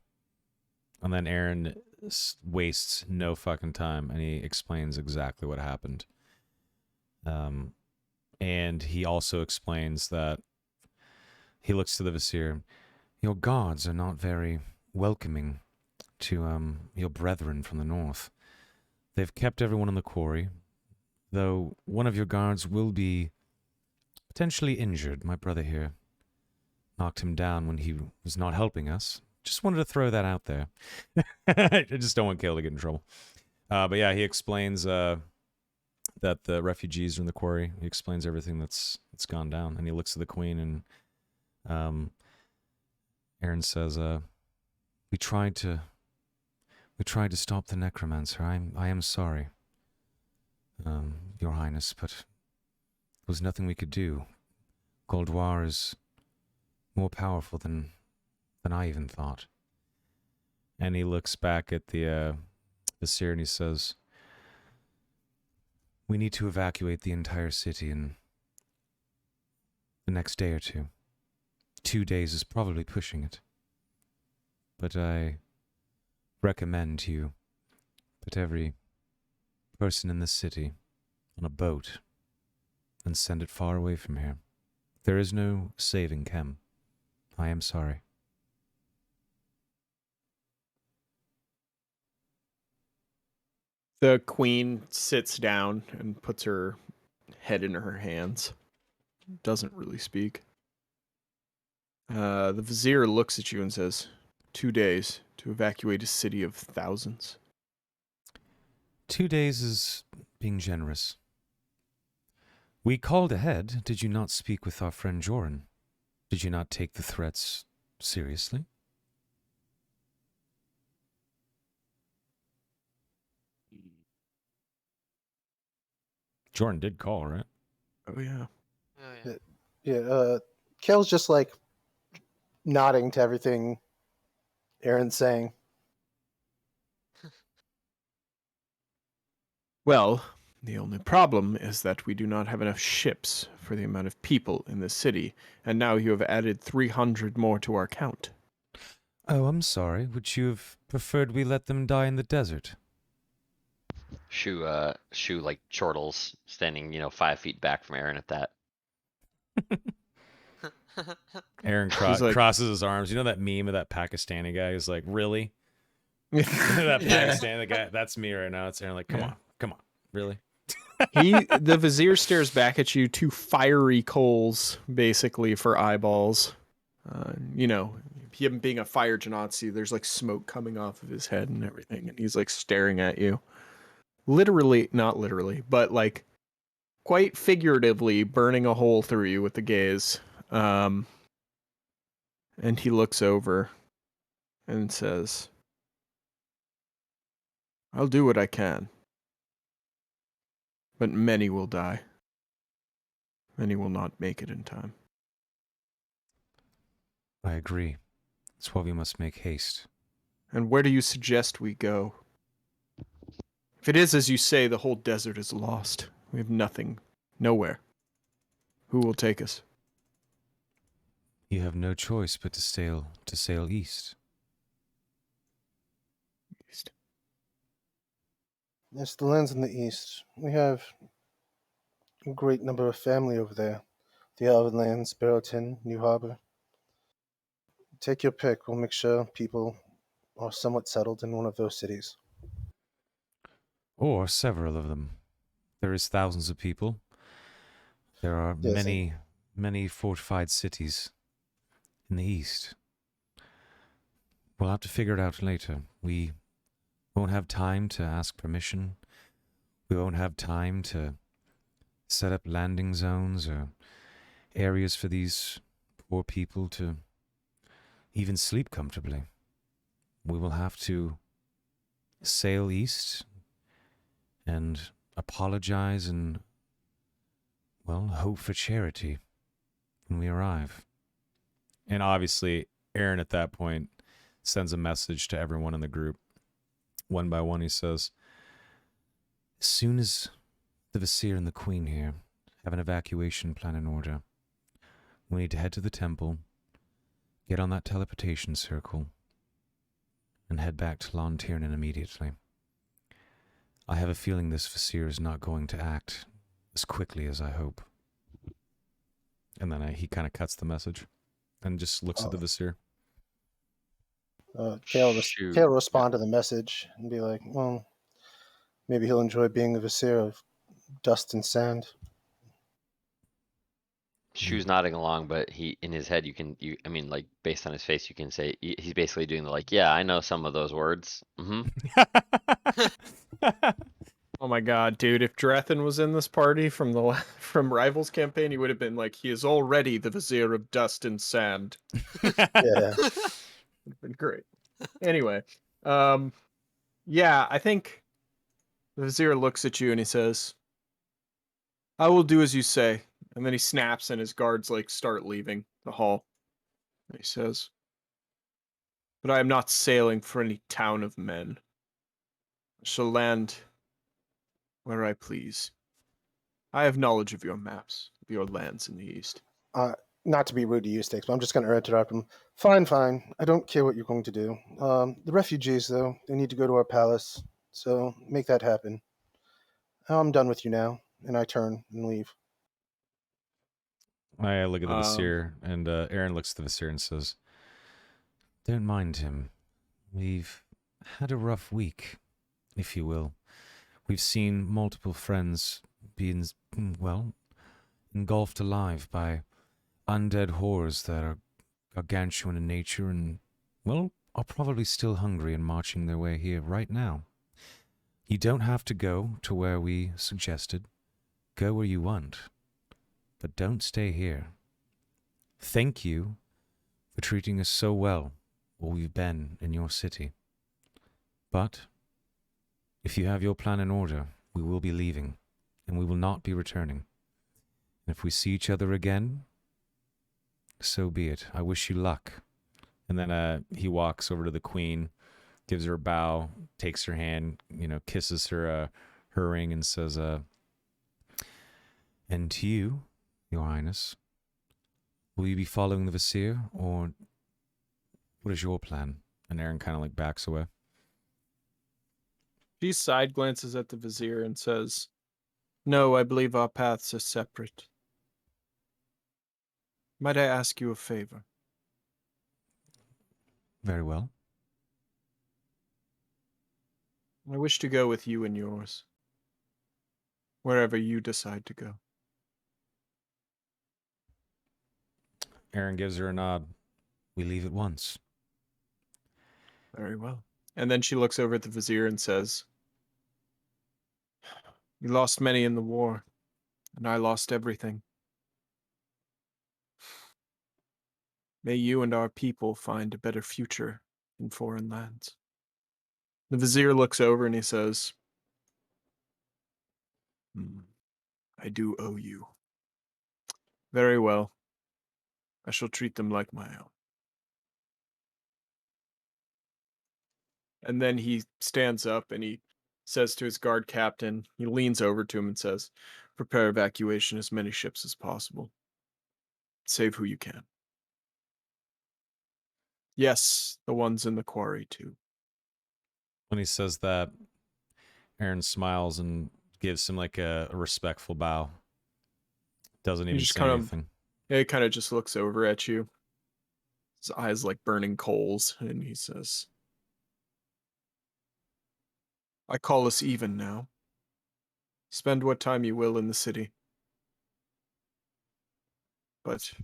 And then Aaron wastes no fucking time, and he explains exactly what happened. And he also explains that he looks to the Vizier. Your guards are not very welcoming to your brethren from the north. They've kept everyone in the quarry, though one of your guards will be potentially injured. My brother here knocked him down when he was not helping us. Just wanted to throw that out there. I just don't want Kale to get in trouble. But yeah, he explains that the refugees are in the quarry. He explains everything that's gone down, and he looks at the queen, and Aaron says, "We tried to stop the necromancer. I am sorry, Your Highness, but there was nothing we could do. Goldoir is more powerful than I even thought." And he looks back at the Vizier and he says, "We need to evacuate the entire city in the next day or two. 2 days is probably pushing it. But I recommend you put every person in this city on a boat and send it far away from here. There is no saving Kem. I am sorry." The queen sits down and puts her head in her hands. Doesn't really speak. The vizier looks at you and says, 2 days to evacuate a city of thousands. 2 days is being generous. We called ahead. Did you not speak with our friend Joran? Did you not take the threats seriously? Joran did call, right? Oh, yeah. Oh, yeah. Yeah, Kale's just like nodding to everything Aaron's saying. Well, the only problem is that we do not have enough ships for the amount of people in the city, and now you have added 300 more to our count. Oh, I'm sorry. Would you have preferred we let them die in the desert? Shu like chortles, standing 5 feet back from Aaron at that. Aaron like- crosses his arms. You know that meme of that Pakistani guy who's like, really? That Pakistani guy, that's me right now. It's Aaron like, come on, really? The vizier stares back at you, 2 fiery coals, basically, for eyeballs. Him being a fire genasi, there's like smoke coming off of his head and everything, and he's like staring at you. Literally, not literally, but like quite figuratively burning a hole through you with the gaze. And he looks over and says, "I'll do what I can. But many will die. Many will not make it in time." I agree. That's why we must make haste. "And where do you suggest we go? If it is as you say, the whole desert is lost. We have nothing, nowhere. Who will take us?" You have no choice but to sail east. East. Yes, the lands in the east. We have a great number of family over there. The Elven Lands, Barrowton, New Harbor. Take your pick. We'll make sure people are somewhat settled in one of those cities. Or several of them. There is thousands of people. There are Yes, many fortified cities in the east. We'll have to figure it out later. We won't have time to ask permission. We won't have time to set up landing zones or areas for these poor people to even sleep comfortably. We will have to sail east and apologize and, well, hope for charity when we arrive. And obviously, Aaron at that point sends a message to everyone in the group. One by one, he says, as soon as the Vizier and the Queen here have an evacuation plan in order, we need to head to the temple, get on that teleportation circle, and head back to Lon Tiernan immediately. I have a feeling this Vizier is not going to act as quickly as I hope. And then he kind of cuts the message and just looks at the Vizier. Kale Shoot. will respond to the message and be like, well, maybe he'll enjoy being the Vizier of dust and sand. Shu's nodding along, but he in his head I mean, like based on his face, you can say he's basically doing the like, yeah, I know some of those words. Oh my god, dude! If Drethin was in this party from the from Rivals campaign, he would have been like, he is already the Vizier of dust and sand. Yeah. Would have been great. Anyway, yeah, I think the Vizier looks at you and he says, "I will do as you say." And then he snaps, and his guards like start leaving the hall. And he says, "But I am not sailing for any town of men. I shall land where I please. I have knowledge of your maps, of your lands in the east." Not to be rude to you, Sticks, but I'm just going to interrupt him. Fine. I don't care what you're going to do. The refugees, though, they need to go to our palace, so make that happen. I'm done with you now, and I turn and leave. I look at the Vizier, and Aaron looks at the Vizier and says, don't mind him. We've had a rough week, if you will. We've seen multiple friends being, well, engulfed alive by undead horrors that are gargantuan in nature and, well, are probably still hungry and marching their way here right now. You don't have to go to where we suggested. Go where you want. But don't stay here. Thank you for treating us so well while we've been in your city. But if you have your plan in order, we will be leaving, and we will not be returning. And if we see each other again, so be it. I wish you luck. And then he walks over to the Queen, gives her a bow, takes her hand, kisses her ring, and says, and to you, Your Highness, will you be following the Vizier, or what is your plan? And Aaron kind of like backs away. She side glances at the Vizier and says, "No, I believe our paths are separate. Might I ask you a favor?" Very well. "I wish to go with you and yours, wherever you decide to go." Aaron gives her a nod. We leave at once. "Very well." And then she looks over at the Vizier and says, "You lost many in the war, and I lost everything. May you and our people find a better future in foreign lands." The Vizier looks over and he says, "I do owe you. Very well. I shall treat them like my own." And then he stands up and he says to his guard captain, he leans over to him and says, "Prepare evacuation as many ships as possible. Save who you can. Yes, the ones in the quarry too." When he says that, Aaron smiles and gives him like a respectful bow. Doesn't even say anything. He kind of just looks over at you. His eyes like burning coals, and he says, "I call us even now. Spend what time you will in the city. But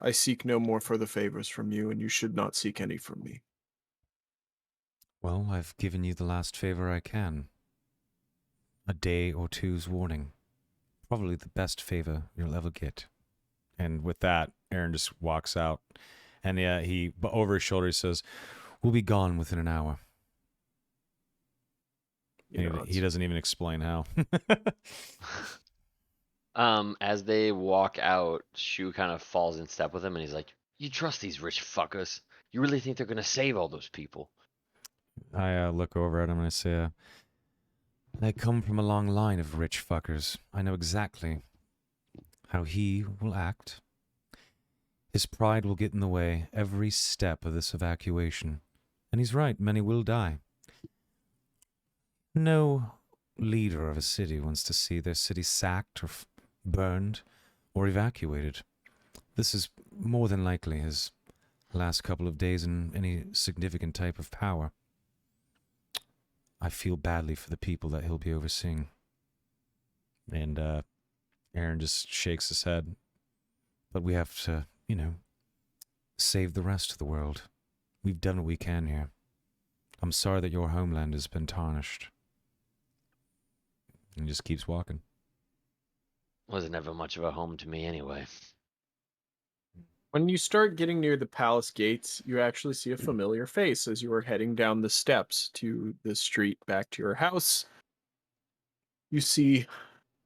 I seek no more further favors from you, and you should not seek any from me." Well, I've given you the last favor I can. A day or two's warning. Probably the best favor you'll ever get. And with that, Aaron just walks out. And but over his shoulder he says, we'll be gone within an hour. He doesn't even explain how. As they walk out, Shu kind of falls in step with him, and he's like, "You trust these rich fuckers? You really think they're gonna save all those people?" I look over at him and I say, I come from a long line of rich fuckers. I know exactly how he will act. His pride will get in the way every step of this evacuation. And he's right, many will die. No leader of a city wants to see their city sacked or burned or evacuated. This is more than likely his last couple of days in any significant type of power. I feel badly for the people that he'll be overseeing. And Aaron just shakes his head. But we have to, save the rest of the world. We've done what we can here. I'm sorry that your homeland has been tarnished. And he just keeps walking. Wasn't ever much of a home to me anyway. When you start getting near the palace gates, you actually see a familiar face as you are heading down the steps to the street back to your house. You see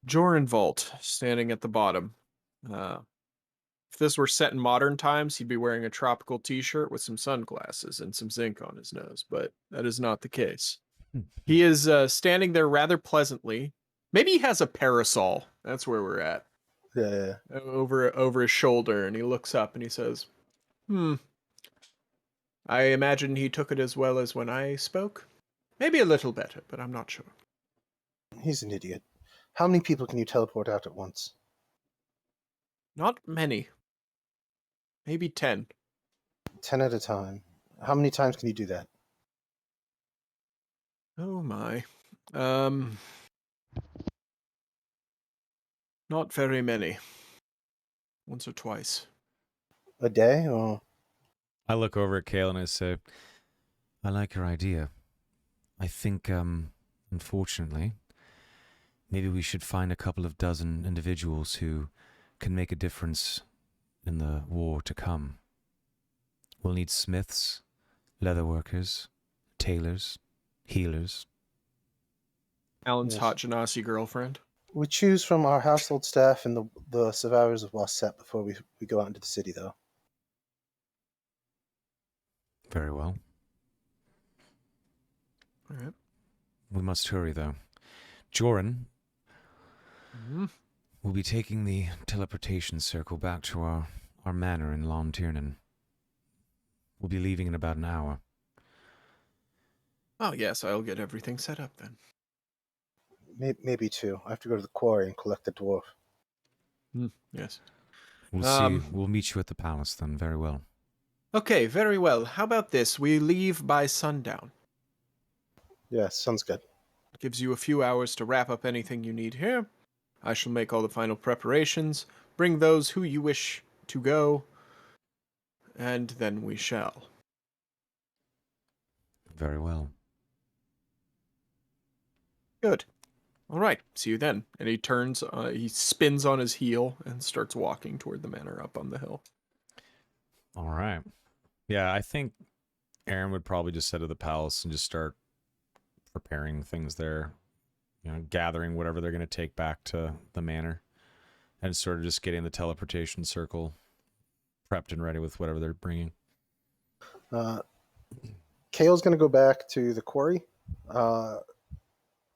Jorenvalt standing at the bottom. If this were set in modern times, he'd be wearing a tropical t-shirt with some sunglasses and some zinc on his nose, but that is not the case. He is standing there rather pleasantly. Maybe he has a parasol. That's where we're at. Yeah. Over his shoulder, and he looks up and he says, I imagine he took it as well as when I spoke. Maybe a little better, but I'm not sure. He's an idiot. How many people can you teleport out at once? Not many. Maybe 10. 10 at a time. How many times can you do that? Oh my. Not very many. Once or twice. A day? Or I look over at Kale and I say, I like your idea. I think, unfortunately, maybe we should find a couple of dozen individuals who can make a difference in the war to come. We'll need smiths, leatherworkers, tailors, healers. Alan's hot Genasi girlfriend. we choose from our household staff and the survivors of Wasset before we go out into the city, though. Very well. All right. We must hurry, though. Joran will be taking the teleportation circle back to our manor in Lon Tiernan. We'll be leaving in about an hour. Oh, yes, I'll get everything set up then. Maybe two. I have to go to the quarry and collect the dwarf. Yes. We'll see. We'll meet you at the palace then. Very well. Okay, very well. How about this? We leave by sundown. Yeah, sounds good. Gives you a few hours to wrap up anything you need here. I shall make all the final preparations, bring those who you wish to go, and then we shall. Very well. Good. All right, see you then. And he turns, he spins on his heel and starts walking toward the manor up on the hill. All right. Yeah, I think Aaron would probably just head to the palace and just start preparing things there. Gathering whatever they're going to take back to the manor. And sort of just getting the teleportation circle prepped and ready with whatever they're bringing. Kale's going to go back to the quarry. I'm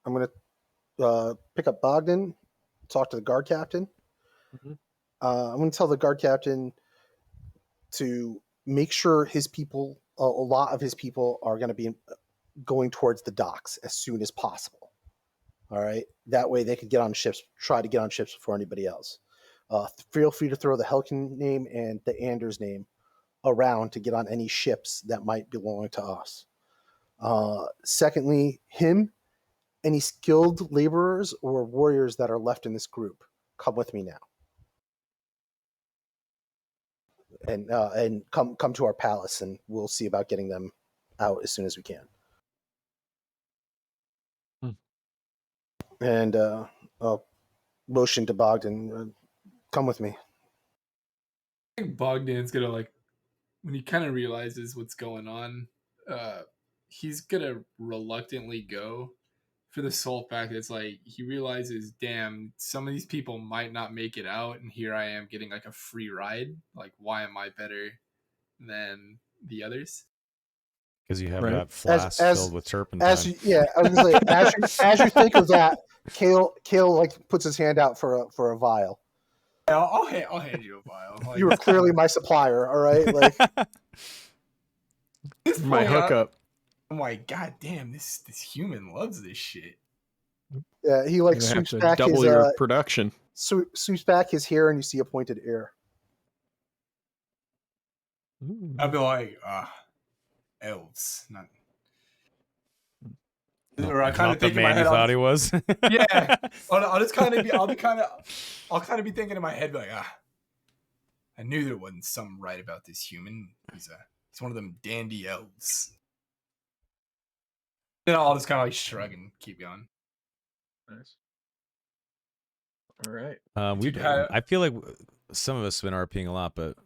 going to pick up Bogdan, talk to the guard captain. I'm going to tell the guard captain to make sure his people, a lot of his people, are going to be going towards the docks as soon as possible. All right? That way they can get on ships, try to get on ships before anybody else. Feel free to throw the Helkin name and the Anders name around to get on any ships that might belong to us. Secondly, any skilled laborers or warriors that are left in this group, come with me now. And come to our palace, and we'll see about getting them out as soon as we can. And I'll motion to Bogdan, come with me. I think Bogdan's gonna, like, when he kind of realizes what's going on, he's gonna reluctantly go for the sole fact that it's like he realizes, damn, some of these people might not make it out, and here I am getting like a free ride. Like, why am I better than the others? Because you have Right. that flask filled with turpentine. I was gonna say, as you think of that, Kale like puts his hand out for a vial. I'll hand you a vial. Like, You were clearly my supplier, all right? Like, this My point, hookup. I'm like, God damn, this human loves this shit. yeah, he like You have sweeps to back double his your production. sweeps back his hair, and you see a pointed ear. I'd be like, elves, not. Or I kind Not of the think in my man you head, thought he was. yeah. I'll just kind of be, I'll kind of be thinking in my head like, I knew there wasn't something right about this human. He's one of them dandy elves. Then I'll just kind of like shrug and keep going. Nice. All right. I feel like some of us have been RPing a lot, but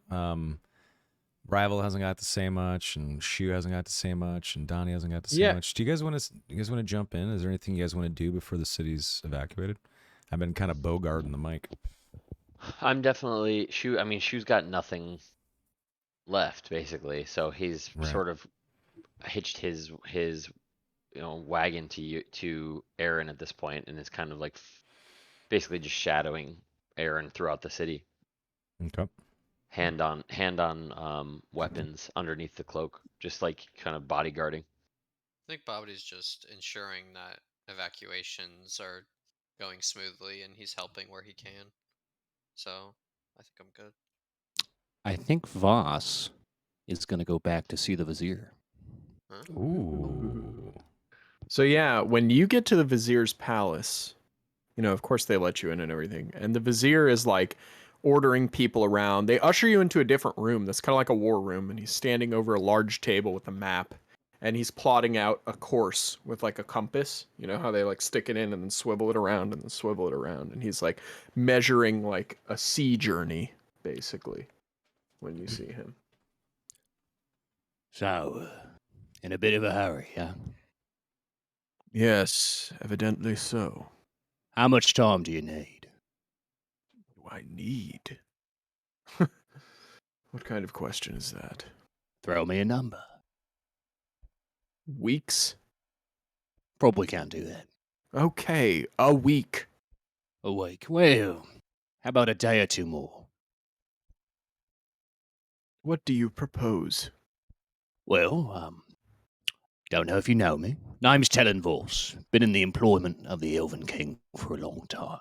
Rival hasn't got to say much, and Shu hasn't got to say much, and Donnie hasn't got to say much. Do you guys want to jump in? Is there anything you guys want to do before the city's evacuated? I've been kind of bogarting the mic. I'm definitely Shu. I mean, Shu's got nothing left basically, so he's sort of hitched his wagon to Aaron at this point, and is kind of like basically just shadowing Aaron throughout the city. Okay. Hand on weapons underneath the cloak, just like kind of bodyguarding. I think Bobody's just ensuring that evacuations are going smoothly, and he's helping where he can. So I think I'm good. I think Voss is going to go back to see the Vizier. Huh? Ooh. So yeah, when you get to the Vizier's palace, of course they let you in and everything. And the Vizier is like ordering people around. They usher you into a different room that's kind of like a war room, and he's standing over a large table with a map, and he's plotting out a course with like a compass. You know how they like stick it in and then swivel it around and then swivel it around, and he's like measuring like a sea journey basically when you see him. So, in a bit of a hurry, huh? Yes, evidently so. How much time do you need? Do I need? What kind of question is that? Throw me a number. Weeks? Probably can't do that. Okay, a week. A week. Well, how about a day or two more? What do you propose? Well, don't know if you know me. Name's Tellen Voss. Been in the employment of the Elven King for a long time.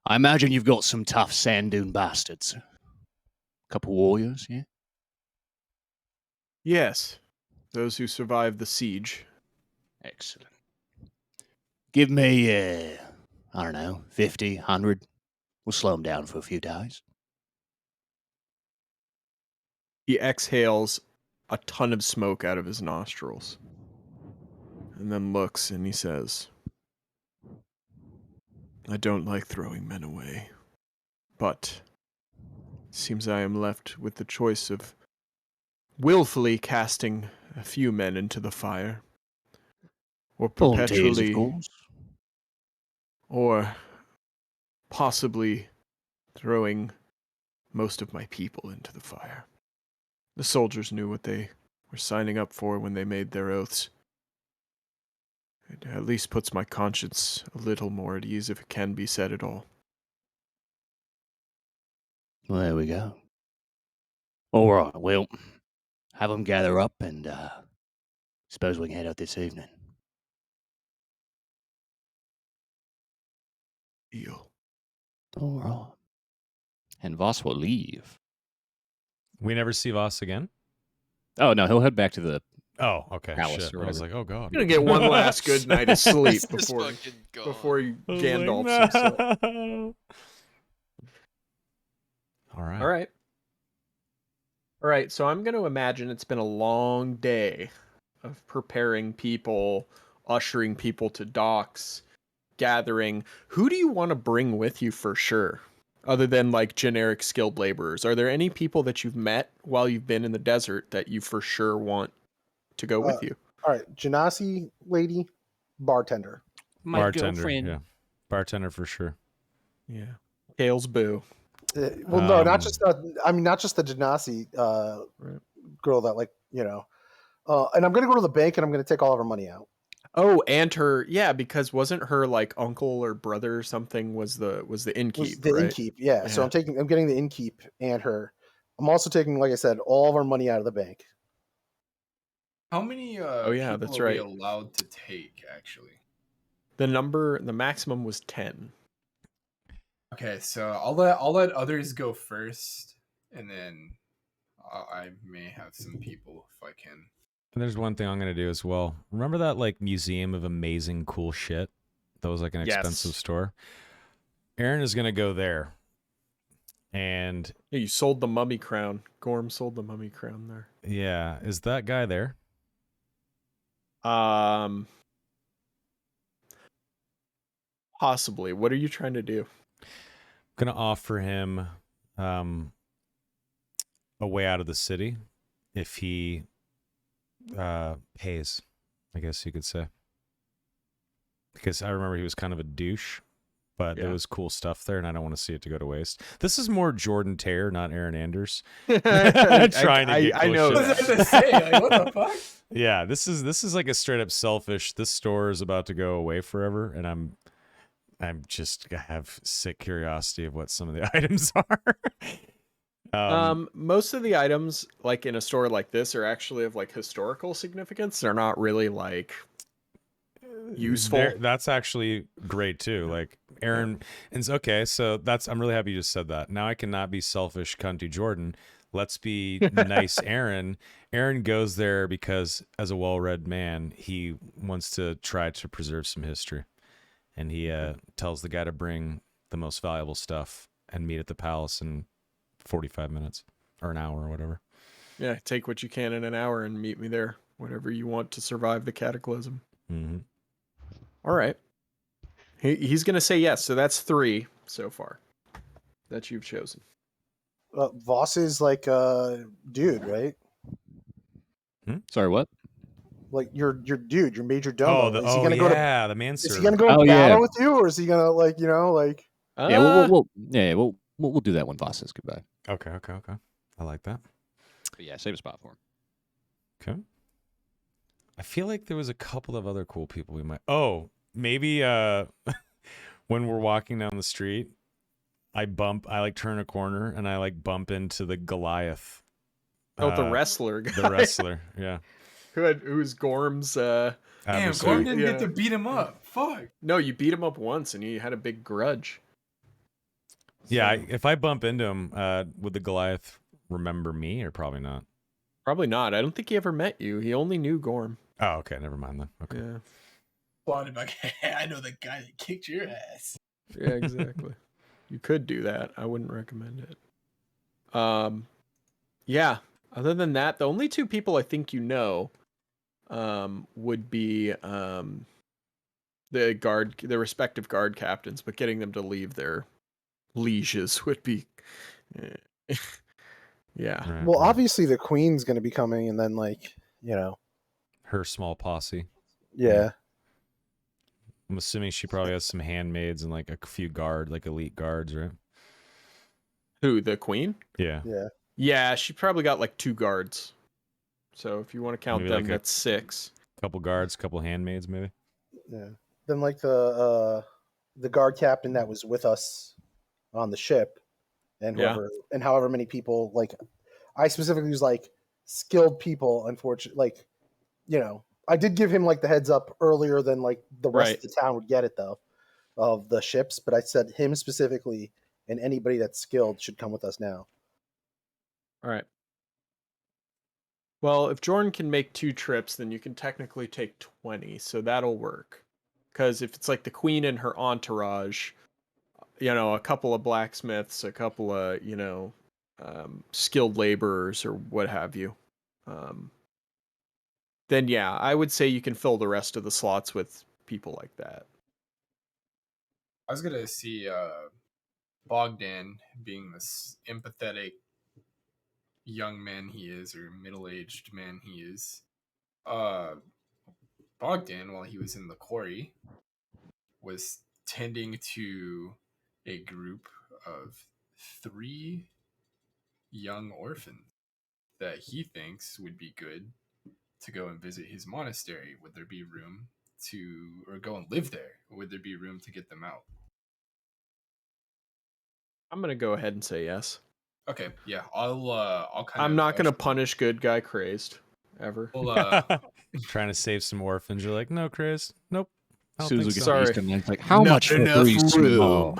I imagine you've got some tough sand dune bastards. Couple warriors, yeah? Yes, those who survived the siege. Excellent. Give me, I don't know, 50, 100. We'll slow them down for a few days. He exhales a ton of smoke out of his nostrils. And then looks and he says, I don't like throwing men away. But it seems I am left with the choice of willfully casting a few men into the fire. Or Volunteers, of perpetually, course. or possibly throwing most of my people into the fire. The soldiers knew what they were signing up for when they made their oaths. It at least puts my conscience a little more at ease, if it can be said at all. Well, there we go. All right, well, have them gather up and suppose we can head out this evening. Deal. All right. And Voss will leave. We never see Voss again? Oh, no, he'll head back to the Oh, okay. palace Shit. or I was whatever. like, oh god. I'm gonna get one last good night of sleep He's just before fucking gone. before you I was Gandalf like, himself. no. All right. All right. All right, so I'm going to imagine it's been a long day of preparing people, ushering people to docks, gathering. Who do you want to bring with you for sure? Other than like generic skilled laborers, are there any people that you've met while you've been in the desert that you for sure want to go with you? All right, Genasi lady, bartender. My Bartender, girlfriend. yeah. Bartender for sure. Yeah. Kale's boo. Well, no, not Um, just not just the Genasi Right. girl that and I'm gonna go to the bank and I'm gonna take all of her money out. Oh, and her, yeah, because wasn't her like uncle or brother or something was the Was innkeep, the right? inkeep, yeah. So I'm getting the inkeep and her. I'm also taking, like I said, all of our money out of the bank. How many Oh, yeah, people that's are we right. allowed to take, actually? The maximum was 10. Okay, so I'll let others go first, and then I may have some people if I can. and there's one thing I'm gonna do as well. Remember that like museum of amazing cool shit? That was like an expensive Yes. store. Aaron is gonna go there. And Yeah, you sold the mummy crown. Gorm sold the mummy crown there. yeah, is that guy there? Possibly. What are you trying to do? I'm gonna offer him a way out of the city if he pays, I guess you could say. Because I remember he was kind of a douche, but there Yeah. was cool stuff there, and I don't want to see it to go to waste. This is more Jordan Tear, not Aaron Anders. I Trying to get cool know shit. I was about to say, like, what the fuck? Yeah, this is like a straight up selfish. This store is about to go away forever, and I'm just I have sick curiosity of what some of the items are. Most of the items like in a store like this are actually of like historical significance. They're not really like useful. That's actually great too. Like Aaron, and it's okay. So I'm really happy you just said that. Now I cannot be selfish, cunty Jordan. Let's be nice, Aaron. Aaron goes there because, as a well-read man, he wants to try to preserve some history, and he tells the guy to bring the most valuable stuff and meet at the palace in 45 minutes or an hour or whatever. Yeah, take what you can in an hour and meet me there. Whatever you want to survive the cataclysm. Mm-hmm. All right. He's gonna say yes. So that's 3 so far that you've chosen. Voss is like dude, right? Sorry, what? Like your dude, your major Oh, domo. Is he gonna go to? the man Is he servant. gonna go into battle with you, or is he gonna Yeah, we'll do that when Voss says goodbye. Okay. I like that. But yeah, save a spot for him. Okay. I feel like there was a couple of other cool people we might. Oh, maybe when we're walking down the street, I like turn a corner and I like bump into the Goliath. Oh, the wrestler guy. The wrestler, yeah. Who's Gorm's Damn, adversary. Gorm didn't get to beat him up. Fuck. No, you beat him up once and he had a big grudge. Yeah, if I bump into him, would the Goliath remember me or probably not? Probably not. I don't think he ever met you. He only knew Gorm. Oh, okay. Never mind then. Okay. Yeah. I know the guy that kicked your ass. Yeah, exactly. You could do that. I wouldn't recommend it. Yeah. Other than that, the only 2 people I think you know would be the respective guard captains, but getting them to leave their lieges would be yeah. Right, Well, right. obviously the queen's gonna be coming, and then Her small posse. yeah. I'm assuming she probably has some handmaids and like a few elite guards, right? Who, the queen? Yeah. Yeah, she probably got like 2 guards. So if you want to count Maybe them, like that's 6. Couple guards, couple handmaids, maybe. Yeah. Then like the guard captain that was with us on the ship, and however many people, like I specifically was like skilled people. Unfortunately, I did give him like the heads up earlier than like the rest of the town would get it though, of the ships. But I said him specifically, and anybody that's skilled should come with us now. All right. Well, if Jordan can make 2 trips, then you can technically take 20, so that'll work. Because if it's like the queen and her entourage, a couple of blacksmiths, a couple of, skilled laborers or what have you, then yeah, I would say you can fill the rest of the slots with people like that. I was gonna see Bogdan being this empathetic young man he is, or middle-aged man he is. Bogdan, while he was in the quarry, was tending to a group of 3 young orphans that he thinks would be good to go and visit his monastery. Would there be room to, or go and live there? Would there be room to get them out? I'm gonna go ahead and say yes. Okay, yeah, I'll kind of. I'm not gonna punish good guy crazed ever. Well, Trying to save some orphans. You're like, no, Chris. Nope. I don't Susan think gets so. Sorry. East and it's like, how Not much for enough 3 room.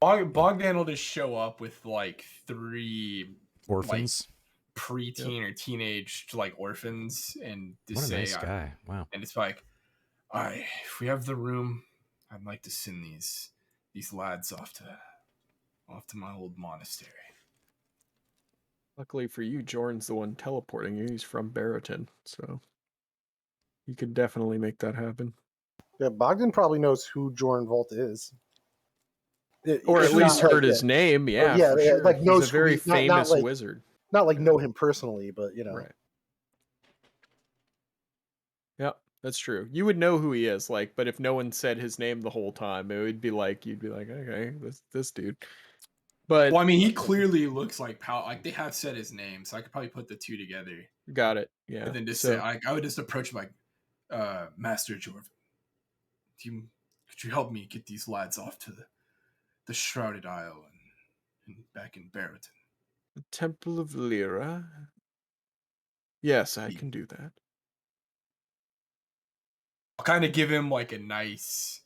small? Bogdan will just show up with like 3 Orphans. like, preteen or teenage like orphans, and just What a say, nice guy. Wow. and it's like, all right, if we have the room, I'd like to send these lads off to my old monastery. Luckily for you, Jordan's the one teleporting you. He's from Barrowton, so he could definitely make that happen. Yeah, Bogdan probably knows who Jordan Volt is. Or If at least not, heard like, his name. Yeah, yeah, for yeah, sure. like He's knows a who very he- not famous like- wizard. Not like know him personally, but you know. Right. Yep, that's true. You would know who he is, like, but if no one said his name the whole time, it would be like you'd be like, okay, this dude. But Well, I mean, he clearly looks like like they have said his name, so I could probably put the 2 together. got it. Yeah. And then just so, say, I would just approach him like, Master Jordan, could you help me get these lads off to the Shrouded Isle and back in Barrowton? the Temple of Lyra. Yes, I can do that. I'll kind of give him like a nice.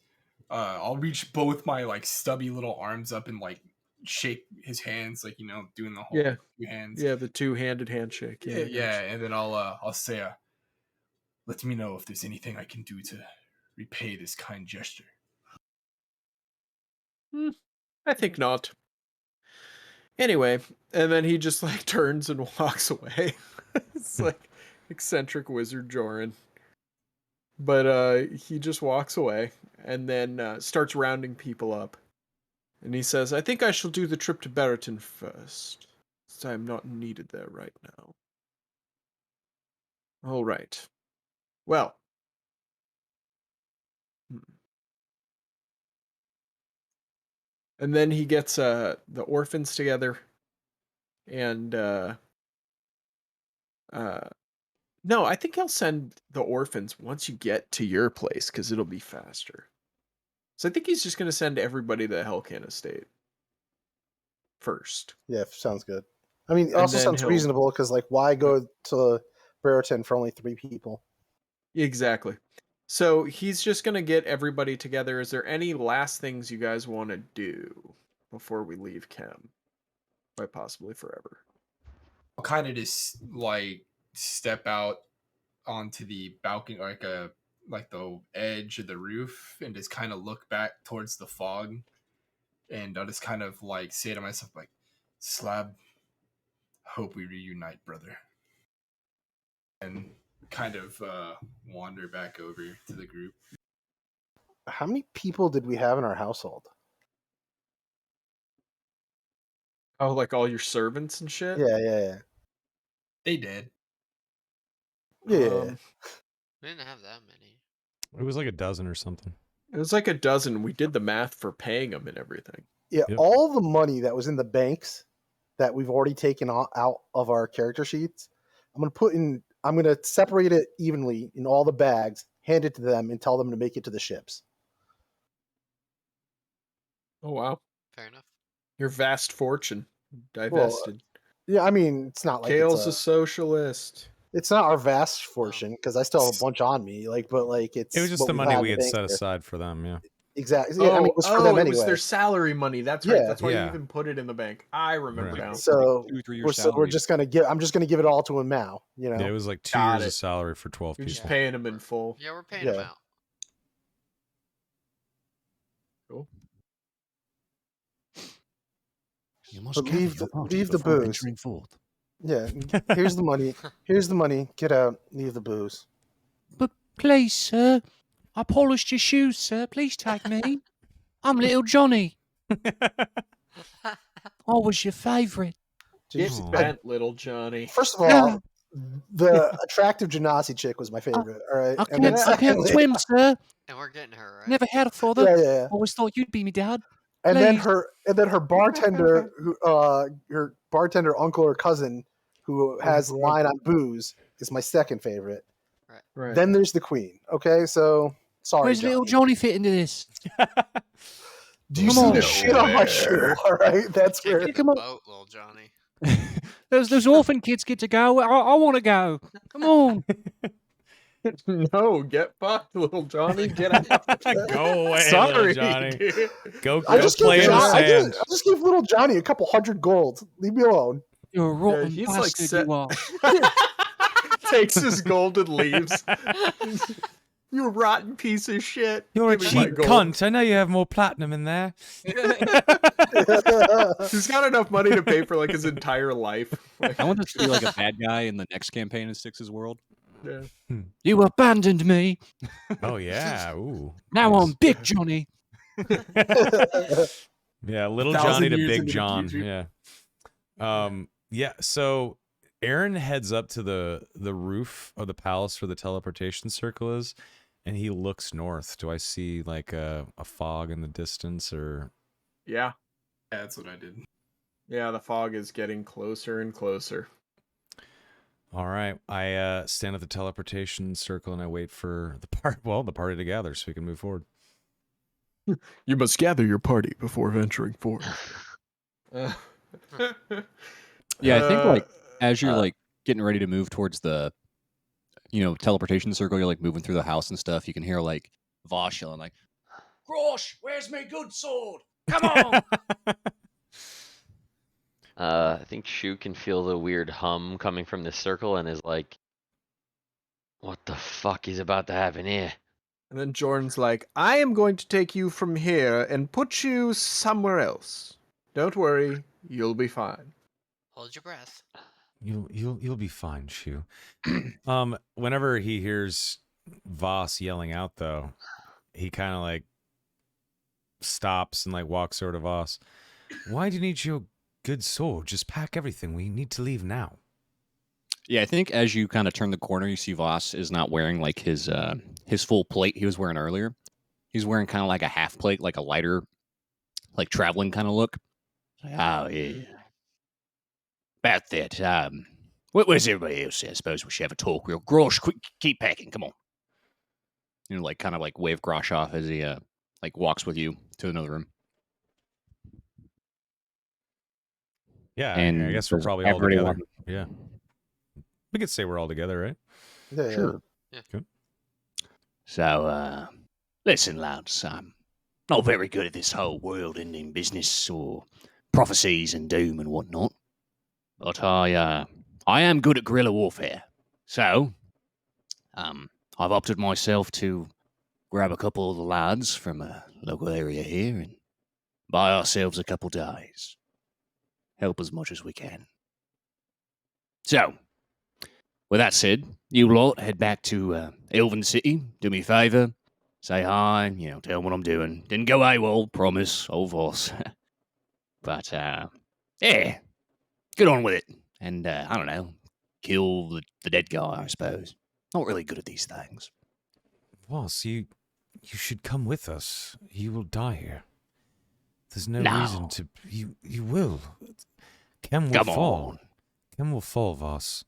I'll reach both my like stubby little arms up and like shake his hands, like doing the whole 2 hands. Yeah, the 2-handed handshake. Yeah, yeah, and then I'll say, let me know if there's anything I can do to repay this kind gesture. I think not. Anyway, and then he just like turns and walks away. It's like eccentric wizard Joran. But he just walks away and then starts rounding people up. And he says, I think I shall do the trip to Barrowton first, since I am not needed there right now. All right. Well. And then he gets the orphans together. And no, I think he'll send the orphans once you get to your place, because it'll be faster. So I think he's just going to send everybody to Hellcan Estate first. Yeah, sounds good. I mean, it And also then sounds he'll- reasonable because, like, why go to Barrowton for only 3 people? Exactly. So he's just going to get everybody together. Is there any last things you guys want to do before we leave Chem? Quite possibly forever. I'll kind of just like step out onto the balcony, like the edge of the roof, and just kind of look back towards the fog, and I'll just kind of like say to myself, like, Slab, hope we reunite, brother, and kind of wander back over to the group. How many people did we have in our household? Oh, like all your servants and shit? Yeah. They did. Yeah. We didn't have that many. It was like a dozen or something. It was like a dozen. We did the math for paying them and everything. Yeah, Yep. all the money that was in the banks that we've already taken out of our character sheets, I'm going to separate it evenly in all the bags, hand it to them, and tell them to make it to the ships. Oh, wow. Fair enough. Your vast fortune divested. Yeah, I mean, it's not like Kale's a socialist. it's not our vast fortune because I still have a bunch on me. Like, but like It was just what the we money had we in the had bank set there. aside for them, yeah. Exactly. Yeah, I mean, it was for them it anyway. was their salary money. That's right. Yeah. That's why you Yeah. even put it in the bank. I remember Right. now. So 2-3 years we're salary. just gonna give. I'm just gonna give it all to him now. You know. Yeah, it was like 2 Got years it. of salary for 12 You're people. just paying them in full. Yeah, we're paying them Yeah. out. Cool. You must But gather leave your the- party leave the before booze. venturing forth. Yeah. Here's the money. Here's the money. Get out. Leave the booze. But please, sir, I polished your shoes, sir. Please take me. I'm little Johnny. I was your favourite. Did you Get see- Aw. bent, little Johnny. First of all, Yeah. The attractive Genasi chick was my favorite. All right, I and then can't swim, sir. And we're getting her, right? Never had a father. Yeah, yeah. Always thought you'd be me dad. And then Please. her bartender, her bartender uncle or cousin, who has a line on booze, is my second favorite. Right. Then there's the queen. Okay, so sorry, Where's little Johnny fit into this? Do you Come see on. the shit on my shoe? All right, that's Kick where. the Come on. boat, little Johnny. Those orphan kids get to go. I want to go. Come on. No, get fucked, little Johnny. Get out. Go away, Sorry, little Johnny. dude. Go I just play gave in the John, sand. I just gave little Johnny a couple $100 gold. Leave me alone. You're a rotten he's bastard, like set- you are. Takes his gold and leaves. You rotten piece of shit. You're a Give me my cheap gold. cunt. I know you have more platinum in there. He's got enough money to pay for like his entire life. Like, I want this to be like a bad guy in the next campaign in Styx's world. yeah. You abandoned me. Oh yeah. Ooh. Now Nice. I'm Big Johnny. Yeah, little 1,000 Johnny to years Big into the John. future. Yeah. Yeah, so Aaron heads up to the roof of the palace where the teleportation circle is, and he looks north. Do I see like a fog in the distance or Yeah. Yeah, that's what I did. Yeah, the fog is getting closer and closer. All right. I stand at the teleportation circle and I wait for the party to gather so we can move forward. You must gather your party before venturing forth. Yeah, I think like as you're like getting ready to move towards the, teleportation circle, you're like moving through the house and stuff. You can hear like Vosh yelling like, Grosh, where's my good sword? Come on. I think Shu can feel the weird hum coming from this circle and is like, what the fuck is about to happen here? And then Jordan's like, I am going to take you from here and put you somewhere else. Don't worry, you'll be fine. Hold your breath. You'll be fine, Shu. Whenever he hears Voss yelling out though, he kind of like stops and like walks over to Voss. Why do you need your good sword? Just pack everything. We need to leave now. yeah, I think as you kind of turn the corner, you see Voss is not wearing like his full plate he was wearing earlier. He's wearing kind of like a half plate, like a lighter, like traveling kind of look. Oh yeah. About that. Where's everybody else? I suppose we should have a talk. Real Grosh, quick, keep packing. Come on. Like kind of like wave Grosh off as he like walks with you to another room. Yeah, And I guess we're does probably all everyone- together. Yeah. We could say we're all together, right? Yeah, Sure. Yeah. Good. So, listen, lads, I'm not very good at this whole world-ending business or prophecies and doom and whatnot, but I am good at guerrilla warfare. So, I've opted myself to grab a couple of the lads from a local area here and buy ourselves a couple days. Help as much as we can. So, with that said, you lot head back to Elven City. Do me a favor. Say hi, tell them what I'm doing. Didn't go AWOL, promise, old Voss. But, yeah, get on with it. And, I don't know, kill the dead guy, I suppose. Not really good at these things. Voss, you should come with us. You will die here. There's no No. reason to. You will. Kem will Come fall. on. Kem will fall, Voss.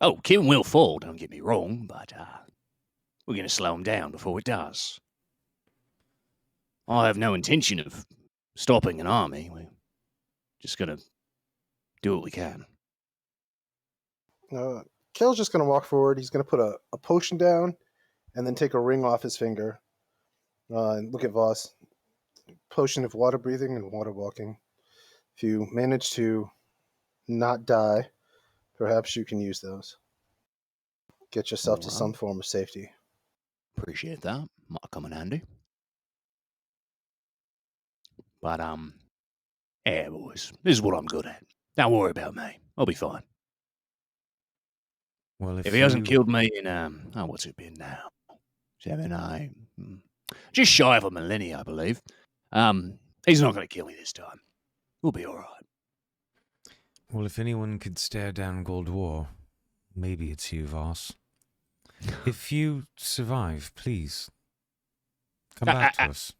Oh, Kim will fall, don't get me wrong, but we're going to slow him down before it does. I have no intention of stopping an army. We're just going to do what we can. Kale's just going to walk forward. He's going to put a potion down and then take a ring off his finger. And look at Voss. Potion of water breathing and water walking. If you manage to not die, perhaps you can use those. Get yourself to some form of safety. Appreciate that. Might come in handy. But, yeah, boys, this is what I'm good at. Don't worry about me. I'll be fine. Well, If he hasn't killed me in, what's it been now? 7, 8, just shy of a millennia, I believe. He's not going to kill me this time. We'll be all right. Well, if anyone could stare down Gold War, Maybe it's you, Voss. If you survive, please come back to us.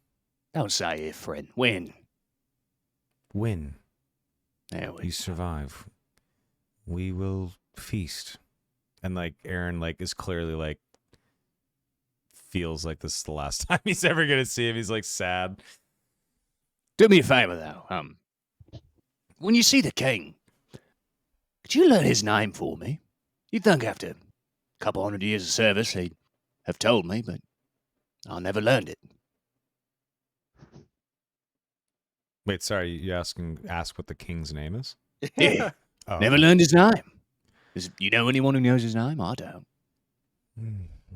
Don't say it, friend. When? When There we you survive, we will feast. And like Aaron, like is clearly like feels like this is the last time he's ever gonna see him. He's like sad. Do me a favor, though. When you see the king, could you learn his name for me? You'd think after a couple 100 years of service he'd have told me, but I never learned it. Wait, sorry, you ask what the king's name is? Yeah. Oh, Never okay. learned his name. You know anyone who knows his name? I don't.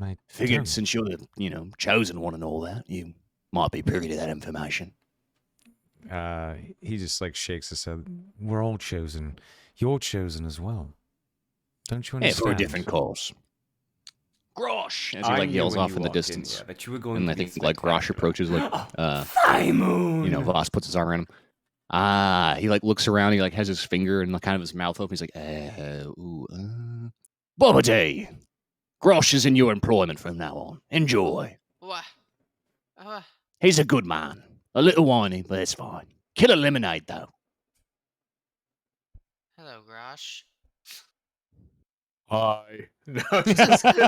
I Figured don't. since you're the, chosen one and all that, you might be privy to that information. He just like shakes his head. We're all chosen. You're chosen as well. Don't you Yeah, understand? for a different cause. Grosh! As he I like knew yells when off you in the walked in, distance. yeah, that you were going And to I be think like Grosh approaches like Moon. Voss puts his arm around him. He like looks around, he like has his finger and like kind of his mouth open. He's like, Bobbity! Grosh is in your employment from now on. Enjoy. What? He's a good man. A little whiny, but it's fine. Killer lemonade, though. Hello, Grosh. Hi. No, I'm just kidding.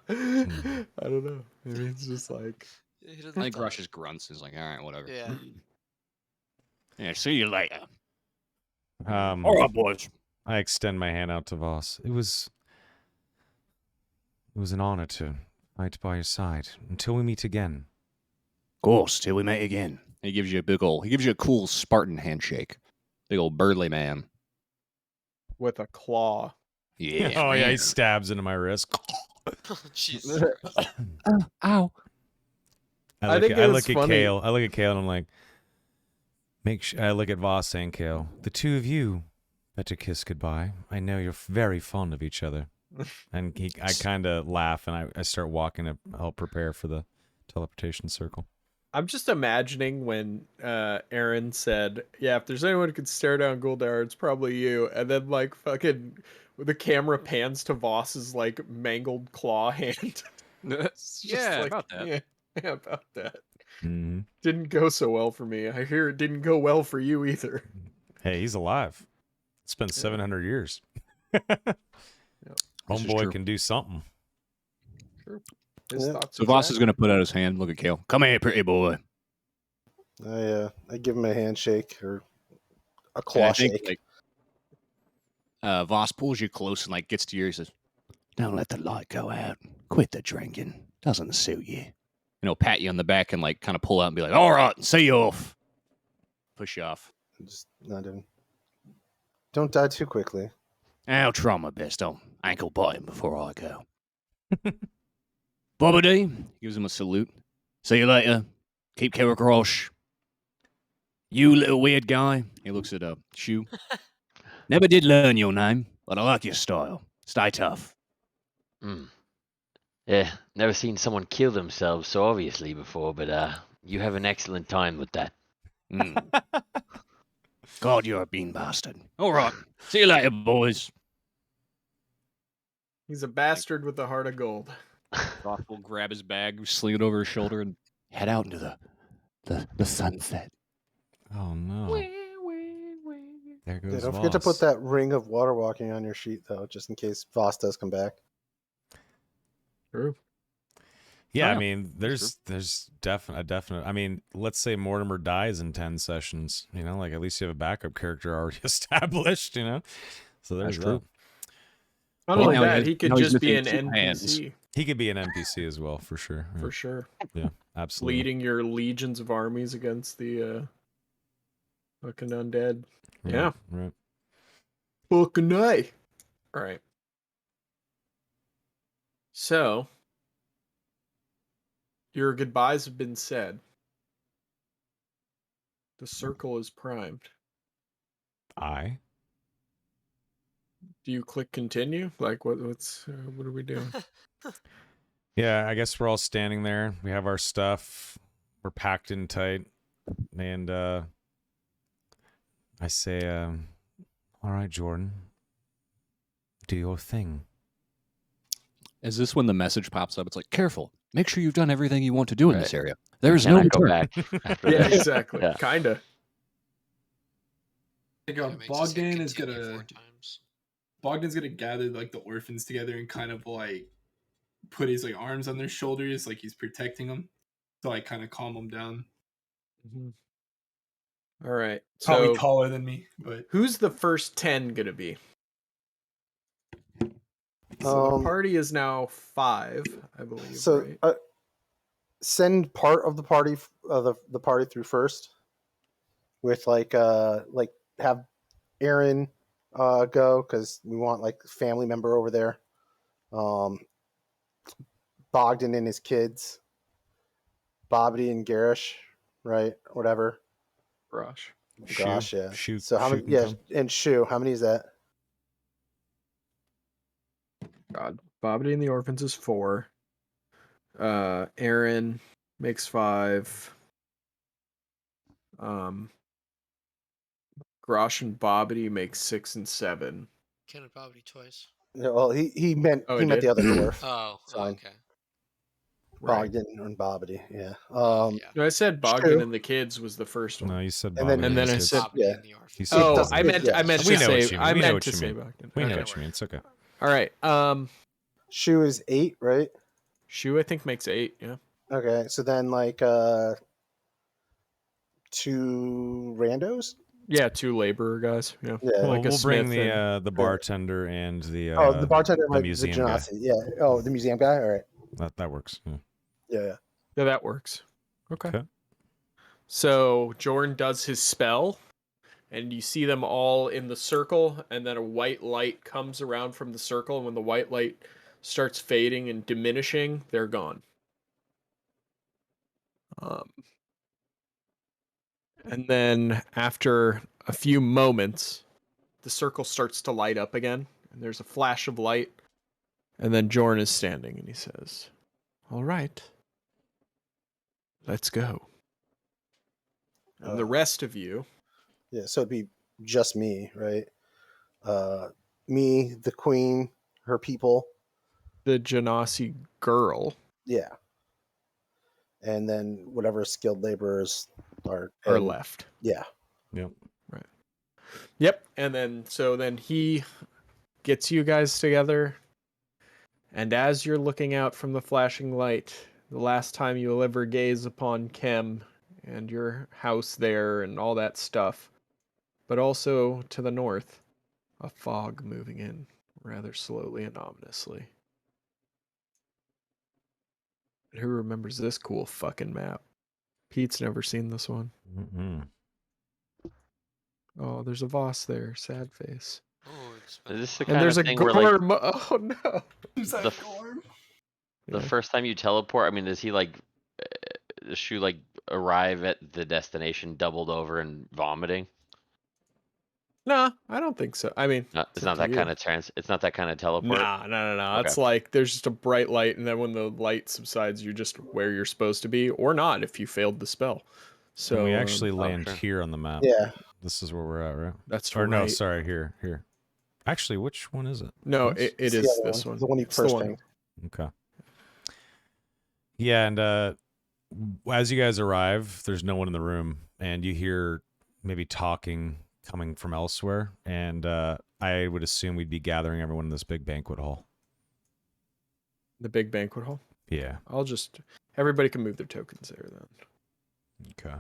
I don't know. Maybe it's just like. He I doesn't think talk. Grosh just grunts. He's like, all right, whatever. Yeah. Yeah, see you later. All right, boys. I extend my hand out to Voss. It was an honor to fight by your side until we meet again. Of course, till we meet again. He gives you a cool Spartan handshake. Big old burly man. With a claw. Yeah. Oh yeah, he man. stabs into my wrist. Jesus. Ow. I think it I was look at funny. Kale. I look at Kale and I'm like, I look at Voss and Kale. The two of you better kiss goodbye. I know you're very fond of each other. And I kind of laugh and I start walking to help prepare for the teleportation circle. I'm just imagining when Aaron said, "Yeah, if there's anyone who could stare down Goldar, it's probably you." And then like fucking the camera pans to Voss's like mangled claw hand. It's just Yeah, like, about that. Yeah, about that. Mm-hmm. Didn't go so well for me. I hear it didn't go well for you either. Hey, he's alive. It's been 700 years. This is Homeboy true. can do something. His Yeah. thoughts So Voss exact- is going to put out his hand. Look at Kale. Come here, pretty boy. I give him a handshake or a And claw I think, shake. like, Voss pulls you close and like gets to you. He says, "Don't let the light go out. Quit the drinking. Doesn't suit you." And he'll pat you on the back and like kind of pull out and be like, "All right, see you off." Push you off. Just not even. Don't die too quickly. I'll try my best. I'll ankle bite him before I go. Bobbity gives him a salute. See you later. Keep Kara Grosh. You little weird guy. He looks at Shu. Never did learn your name, but I like your style. Stay tough. Yeah, never seen someone kill themselves so obviously before, but you have an excellent time with that. God, you're a bean bastard. All right. See you later, boys. He's a bastard with a heart of gold. Roth will grab his bag, sling it over his shoulder, and head out into the sunset. Oh no. There goes Yeah, don't forget to Voss. put that ring of water walking on your sheet, though, just in case Voss does come back. True. Yeah, Oh, I yeah. mean, there's definite. I mean, let's say Mortimer dies in 10 sessions. You know, like at least you have a backup character already established. You know, so there's That's true. that. Not Well, only now he that, has- he could now he's just be an missing two hands. NPC He could be an NPC as well, for sure. for sure. Yeah, absolutely. Leading your legions of armies against the fucking undead. Right, Yeah. Right. Fucking A. All right. So, your goodbyes have been said. The circle is primed. Do you click continue? Like what are we doing? Yeah, I guess we're all standing there. We have our stuff. We're packed in tight. And I say, all right, Jordan. Do your thing. Is this when the message pops up? It's like, careful. Make sure you've done everything you want to do in this area. There is no Cannot go return. back after Yeah, this. exactly. Yeah. Kinda. Like, Yeah, it makes us hit Bogdan is continue gonna 4 times. Bogdan's gonna gather like the orphans together and kind of like put his like arms on their shoulders, like he's protecting them, to like kind of calm them down. All right. Probably So taller than me, but who's the first 10 gonna be? So the party is now 5, I believe. So right? send part of the party the party through first, with like have Aaron go because we want like family member over there. Bogdan and his kids, Bobbity and Garish, right? Whatever. Gosh. Gosh, yeah. Shoot. So how many? Yeah, and Shu. How many is that? God, Bobbity and the Orphans is 4. Aaron makes 5. Grosh and Bobbity make 6 and 7. Counted Bobbity twice. No, well, he meant Oh, he he meant did? the other dwarf. Oh, It's fine. okay. Right. Bogdan and Bobbity. Yeah. No, I said Bogdan Shu. and the kids was the first one. No, you said And then- Bobbity And then the I kids. said, Yeah. The So it oh, doesn't- I meant yeah. I meant We to know say what you mean. I We know meant what to you say mean. Bogdan. We know Okay. what you mean. It's okay. All right. Shu is 8, right? Shu I think makes 8. Yeah. Okay, so then like 2 randos. Yeah, 2 laborer guys. Yeah. Yeah. Like a We'll bring smith and- the bartender and the The bartender, the like museum the guy. Genasi. Yeah. Oh, the museum guy. All right. That works. Yeah. Yeah. Yeah, that works. Okay. Okay. So Jordan does his spell, and you see them all in the circle, and then a white light comes around from the circle, and when the white light starts fading and diminishing, they're gone. And then after a few moments, the circle starts to light up again, and there's a flash of light, and then Jordan is standing, and he says, "All right, let's go." And the rest of you, Yeah. So it'd be just me, right? Me, the queen, her people. the Genasi girl, Yeah. And then whatever skilled laborers are are left. Yeah. Yep. Right. Yep. And then he gets you guys together. And as you're looking out from the flashing light, the last time you will ever gaze upon Kem and your house there and all that stuff, but also to the north, a fog moving in rather slowly and ominously. Who remembers this cool fucking map? Pete's never seen this one. Mm-mm. Oh, there's a Voss there. Sad face. Oh, it's been Is this the And kind there's of a thing where like Gorm. Oh no. the Yeah. first time you teleport? I mean, does he like does Shu like arrive at the destination doubled over and vomiting? No, I don't think so. I mean, It's not that kind of It's not that kind of teleport. No. Okay. It's like there's just a bright light, and then when the light subsides, you're just where you're supposed to be, or not if you failed the spell. So And we actually land sure. here on the map. Yeah. This is where we're at, right? That's Or no, right. sorry, here. Actually, which one is it? No, This? it the is other this one. The one you It's the first one. pinged. Okay. Yeah, and as you guys arrive, there's no one in the room, and you hear maybe talking coming from elsewhere, and I would assume we'd be gathering everyone in this big banquet hall. The big banquet hall. Yeah. Everybody can move their tokens there then. Okay.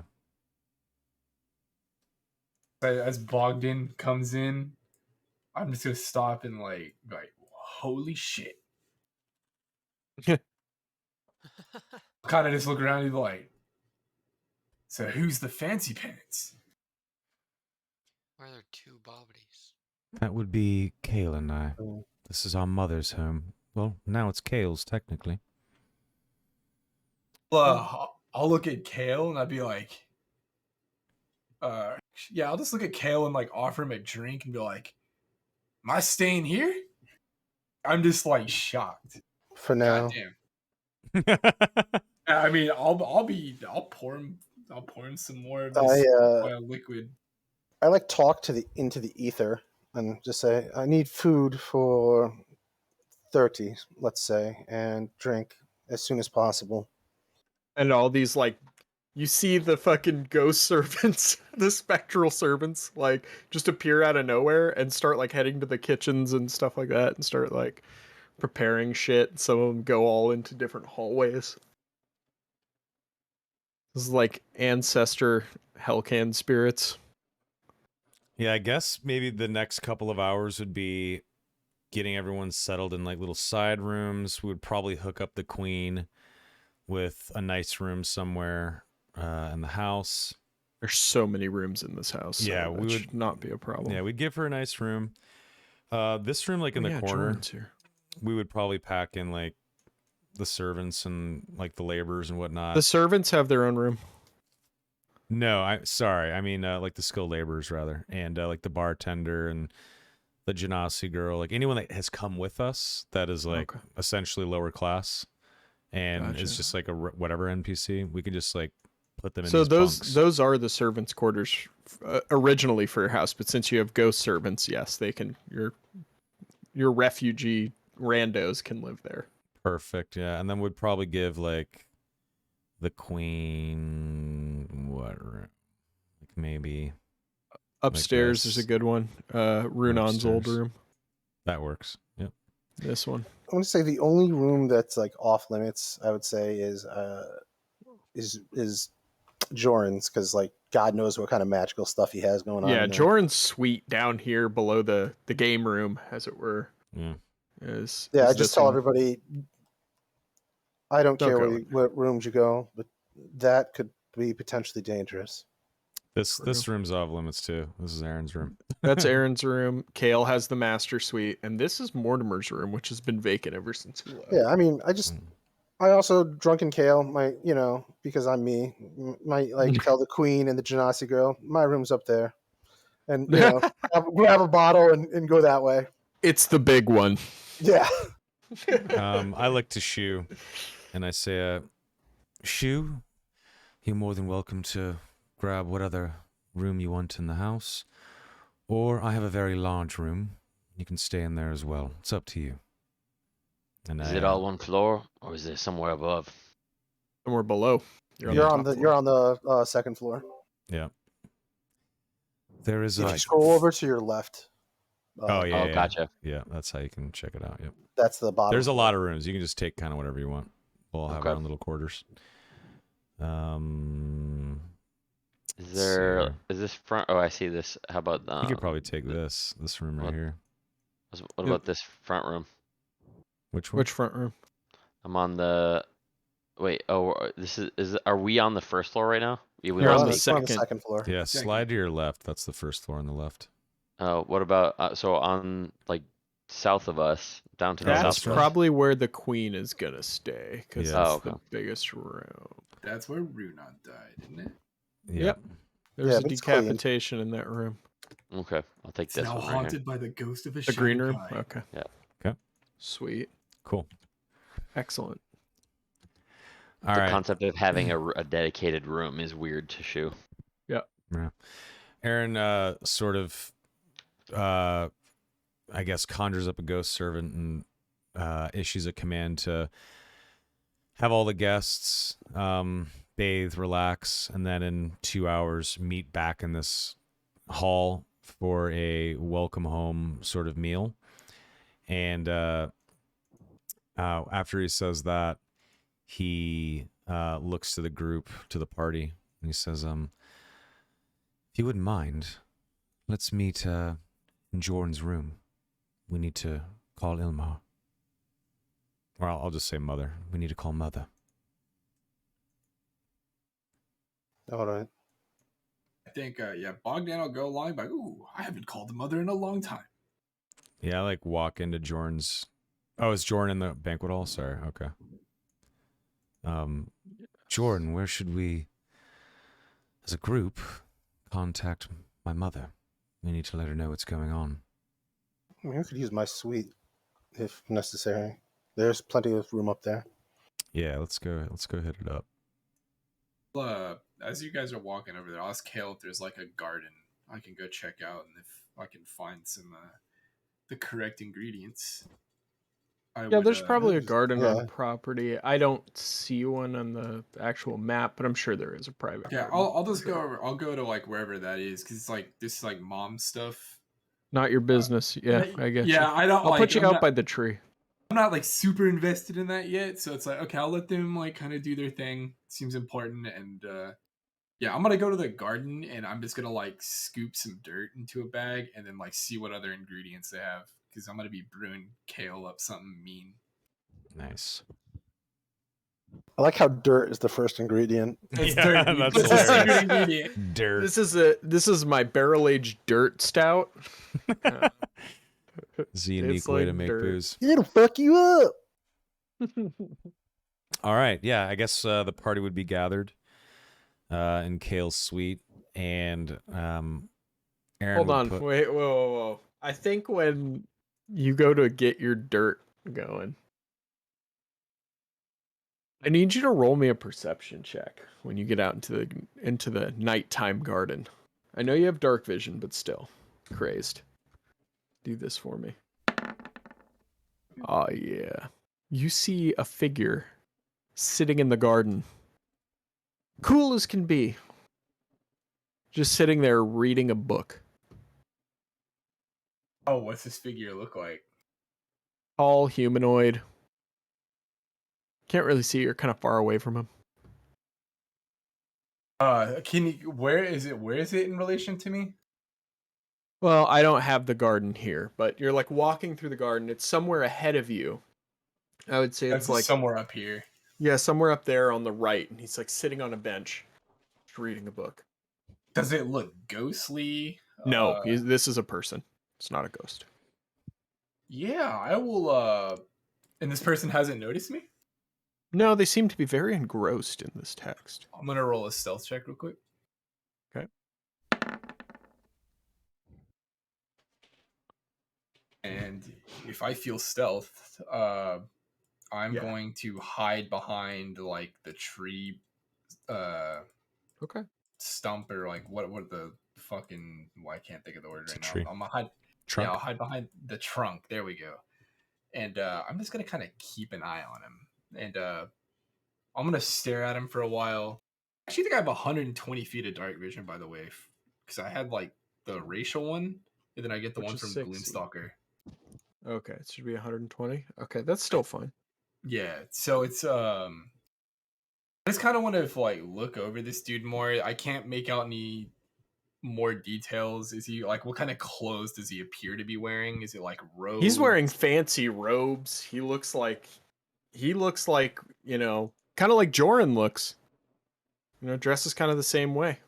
as Bogdan comes in, I'm just gonna stop and like, holy shit. Kind of just look around and be like, so who's the fancy pants? Why are there 2 Bobbities? That would be Kale and I. Oh. This is our mother's home. Well, now it's Kale's, technically. Well, I'll look at Kale and I'd be like, yeah, I'll just look at Kale and like offer him a drink and be like, am I staying here? I'm just like shocked. For now. Goddamn. I mean, I'll pour him some more of this liquid. I like talk into the ether and just say, I need food for 30, let's say, and drink as soon as possible. And all these, like, you see the fucking ghost servants, the spectral servants, like, just appear out of nowhere and start, like, heading to the kitchens and stuff like that and start, like, preparing shit. Some of them go all into different hallways. This is like ancestor Hellcan spirits. Yeah, I guess maybe the next couple of hours would be getting everyone settled in like little side rooms. We would probably hook up the queen with a nice room somewhere in the house. There's so many rooms in this house. So Yeah, that we would should not be a problem. Yeah, we'd give her a nice room. This room, like in the corner, Jordan's here. we would probably pack in like the servants and like the laborers and whatnot. The servants have their own room. No, I mean like the skilled laborers rather, and like the bartender and the genasi girl, like anyone that has come with us that is like essentially lower class and is just like a whatever NPC. We could just like put them in. So these bunks. those are the servants' quarters originally for your house, but since you have ghost servants, yes, they can. Your refugee randos can live there. Perfect, yeah, and then we'd probably give like the queen what room? Like maybe upstairs is a good one. Runon's old room. That works. Yep. This one. I want to say the only room that's like off limits, I would say, is Joran's, because like God knows what kind of magical stuff he has going on. Yeah, in there. Joran's suite down here below the game room, as it were. Yeah. I just tell everybody, I don't care what rooms you go, but that could be potentially dangerous. This room's off limits too. This is Aaron's room. That's Aaron's room. Kale has the master suite, and this is Mortimer's room, which has been vacant ever since he left. Yeah, I mean, I also drunken Kale, because I'm me, might like tell the queen and the Genasi girl, my room's up there, and grab a bottle and go that way. It's the big one. Yeah. I look to Shu, and I say, Shu, you're more than welcome to grab what other room you want in the house, or I have a very large room. You can stay in there as well. It's up to you. And is it all one floor, or is it somewhere above? Somewhere below. You're on the second floor. Yeah. There is if you scroll over to your left. Yeah. Gotcha. Yeah, that's how you can check it out. Yep. That's the bottom. There's a lot of rooms. You can just take kind of whatever you want. We'll all have our own little quarters. Is this front? Oh, I see this. How about you could probably take this room right here. What about this front room? Which one? Which front room? I'm on the. Wait. Oh, this is. Are we on the first floor right now? You're on the second floor. Yeah, slide to your left. That's the first floor on the left. Oh, what about so on like south of us, down to the south? That's probably where the queen is gonna stay, because that's the biggest room. That's where Runon died, isn't it? Yep. There's a decapitation in that room. Okay, I'll take this now one. Haunted by the ghost of a the green room. guy. Okay. Yeah. Okay. Sweet. Cool. Excellent. All right. The concept of having a dedicated room is weird to Shu. Yeah. Aaron sort of I guess conjures up a ghost servant and issues a command to have all the guests bathe, relax, and then in 2 hours meet back in this hall for a welcome home sort of meal. And after he says that, he looks to the group, to the party, and he says, if you wouldn't mind, let's meet in Jordan's room. We need to call Ilmar. Or I'll just say Mother. We need to call Mother. All right. I think, Bogdan will go along by, ooh, I haven't called the mother in a long time. Yeah, I like walk into Jordan's. Oh, is Jordan in the banquet hall? Sorry. Okay. Jordan, where should we, as a group, contact my mother? We need to let her know what's going on. I mean, I could use my suite if necessary. There's plenty of room up there. Yeah, let's go hit it up. As you guys are walking over there, I'll ask Kale if there's like a garden I can go check out, and if I can find some the correct ingredients. Yeah, there's probably a garden Yeah. on property. I don't see one on the actual map, but I'm sure there is a private. Yeah, garden. I'll just go over. I'll go to like wherever that is because it's like this is like mom stuff. Not your business. Yeah, I guess. Yeah, I don't. I'll like, put you I'm out not, by the tree. I'm not like super invested in that yet, so it's like okay, I'll let them like kind of do their thing. Seems important, and yeah, I'm gonna go to the garden and I'm just gonna like scoop some dirt into a bag and then like see what other ingredients they have because I'm gonna be brewing kale up something mean. Nice. I like how dirt is the first ingredient. It's Yeah, dirt. that's It's a secret hilarious. ingredient. Dirt. This is my barrel aged dirt stout. This is a unique It's way like to make dirt. booze. It'll fuck you up. All right, yeah, I guess the party would be gathered in Kale's suite, and Aaron Hold would on, put... wait, whoa. I think when you go to get your dirt going, I need you to roll me a perception check when you get out into the nighttime garden. I know you have dark vision, but still, crazed. Do this for me. Oh yeah, you see a figure sitting in the garden, cool as can be, just sitting there reading a book. Oh, what's this figure look like? All humanoid. Can't really see. You're kind of far away from him. Can you? Where is it? Where is it in relation to me? Well, I don't have the garden here, but you're like walking through the garden. It's somewhere ahead of you. I would say it's That's like somewhere up here. yeah, somewhere up there on the right, and he's like sitting on a bench, just reading a book. Does it look ghostly? No, this is a person. It's not a ghost. Yeah, I will. And this person hasn't noticed me. No, they seem to be very engrossed in this text. I'm gonna roll a stealth check real quick. Okay. And if I feel stealth, I'm going to hide behind like the tree, okay, stump or like what the fucking I can't think of the word right tree. now. I'm gonna hide. Trunk. Yeah, I'll hide behind the trunk. There we go. And I'm just gonna kind of keep an eye on him, and I'm gonna stare at him for a while. I actually think I have 120 feet of dark vision, by the way, because I had like the racial one, and then I get the Which one is from 60. Gloomstalker. Okay, it should be 120. Okay, that's still fine. Yeah, so it's I just kind of want to like look over this dude more. I can't make out any more details. Is he like what kind of clothes does he appear to be wearing? Is it like robes? He's wearing fancy robes. He looks like, you know, kind of like Joran looks. You know, dresses kind of the same way.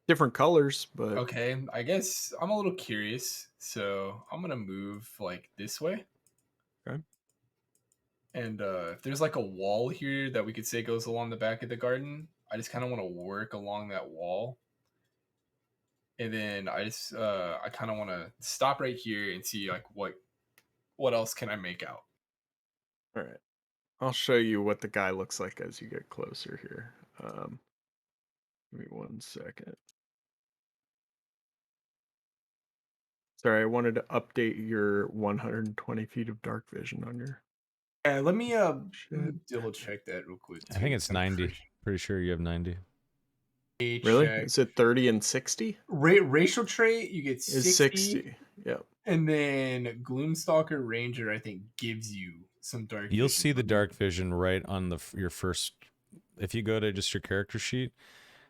Different colors, but okay. I guess I'm a little curious, so I'm gonna move like this way. Okay. And if there's like a wall here that we could say goes along the back of the garden, I just kind of want to work along that wall. And then I kind of want to stop right here and see like what else can I make out. all right. I'll show you what the guy looks like as you get closer here. Give me 1 second. Sorry, I wanted to update your 120 feet of dark vision on your. Yeah, let me double check that real quick. I think it's 90. Pretty sure you have 90. Really? Check. Is it 30 and 60? Racial trait, you get 60. Is 60. Yep. And then Gloomstalker Ranger, I think, gives you some dark vision. You'll see the dark vision right on your first... If you go to just your character sheet,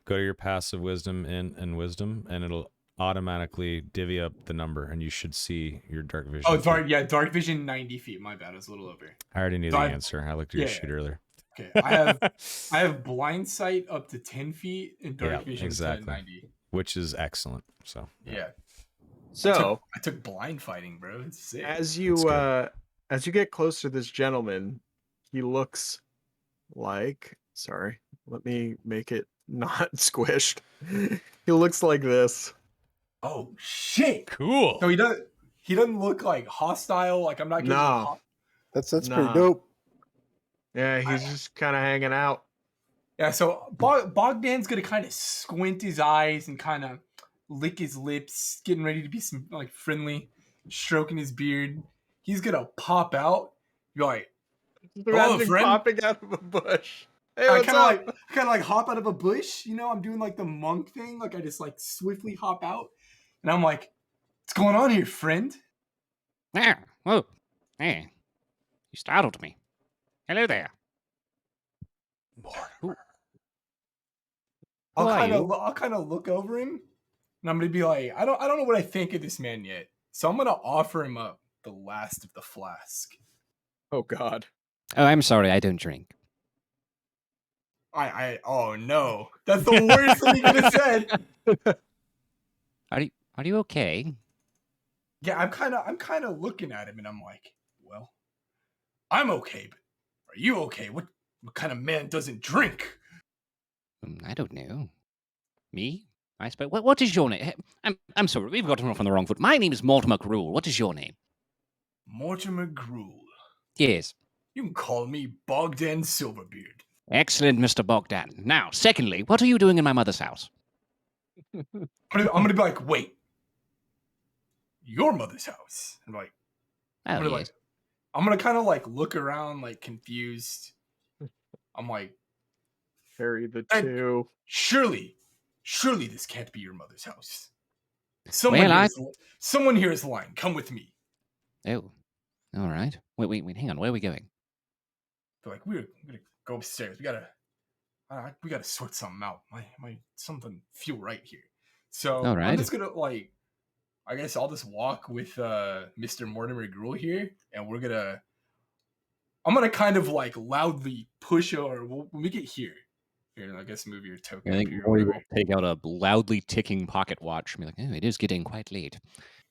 go to your passive wisdom and wisdom, and it'll automatically divvy up the number, and you should see your dark vision. Oh, dark vision 90 feet. My bad, I was a little over. I already knew the answer. I looked at your sheet earlier. Okay, I have blind sight up to 10 feet and dark vision to 90. Which is excellent. So yeah. So I took blind fighting, bro. It's sick. As you get close to this gentleman, he looks like, sorry, let me make it not squished. He looks like this. Oh shit! Cool. So he doesn't look like hostile. Like I'm not getting. No. That's pretty dope. Yeah, he's just kind of hanging out. Yeah, so Bogdan's gonna kind of squint his eyes and kind of lick his lips, getting ready to be some like friendly, stroking his beard. He's gonna pop out. Be like, "Hello, Imagine friend." popping out of a bush. Hey, I what's kind of up? like hop out of a bush. You know, I'm doing like the monk thing. Like I just like swiftly hop out, and I'm like, "What's going on here, friend?" There. Whoa. Hey. You startled me. Hello there. Who I'll are you? kind of look over him, and I'm gonna be like, I don't know what I think of this man yet. So I'm gonna offer him up the last of the flask. Oh God. Oh, I'm sorry. I don't drink. Oh no, that's the worst thing you could have said. Are you okay? Yeah, I'm kind of looking at him, and I'm like, well, I'm okay, but are you okay? What kind of man doesn't drink? I don't know. Me? I suppose. What is your name? I'm sorry. We've gotten off on the wrong foot. My name is Mortimer Gruel. What is your name? Mortimer Gruel. Yes. You can call me Bogdan Silverbeard. Excellent, Mr. Bogdan. Now, secondly, what are you doing in my mother's house? I'm gonna be like, wait, your mother's house? I'm like, Oh, I'm gonna yes. I'm gonna kind of like look around, like confused. I'm like, Harry the Two. surely this can't be your mother's house. Well, Someone here is lying. Come with me. Oh, all right. Wait. Hang on. Where are we going? They're like, we're gonna go upstairs. We gotta sort something out. My something feel right here. So All right. I'm just gonna like, I guess I'll just walk with Mr. Mortimer Gruel here, and I'm gonna kind of like loudly push over when we get here. Here, I guess move your token. I think up here, Morty will whatever. take out a loudly ticking pocket watch and be like, "Oh, it is getting quite late."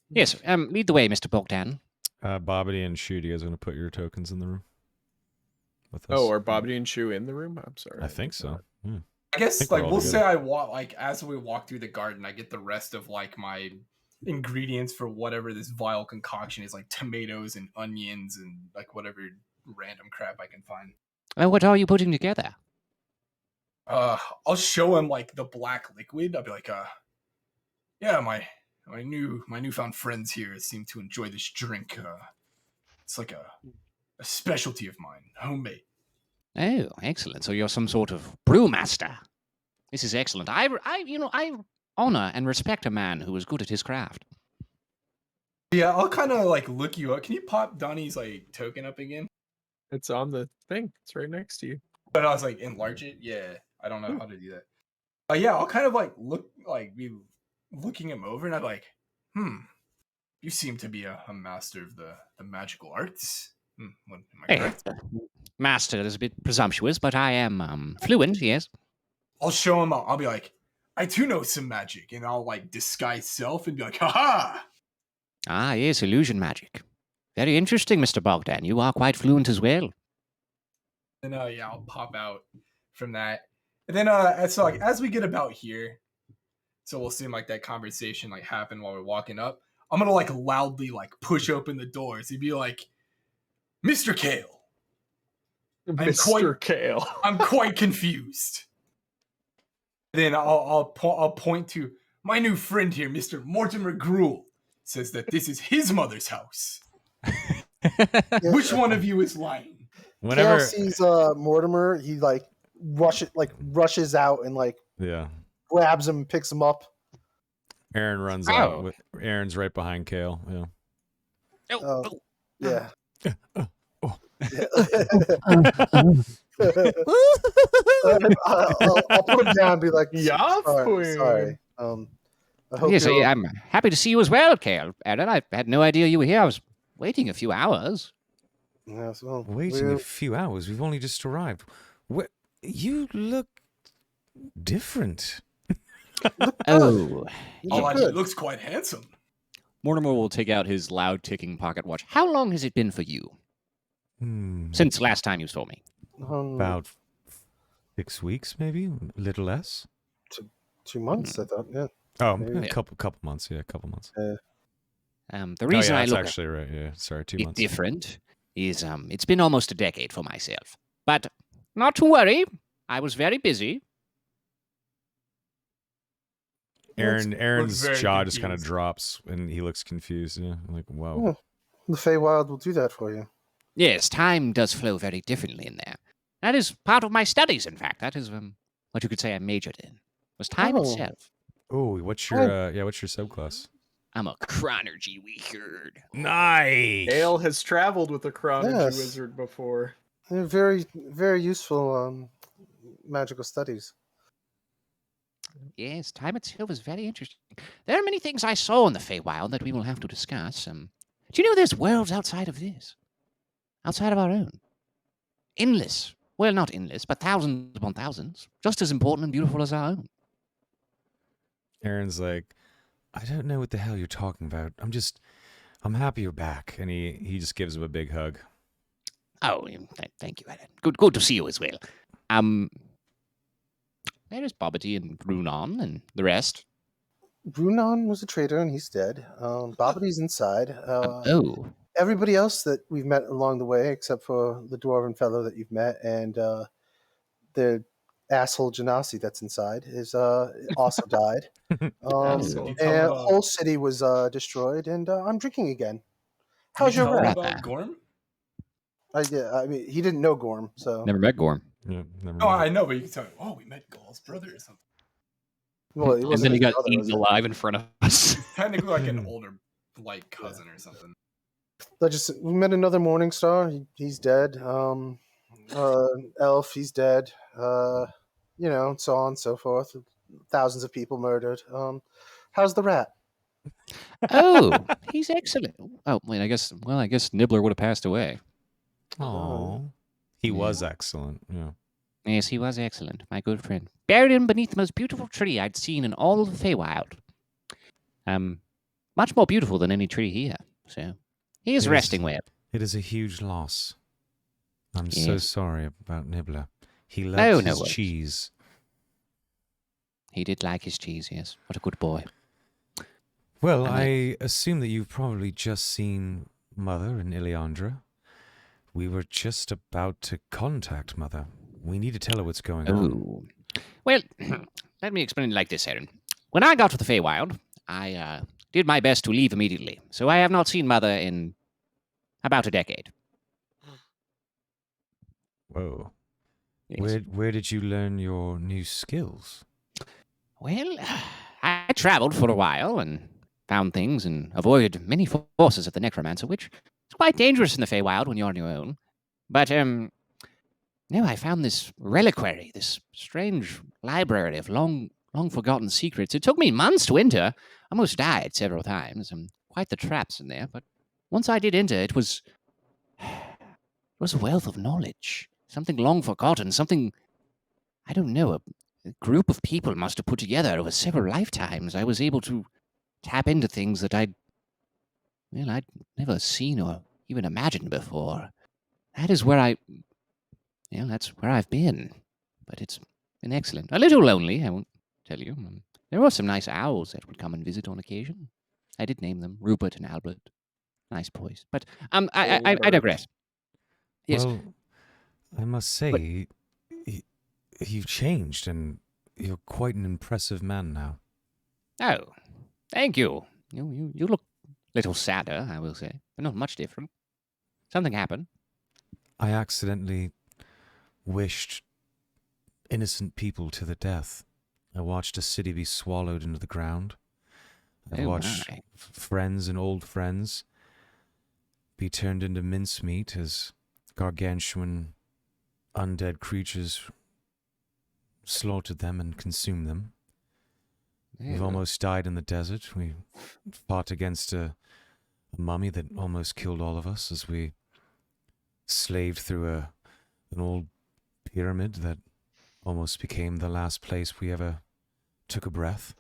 Yes. Lead the way, Mr. Bogdan. Bobbity and Shoot, you guys going to put your tokens in the room with us? Oh, are Bobbity and Shoe in the room? I'm sorry. I think so. Yeah. I guess think like we're all we'll together. say I walk like as we walk through the garden, I get the rest of like my ingredients for whatever this vile concoction is, like tomatoes and onions and like whatever random crap I can find. What are you putting together? I'll show him like the black liquid. I'll be like, yeah, my newfound friends here seem to enjoy this drink. It's like a specialty of mine, homemade. Oh, excellent. So you're some sort of brewmaster. This is excellent. I honor and respect a man who is good at his craft. Yeah, I'll kind of like look you up. Can you pop Donnie's like token up again? It's on the thing. It's right next to you. But I was like, enlarge it. Yeah, I don't know how to do that. Yeah, I'll kind of like be looking him over, and I'm like, you seem to be a master of the magical arts. Am I correct? Master is a bit presumptuous, but I am fluent. Yes. I'll show him. I'll be like, I too know some magic, and I'll like disguise self and be like, haha. Ah, yes, illusion magic. Very interesting, Mr. Bogdan. You are quite fluent as well. And yeah, I'll pop out from that. And then so like as we get about here, so we'll see like that conversation like happen while we're walking up. I'm gonna like loudly like push open the doors. He'd be like, Mr. Kale. Mr. Kale. I'm quite confused. Then I'll point to my new friend here, Mr. Mortimer Gruel. Says that this is his mother's house. Which one of you is lying? Kale sees Mortimer. He like rushes out and like grabs him, picks him up. Aaron runs out. Aaron's right behind Kale. Yeah. Yeah. I'll put him down and be like, sorry. Yes, I'm happy to see you as well, Kale. Aaron, I had no idea you were here. I was waiting a few hours. Yes, well, waiting a few hours. We've only just arrived. You look different. Oh, he looks quite handsome. Mortimer will take out his loud ticking pocket watch. How long has it been for you? Since last time you saw me? About 6 weeks, maybe a little less. 2 months, I thought. Yeah. Oh, maybe. a couple months. Yeah, a couple months. The reason I that's look actually right. Yeah, sorry, 2 months. different is it's been almost a decade for myself, but not to worry. I was very busy. Aaron's very jaw just kind of confused. drops and he looks confused. Yeah, like whoa. Yeah. The Feywild will do that for you. Yes, time does flow very differently in there. That is part of my studies, in fact. That is what you could say I majored in. Was time Oh. itself. Oh, what's your what's your subclass? I'm a chronergy wizard. Nice. Ale has traveled with a chronology Yes. wizard before. They're very, very useful magical studies. Yes, time itself is very interesting. There are many things I saw in the Feywild that we will have to discuss. Do you know there's worlds outside of this? Outside of our own? Endless. Well, not endless, but thousands upon thousands. Just as important and beautiful as our own. Aaron's like, I don't know what the hell you're talking about. I'm happy you're back. And he just gives him a big hug. Oh, thank you, Aaron. Good to see you as well. There is Bobbity and Brunon and the rest. Brunon was a traitor and he's dead. Bobbity's inside. Oh. Everybody else that we've met along the way, except for the dwarven fellow that you've met and the asshole Genasi that's inside, is also died. And the whole city was destroyed, and I'm drinking again. How's your rat? About Gorm? I mean, he didn't know Gorm, so Never met Gorm. Yeah, never Oh, I know, but you can tell me, oh, we met Gaul's brother or something. Well, he And wasn't then he his got brother, was eaten he? alive in front of us. Technically like an older cousin or something. We met another Morningstar. He's dead. Elf, he's dead. So on and so forth. Thousands of people murdered. How's the rat? Oh, he's excellent. Oh, wait, I guess Nibbler would have passed away. Oh, he was excellent. Yeah. Yes, he was excellent, my good friend. Buried him beneath the most beautiful tree I'd seen in all of the Feywild. Much more beautiful than any tree here. So he is resting well. It is a huge loss. I'm so sorry about Nibbler. He No loved his worries. cheese. He did like his cheese, yes. What a good boy. Well, I assume that you've probably just seen Mother and Ileandra. We were just about to contact Mother. We need to tell her what's going on. Well, let me explain it like this, Aaron. When I got to the Feywild, I did my best to leave immediately. So I have not seen Mother in about a decade. Whoa. Yes. Where did you learn your new skills? Well, I traveled for a while and found things and avoided many forces of the necromancer, which is quite dangerous in the Feywild when you're on your own. But, no, I found this reliquary, this strange library of long forgotten secrets. It took me months to enter. I almost died several times. Quite the traps in there. But once I did enter, it was a wealth of knowledge. Something long forgotten. Something, I don't know, a group of people must have put together over several lifetimes. I was able to tap into things that I'd never seen or even imagined before. That is where that's where I've been. But it's been excellent. A little lonely, I won't tell you. There were some nice owls that would come and visit on occasion. I did name them Rupert and Albert. Nice boys. But I digress. Yes. Well, I must say, you've changed, and you're quite an impressive man now. Oh, thank you. You look a little sadder, I will say, but not much different. Something happened. I accidentally wished innocent people to the death. I watched a city be swallowed into the ground. I watched friends and old friends be turned into mincemeat as gargantuan undead creatures slaughtered them and consumed them. We've almost died in the desert. We fought against a mummy that almost killed all of us as we slaved through an old pyramid that almost became the last place we ever took a breath.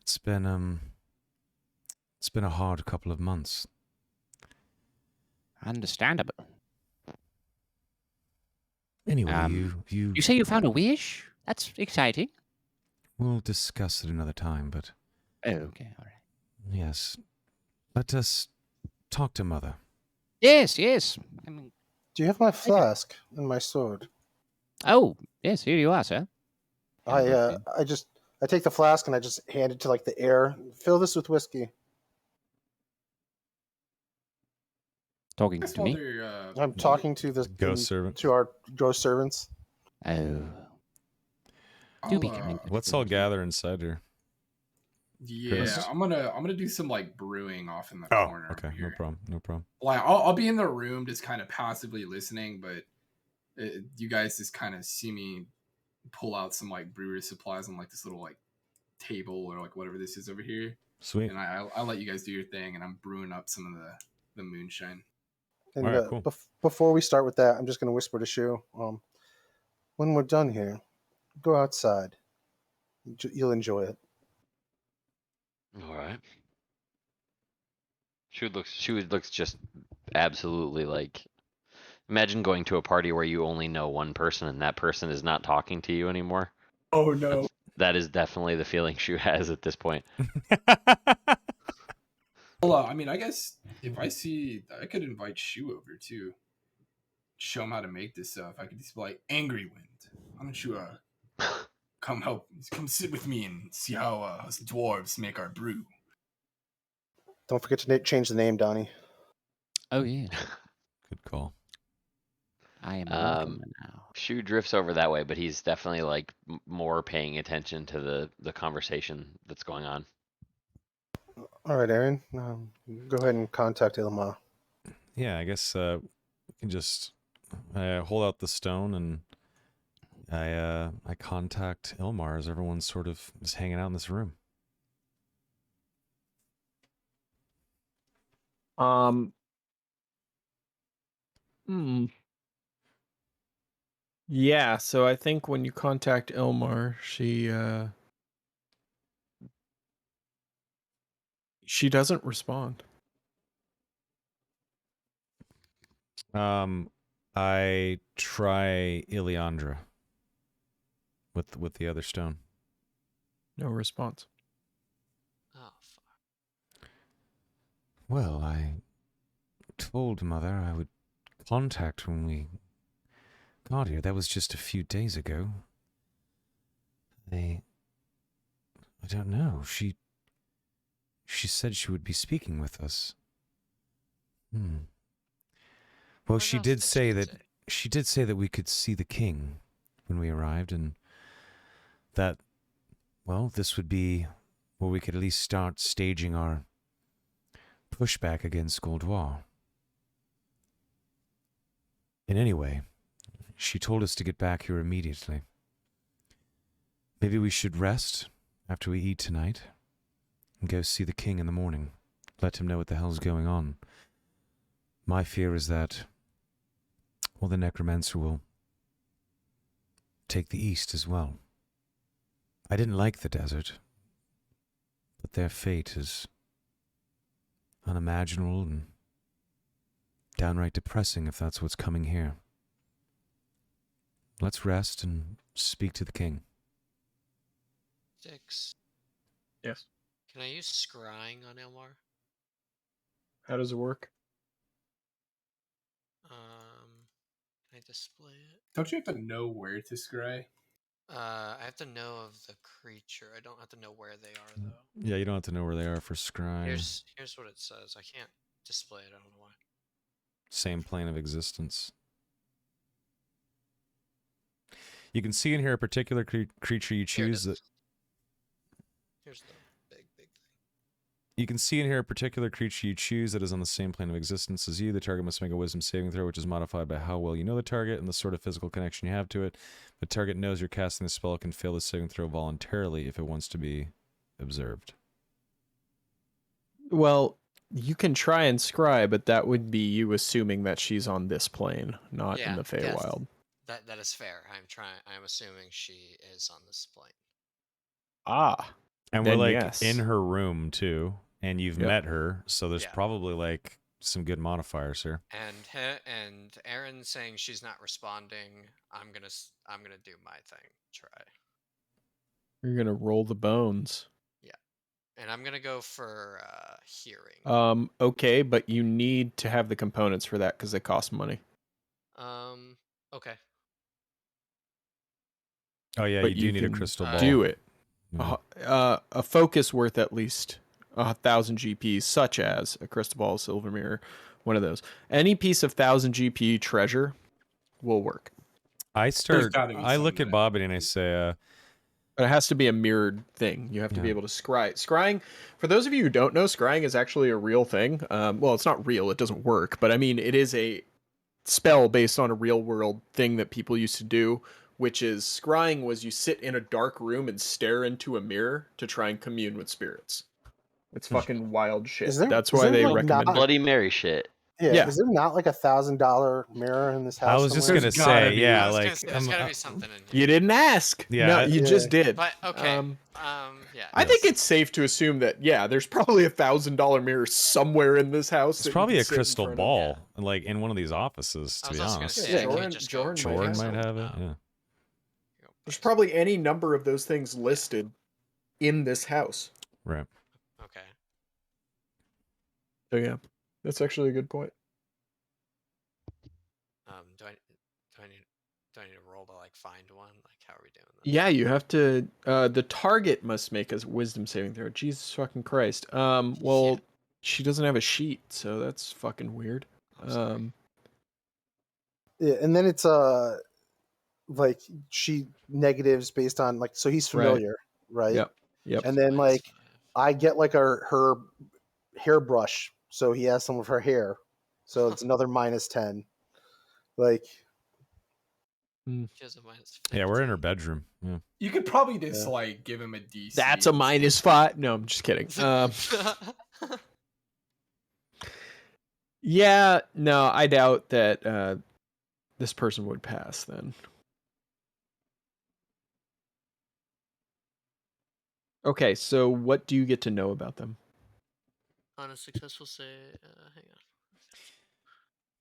It's been a hard couple of months. Understandable. Anyway, you say you found a wish? That's exciting. We'll discuss it another time, but... Oh, okay, all right. Yes. Let us talk to Mother. Yes. Do you have my flask and my sword? Oh, yes, here you are, sir. I just I take the flask and I just hand it to like the air. Fill this with whiskey. Talking Guess to while me? they're, I'm talking to the Ghost servant. to our ghost servants. Oh. I'll, be kind. Let's all gather inside here. Yeah, Chris? I'm gonna do some like brewing off in the Oh, corner. okay, over no here. problem, no problem. Like I'll be in the room just kind of passively listening, but you guys just kind of see me pull out some like brewery supplies on like this little like table or like whatever this is over here. Sweet. And I'll let you guys do your thing, and I'm brewing up some of the moonshine. And All right, cool. before we start with that, I'm just going to whisper to Shu. When we're done here, go outside. You'll enjoy it. All right. She looks just absolutely like. Imagine going to a party where you only know one person and that person is not talking to you anymore. Oh no. That is definitely the feeling Shu has at this point. Well, I mean, I guess if I could invite Shu over too. Show him how to make this stuff. I could just be like, Angry Wind, why don't you come sit with me and see how us dwarves make our brew. Don't forget to change the name, Donnie. Oh yeah. Good call. I am welcome now. Shu drifts over that way, but he's definitely like more paying attention to the conversation that's going on. All right, Aaron. Go ahead and contact Ilma. Yeah, I guess we can just hold out the stone and I contact Ilmar as everyone's sort of just hanging out in this room. Yeah, so I think when you contact Ilmar, she doesn't respond. I try Iliandra with the other stone. No response. Oh, fuck. Well, I told Mother I would contact when we got here. That was just a few days ago. I don't know. She said she would be speaking with us. Well, What she else did say she that she did say that we could see the king when we arrived, and that, well, this would be where we could at least start staging our pushback against Goldois. And anyway, she told us to get back here immediately. Maybe we should rest after we eat tonight and go see the king in the morning. Let him know what the hell's going on. My fear is that, well, the necromancer will take the east as well. I didn't like the desert, but their fate is unimaginable and downright depressing if that's what's coming here. Let's rest and speak to the king. Six. Yes. Can I use scrying on Elmar? How does it work? Can I display it? Don't you have to know where to scry? I have to know of the creature. I don't have to know where they are though. Yeah, you don't have to know where they are for scrying. Here's what it says. I can't display it. I don't know why. Same plane of existence. You can see in here a particular creature you choose that. Here's the big thing. You can see in here a particular creature you choose that is on the same plane of existence as you. The target must make a wisdom saving throw, which is modified by how well you know the target and the sort of physical connection you have to it. The target knows you're casting the spell, can fail the saving throw voluntarily if it wants to be observed. Well, you can try and scry, but that would be you assuming that she's on this plane, not in the Feywild. That is fair. I'm assuming she is on this plane. Ah. And then we're like yes. in her room too, and you've Yep. met her, so there's Yeah. probably like some good modifiers here. And Aaron saying she's not responding. I'm gonna do my thing. Try. You're gonna roll the bones. Yeah, and I'm gonna go for hearing. Okay, but you need to have the components for that because they cost money. Okay. Oh yeah, But you do you need a can crystal ball. do it. a focus worth at least 1,000 GP, such as a crystal ball, silver mirror, one of those. Any piece of 1,000 GP treasure will work. I gotta be some look at that- Bobbity and I say, But it has to be a mirrored thing. You have to be Yeah. able to scry. Scrying, for those of you who don't know, scrying is actually a real thing. Well, it's not real. It doesn't work. But I mean, it is a spell based on a real world thing that people used to do, which is scrying was you sit in a dark room and stare into a mirror to try and commune with spirits. It's fucking wild shit. That's why they recommend it. Bloody Mary shit. Yeah. Is there not like $1,000 mirror in this house? I was just somewhere? gonna say, yeah, I was gonna like say, there's gotta be something in here. You didn't ask. Yeah, No, you just did. But okay. Yeah. I think it's safe to assume that there's probably $1,000 mirror somewhere in this house. it's probably a crystal ball, like in one of these offices. To be honest, Jordan might have it. Yeah. There's probably any number of those things listed in this house. Right. Okay. So yeah, that's actually a good point. Do I need to roll to like find one? Like, how are we doing this? Yeah, you have to. The target must make a wisdom saving throw. Jesus fucking Christ. Well, she doesn't have a sheet, so that's fucking weird. Yeah, and then it's like she negatives based on like, so he's familiar, right? Yep. And then like I get like her hairbrush, so he has some of her hair, so it's another -10. Like, Yeah, we're in her bedroom. Yeah. You could probably just like give him a DC. That's a -5. No, I'm just kidding. Yeah, no, I doubt that this person would pass then. Okay, so what do you get to know about them? On a successful save, hang on.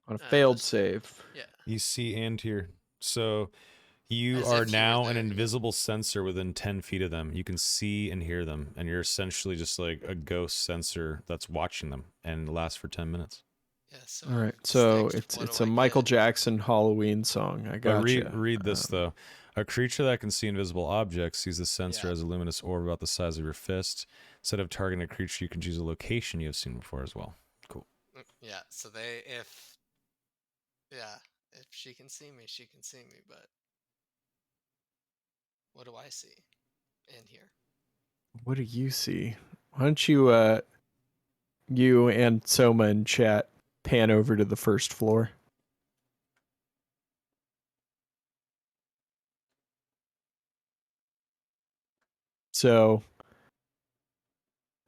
On a failed save. Yeah. You see and hear. So you As are if you were now there, an invisible sensor within 10 feet of them. You can see and hear them, and you're essentially just like a ghost sensor that's watching them, and it lasts for 10 minutes. Yeah, so All right, so Sticks, it's a Michael Jackson Halloween song. I got you. Read this though. A creature that can see invisible objects sees the sensor as a luminous orb about the size of your fist. Instead of targeting a creature, you can choose a location you have seen before as well. Cool. Yeah, so if she can see me, she can see me, but what do I see in here? What do you see? Why don't you you and Soma in chat pan over to the first floor? So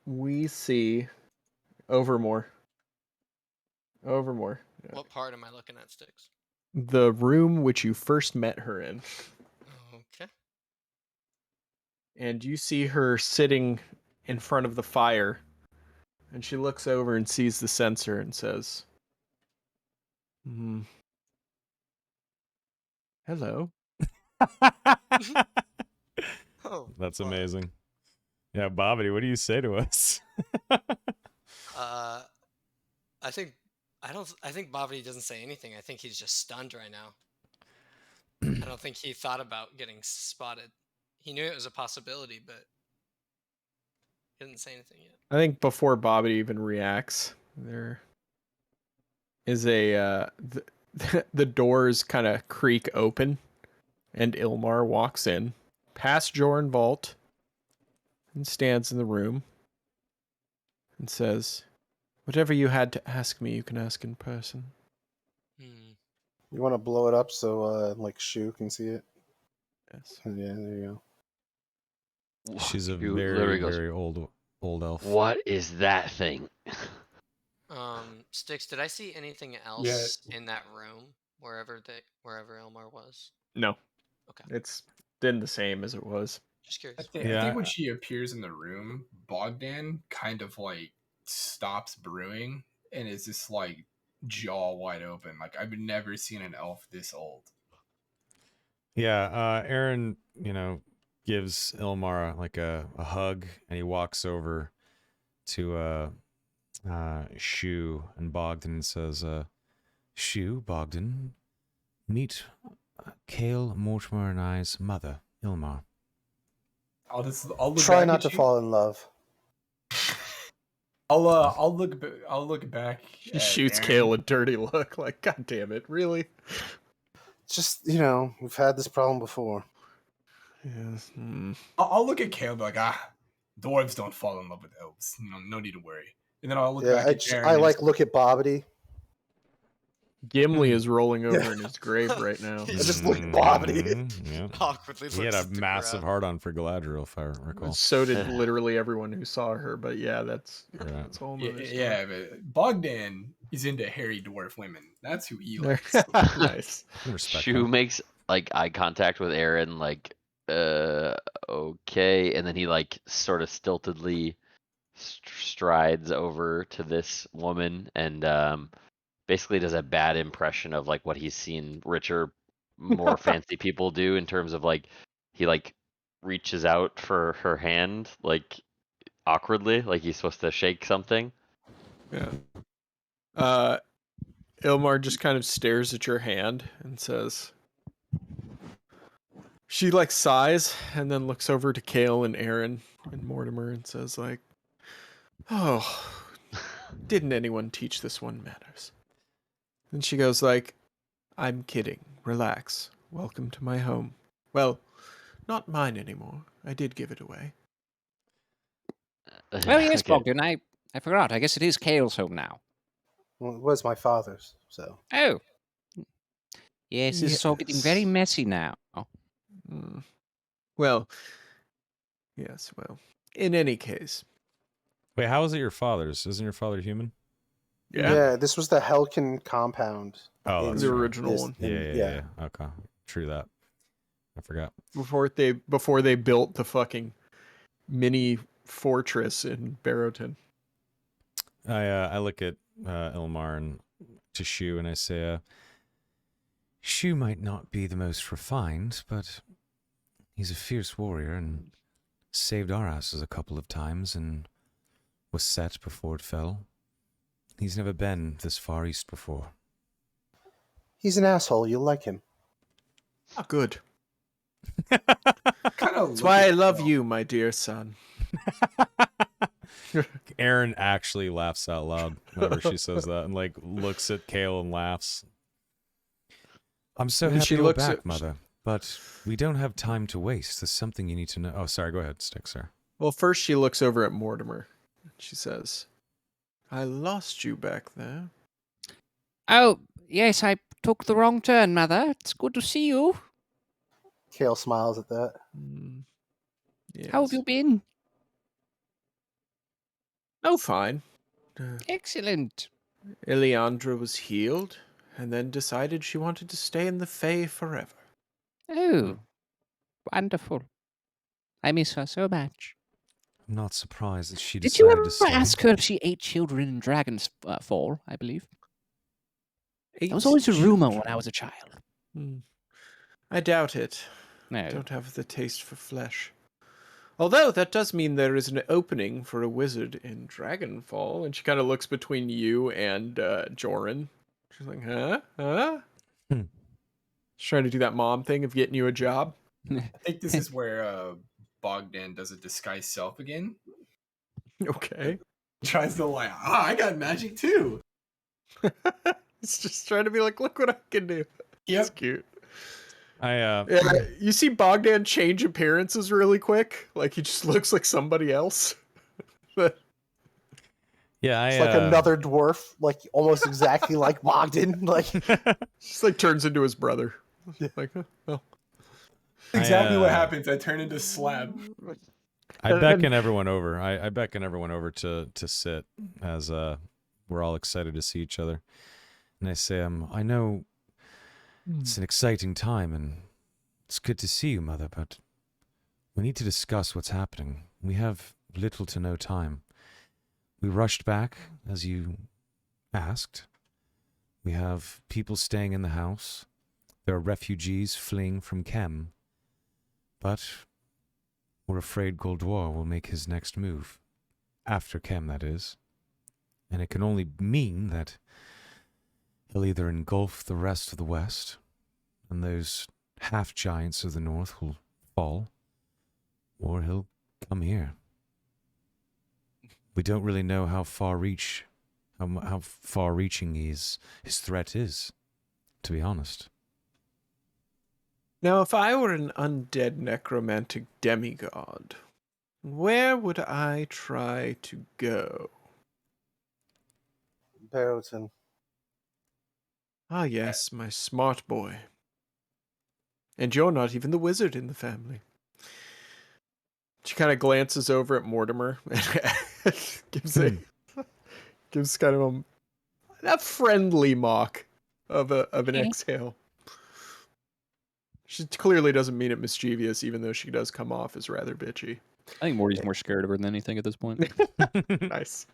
we see Overmore. Overmore. Yeah. What part am I looking at, Sticks? The room which you first met her in. Okay. And you see her sitting in front of the fire. And she looks over and sees the sensor and says, hello. Oh, That's amazing. Yeah, Bobbity, what do you say to us? I think Bobby doesn't say anything. I think he's just stunned right now. I don't think he thought about getting spotted. He knew it was a possibility, but he didn't say anything yet. I think before Bobby even reacts, there is a the doors kind of creak open, and Ilmar walks in, past Jorn Vault, and stands in the room, and says, "Whatever you had to ask me, you can ask in person." you want to blow it up so like Shu can see it? Yes. Yeah, there you go. She's a You very, literally goes, very old elf. What is that thing? Sticks, did I see anything else in that room wherever Elmar was? No. Okay. It's been the same as it was. Just curious. I think when she appears in the room, Bogdan kind of like stops brewing and is just like jaw wide open. Like I've never seen an elf this old. Yeah, Aaron, gives Ilmar like a hug, and he walks over to Shu and Bogdan and says, Shu, Bogdan, meet Kale, Mortimer, and I's mother, Ilmar. I'll look Try back not at to you. fall in love. I'll look back. He at shoots Aaron. Kale a dirty look, like, God damn it, really? Just, we've had this problem before. Yes. I'll look at Kale and be like, dwarves don't fall in love with elves. No need to worry. And then I'll look Yeah, back at Aaron. I and like look at Bobbity. Gimli is rolling over in his grave right now. I just look at Bobbity. Yep. Awkwardly He had looks a at the massive ground. hard-on for Galadriel, if I recall. So did literally everyone who saw her, but yeah, that's a whole nother story. Yeah, but Bogdan is into hairy dwarf women. That's who he likes. Nice. Shu makes like eye contact with Aaron, like, okay, and then he like sort of stiltedly strides over to this woman and basically does a bad impression of like what he's seen richer, more fancy people do in terms of like he like reaches out for her hand like awkwardly, like he's supposed to shake something. Yeah. Ilmar just kind of stares at your hand and says, she like sighs and then looks over to Kale and Aaron and Mortimer and says like, oh, didn't anyone teach this one manners? And she goes like, I'm kidding. Relax. Welcome to my home. Well, not mine anymore. I did give it away. Oh yes, Bogdan. I forgot. I guess it is Kale's home now. Well, it was my father's, so. Oh. Yes, this is all getting very messy now. Well, yes, well, in any case. Wait, how is it your father's? Isn't your father human? Yeah, this was the Helkin compound. Oh, that's the right. original one. Yeah. Okay, true that. I forgot. Before they built the fucking mini fortress in Barrowton. I look at Ilmar and to Shu and I say, Shu might not be the most refined, but he's a fierce warrior and saved our asses a couple of times and was set before it fell. He's never been this far east before. He's an asshole. You'll like him. Oh, good. Kind of. That's why I love you, my dear son. Aaron actually laughs out loud whenever she says that and like looks at Kale and laughs. I'm so happy you're back, Mother, but we don't have time to waste. There's something you need to know. Oh, sorry, go ahead, Stick, sir. Well, first she looks over at Mortimer. She says, I lost you back there. Oh, yes, I took the wrong turn, Mother. It's good to see you. Kale smiles at that. Yes. How have you been? Oh, fine. Excellent. Iliandra was healed and then decided she wanted to stay in the Fae forever. Oh, wonderful. I miss her so much. I'm not surprised that she Did decided you to stay. ever ask her if she ate children in Dragon's Fall, I believe? Ate That was always a rumor children? when I was a child. I doubt it. No. I don't have the taste for flesh. Although, that does mean there is an opening for a wizard in Dragonfall. And she kind of looks between you and Joran. She's like, huh? She's trying to do that mom thing of getting you a job. I think this is where Bogdan does a disguise self again. Okay. Tries to lie. I got magic too. It's just trying to be like, look what I can do. Yep. It's cute. Yeah, you see Bogdan change appearances really quick. Like he just looks like somebody else. Yeah, it's like another dwarf, like almost exactly like Bogdan. Like just like turns into his brother. Like, oh. Exactly what happens. I turn into Slab. I beckon everyone over. I beckon everyone over to sit as we're all excited to see each other. And I say, I know it's an exciting time and it's good to see you, Mother, but we need to discuss what's happening. We have little to no time. We rushed back, as you asked. We have people staying in the house. There are refugees fleeing from Kem. But we're afraid Goldoir will make his next move. After Kem, that is. And it can only mean that he'll either engulf the rest of the West, and those half-giants of the North will fall, or he'll come here. We don't really know how far-reaching his threat is, to be honest. Now, if I were an undead necromantic demigod, where would I try to go? Barrowton. Ah, yes, my smart boy. And you're not even the wizard in the family. She kind of glances over at Mortimer and gives kind of a friendly mock of an exhale. She clearly doesn't mean it mischievous, even though she does come off as rather bitchy. I think Morty's more scared of her than anything at this point. Nice.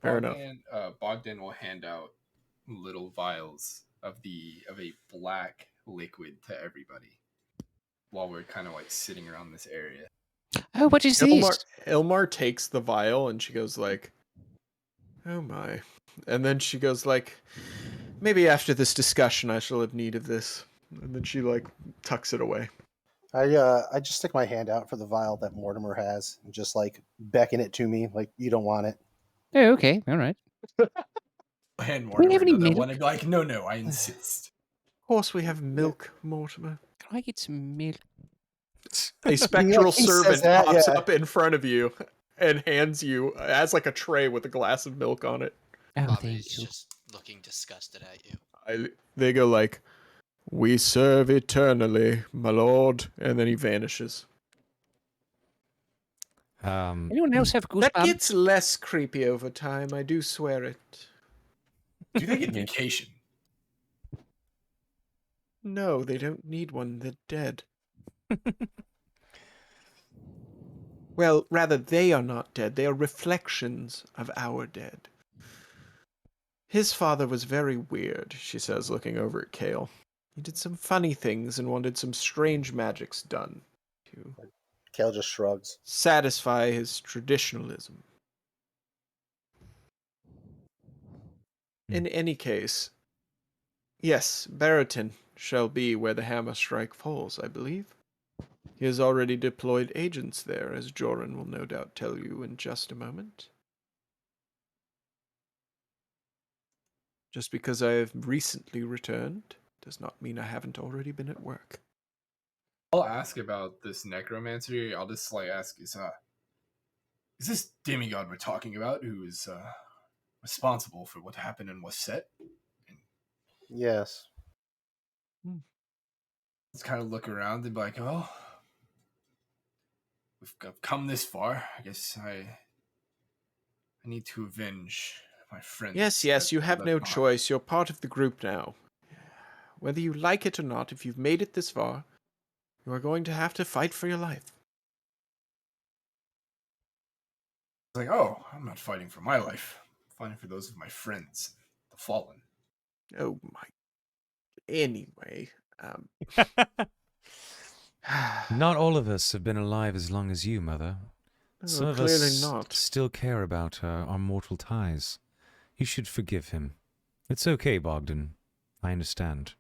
Fair enough. Bogdan will hand out little vials of a black liquid to everybody while we're kind of like sitting around this area. Oh, what is this? Ilmar takes the vial and she goes like, "Oh my," and then she goes like, "Maybe after this discussion, I shall have need of this." And then she like tucks it away. I just stick my hand out for the vial that Mortimer has and just like beckon it to me like you don't want it. Oh, okay, all right. And Do we have Mortimer any doesn't milk? want to be like, no, I insist. Of course, we have milk, Mortimer. Can I get some milk? A spectral he says servant that, pops yeah. up in front of you and hands you, has like a tray with a glass of milk on it. Oh, Bobby's thank you. just looking disgusted at you. They go like, "We serve eternally, my lord," and then he vanishes. Anyone else have goosebumps? That gets less creepy over time, I do swear it. Do they get vacation? No, they don't need one, they're dead. Well, rather, they are not dead, they are reflections of our dead. His father was very weird, she says, looking over at Kale. He did some funny things and wanted some strange magics done to Kale just shrugs. satisfy his traditionalism. In any case, yes, Barrowton shall be where the hammer strike falls, I believe. He has already deployed agents there, as Joran will no doubt tell you in just a moment. Just because I have recently returned does not mean I haven't already been at work. I'll ask about this necromancer. I'll just like ask, is this demigod we're talking about who is responsible for what happened in Wasset? Yes. Let's kind of look around and be like, oh, we've come this far. I guess I need to avenge my friends. Yes, you that have left no behind. choice. You're part of the group now. Whether you like it or not, if you've made it this far, you are going to have to fight for your life. It's like, oh, I'm not fighting for my life. I'm fighting for those of my friends, the fallen. Oh my. Anyway, Not all of us have been alive as long as you, Mother. Some of clearly us not. still care about our mortal ties. You should forgive him. It's okay, Bogdan. I understand.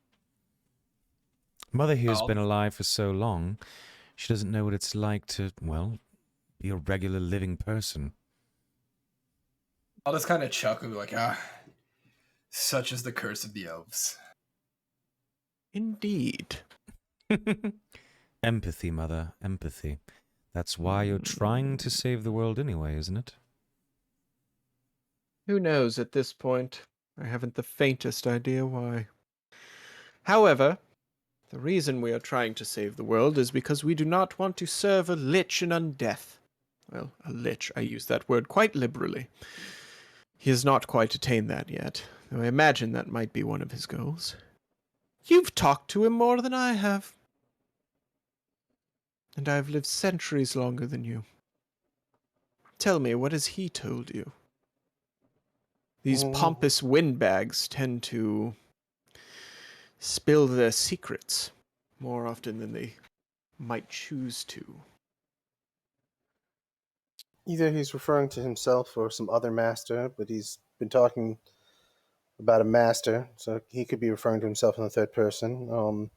Mother here has been alive for so long, she doesn't know what it's like to, well, be a regular living person. I'll just kind of chuckle and be like, such is the curse of the elves. Indeed. Empathy, Mother, empathy. That's why you're trying to save the world anyway, isn't it? Who knows at this point? I haven't the faintest idea why. However, the reason we are trying to save the world is because we do not want to serve a lich in undeath. Well, a lich, I use that word quite liberally. He has not quite attained that yet, though I imagine that might be one of his goals. You've talked to him more than I have. And I have lived centuries longer than you. Tell me, what has he told you? These pompous windbags tend to spill their secrets more often than they might choose to. Either he's referring to himself or some other master, but he's been talking about a master, so he could be referring to himself in the third person.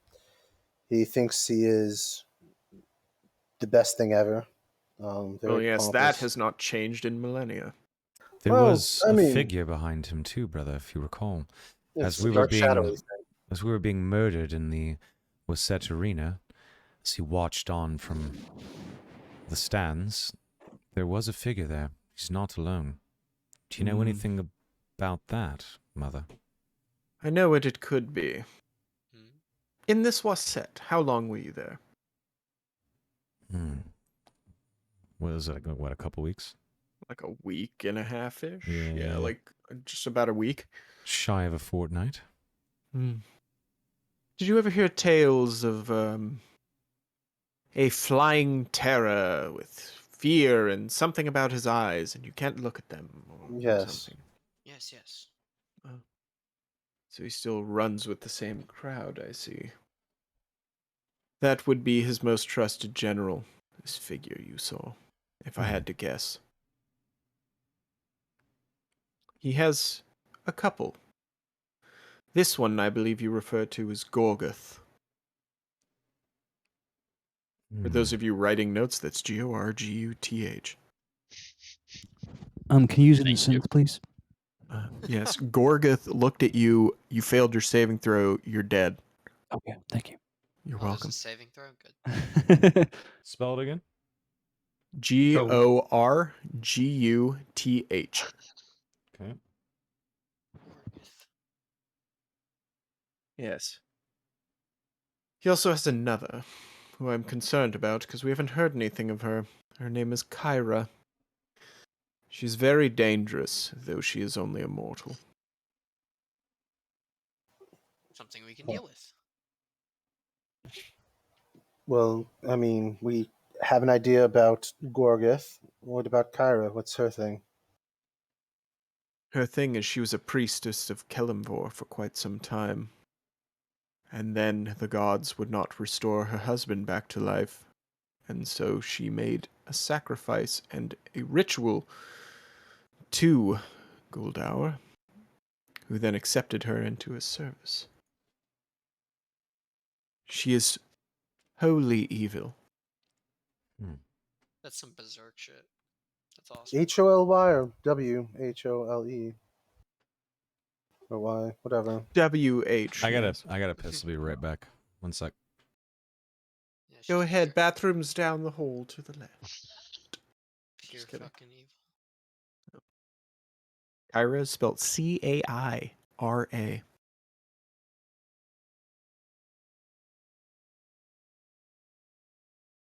He thinks he is the best thing ever, Very Well, yes, that pompous. has not changed in millennia. There Well, was I a mean- figure behind him too, brother, if you recall. It's As we a were dark shadowy being thing. as we were being murdered in the Wasset Arena, as he watched on from the stands, there was a figure there. He's not alone. Do you know anything about that, Mother? I know what it could be. Hmm? In this Wasset, how long were you there? What was it, what, a couple weeks? Like a week and a half-ish? Yeah. Like just about a week. Shy of a fortnight. Did you ever hear tales of a flying terror with fear and something about his eyes, and you can't look at them or Yes. something? Yes, yes. So he still runs with the same crowd, I see. That would be his most trusted general, this figure you saw, if I had to guess. He has a couple. This one I believe you refer to as Gorguth. For those of you writing notes, that's Gorguth. Can you use it in a Thank you. sentence, please? Yes, Gorguth looked at you. You failed your saving throw. You're dead. Okay, thank you. You're Oh, there's welcome. a saving throw? Good. Spell it again. Gorguth. Okay. Yes. He also has another, who I'm concerned about because we haven't heard anything of her. Her name is Kyra. She's very dangerous, though she is only a mortal. Something we can deal with. Well, I mean, we have an idea about Gorguth. What about Kyra? What's her thing? Her thing is she was a priestess of Kelimvor for quite some time. And then the gods would not restore her husband back to life. And so she made a sacrifice and a ritual to Guldaur, who then accepted her into his service. She is wholly evil. That's some berserk shit. That's awesome. Holy or Whole? Or Y, whatever. WH. I yes. got a piss. I'll be right back. One sec. Yeah, she's Go ahead, pure- bathroom's down the hall to the left. Pure kidding. fucking evil. Kyra is spelled Caira.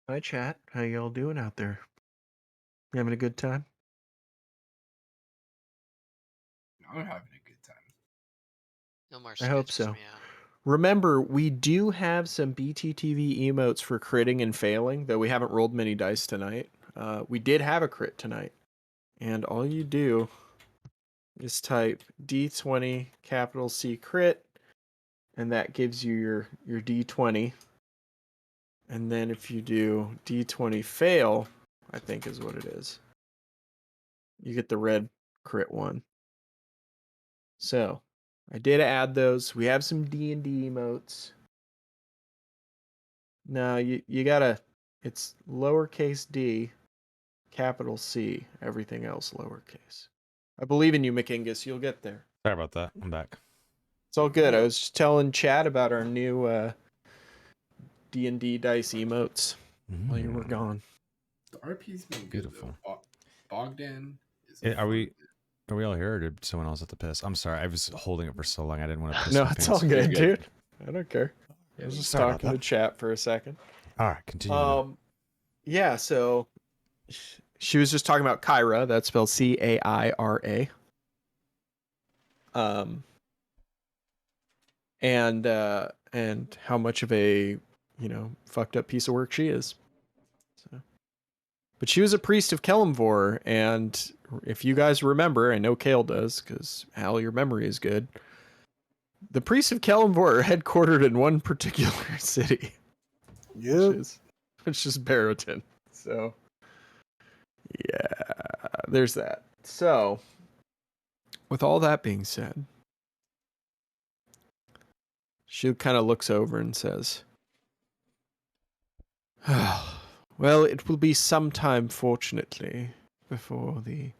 Hi, chat. How y'all doing out there? You having a good time? I'm having a good time. No more I hope sketches so. me out. Remember, we do have some BTTV emotes for critting and failing, though we haven't rolled many dice tonight. We did have a crit tonight. And all you do is type D20 capital C crit, and that gives you your D20. And then if you do D20 fail, I think is what it is, you get the red crit one. So, I did add those. We have some D&D emotes. No, you gotta, it's lowercase d, capital C, everything else lowercase. I believe in you, McIngus. You'll get there. Sorry about that. I'm back. It's all good. I was just telling Chad about our new D&D dice emotes while you were gone. The RP's been good, Beautiful. though. Bogdan is Are fun we all here, or did someone else have to piss? I'm sorry. I was holding it for so long. I didn't want to piss No, my it's pants. all good, You're dude. I don't care. I was just Sorry about talking to that. chat for a second. All right, continue. Yeah, so she was just talking about Kyra. That's spelled Caira. And how much of a fucked up piece of work she is. So, but she was a priest of Kelimvor, and if you guys remember, I know Kale does, because Hal, your memory is good. The priests of Kelimvor are headquartered in one particular city. Yep. Which is Barrowton. So, yeah, there's that. So, with all that being said, she kind of looks over and says, Well, it will be some time, fortunately, before the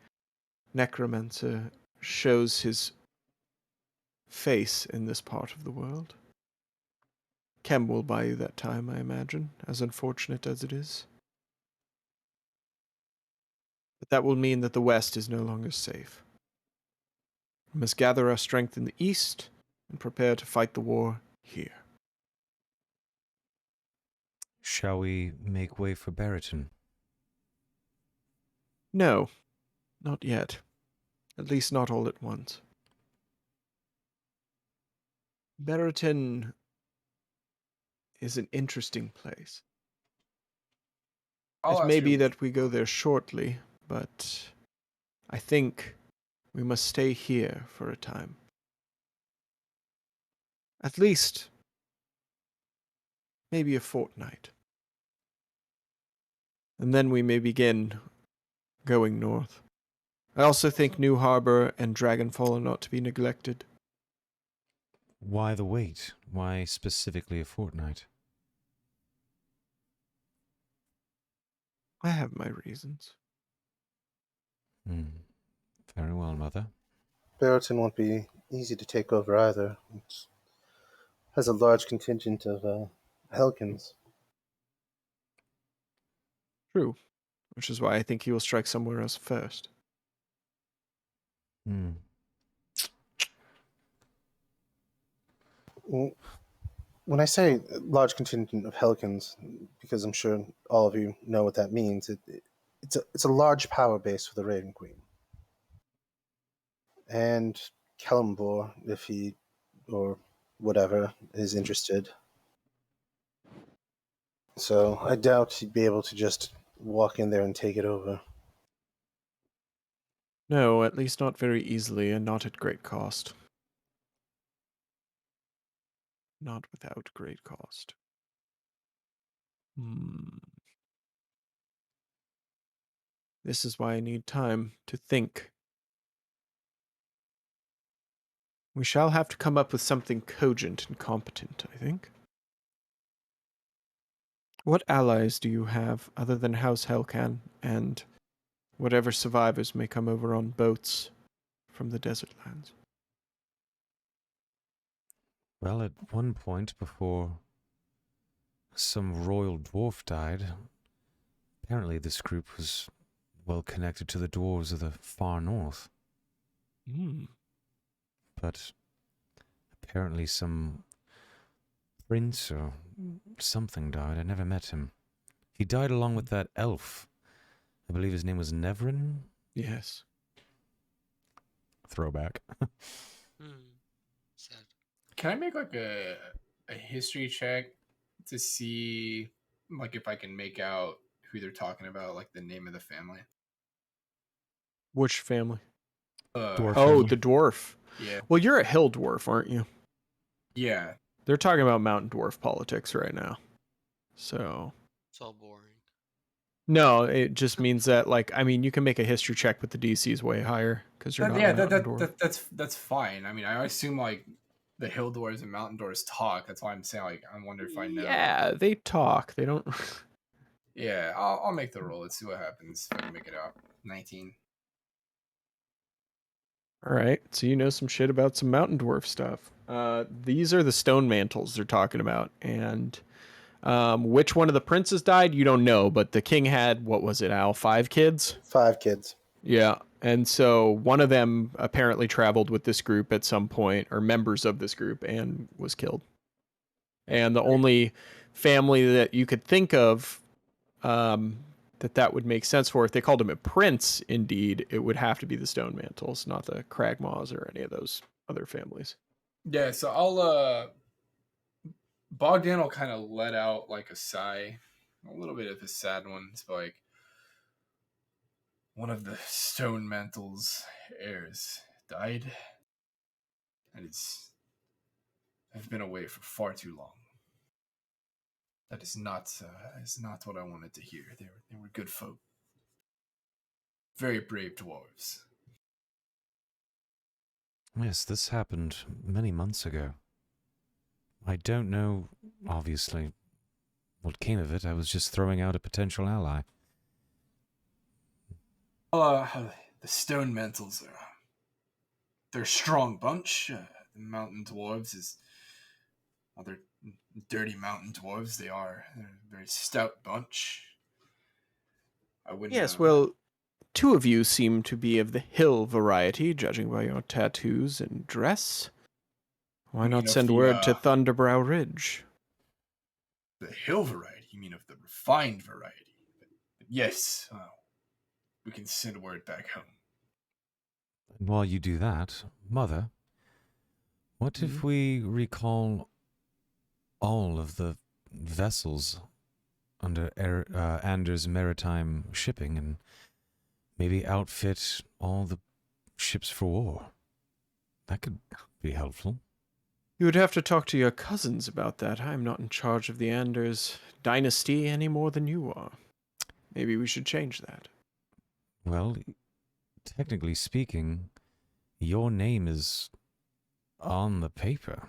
necromancer shows his face in this part of the world. Kem will buy you that time, I imagine, as unfortunate as it is. But that will mean that the West is no longer safe. We must gather our strength in the East and prepare to fight the war here. Shall we make way for Barrington? No, not yet. At least not all at once. Barrington is an interesting place. I'll It ask may you be a- that we go there shortly, but I think we must stay here for a time. At least, maybe a fortnight. And then we may begin going north. I also think New Harbor and Dragonfall are not to be neglected. Why the wait? Why specifically a fortnight? I have my reasons. Very well, Mother. Barrington won't be easy to take over either. It has a large contingent of Helkins. True. Which is why I think he will strike somewhere else first. When I say large contingent of Helkins, because I'm sure all of you know what that means, it's a large power base for the Raven Queen. And Kellumbor, if he or whatever is interested. So I doubt he'd be able to just walk in there and take it over. No, at least not very easily and not at great cost. Not without great cost. This is why I need time to think. We shall have to come up with something cogent and competent, I think. What allies do you have other than House Helcan and whatever survivors may come over on boats from the desert lands? Well, at one point before some royal dwarf died, apparently this group was well connected to the dwarves of the far north. But apparently some prince or something died. I never met him. He died along with that elf. I believe his name was Nevrin? Yes. Throwback. Sad. Can I make like a history check to see like if I can make out who they're talking about, like the name of the family? Which family? Dwarf Oh, family. the dwarf. Yeah. Well, you're a hill dwarf, aren't you? Yeah. They're talking about mountain dwarf politics right now. So. It's all boring. No, it just means that, like, I mean, you can make a history check, but the DC is way higher because you're not a mountain dwarf. That's fine. I mean, I assume like the hill dwarves and mountain dwarves talk. That's why I'm saying like I wonder if I know. Yeah, they talk. They don't. Yeah, I'll make the roll. Let's see what happens if I can make it out. 19. All right, so you know some shit about some mountain dwarf stuff. These are the stone mantles they're talking about, and which one of the princes died, you don't know, but the king had, what was it, Al, 5 kids? 5 kids. Yeah, and so one of them apparently traveled with this group at some point, or members of this group, and was killed. And the only family that you could think of that would make sense for, if they called him a prince, indeed, it would have to be the Stone Mantles, not the Cragmaws or any of those other families. Yeah, so I'll Bogdan will kind of let out like a sigh, a little bit of a sad one. It's like one of the Stone Mantle's heirs died, and I've been away for far too long. That is not what I wanted to hear. They were good folk, very brave dwarves. Yes, this happened many months ago. I don't know, obviously, what came of it. I was just throwing out a potential ally. The stone mantles they're a strong bunch. The mountain dwarves they're dirty mountain dwarves. They're a very stout bunch. I wouldn't. Yes, well, two of you seem to be of the hill variety, judging by your tattoos and dress. Why You mean not of send the, word to Thunderbrow Ridge? the hill variety. You mean of the refined variety? But yes, we can send word back home. And while you do that, Mother, what if we recall all of the vessels under Anders Maritime Shipping and maybe outfit all the ships for war? That could be helpful. You would have to talk to your cousins about that. I'm not in charge of the Anders dynasty any more than you are. Maybe we should change that. Well, technically speaking, your name is on the paper.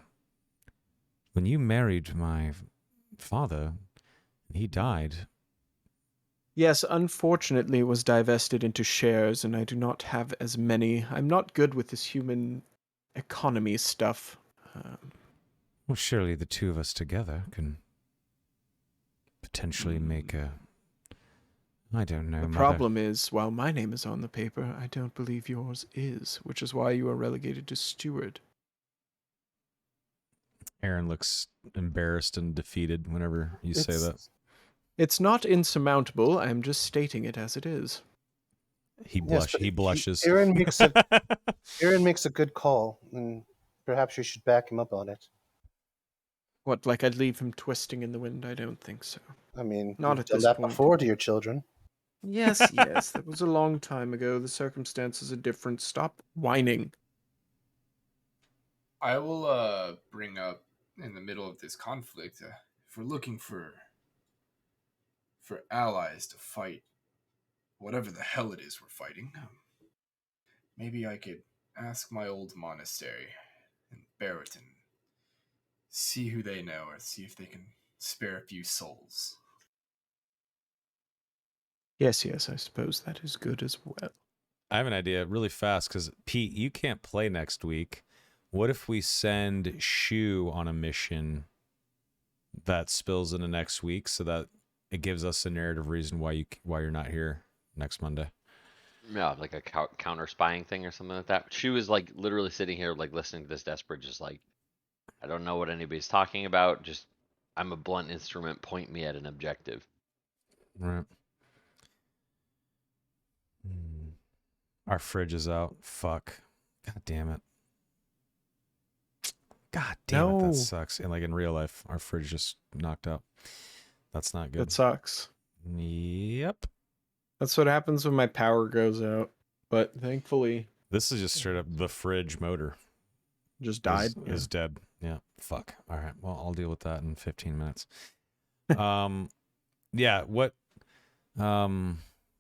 When you married my father, he died. Yes, unfortunately, it was divested into shares, and I do not have as many. I'm not good with this human economy stuff. Well, surely the two of us together can potentially make a... I don't know, The Mother. problem is, while my name is on the paper, I don't believe yours is, which is why you are relegated to steward. Aaron looks embarrassed and defeated whenever you say that. It's not insurmountable. I'm just stating it as it is. He blushes. Aaron makes a good call, and perhaps you should back him up on it. What, like I'd leave him twisting in the wind? I don't think so. I mean, Not you've at done this that point. before to your children. Yes, yes, that was a long time ago. The circumstances are different. Stop whining. I will bring up in the middle of this conflict. If we're looking for allies to fight whatever the hell it is we're fighting, maybe I could ask my old monastery in Barrington, see who they know, or see if they can spare a few souls. Yes, I suppose that is good as well. I have an idea really fast because, Pete, you can't play next week. What if we send Shu on a mission that spills into next week so that it gives us a narrative reason why you're not here next Monday? Yeah, like a counter spying thing or something like that. She was like literally sitting here, like listening to this desperate, just like, I don't know what anybody's talking about. Just, I'm a blunt instrument. Point me at an objective. Right. Our fridge is out. Fuck. God damn it. God damn it. That sucks. And like in real life, our fridge just knocked out. That's not good. That sucks. Yep. That's what happens when my power goes out. But thankfully, this is just straight up the fridge motor. Just died. Is dead. Yeah. Fuck. All right. Well, I'll deal with that in 15 minutes. Yeah.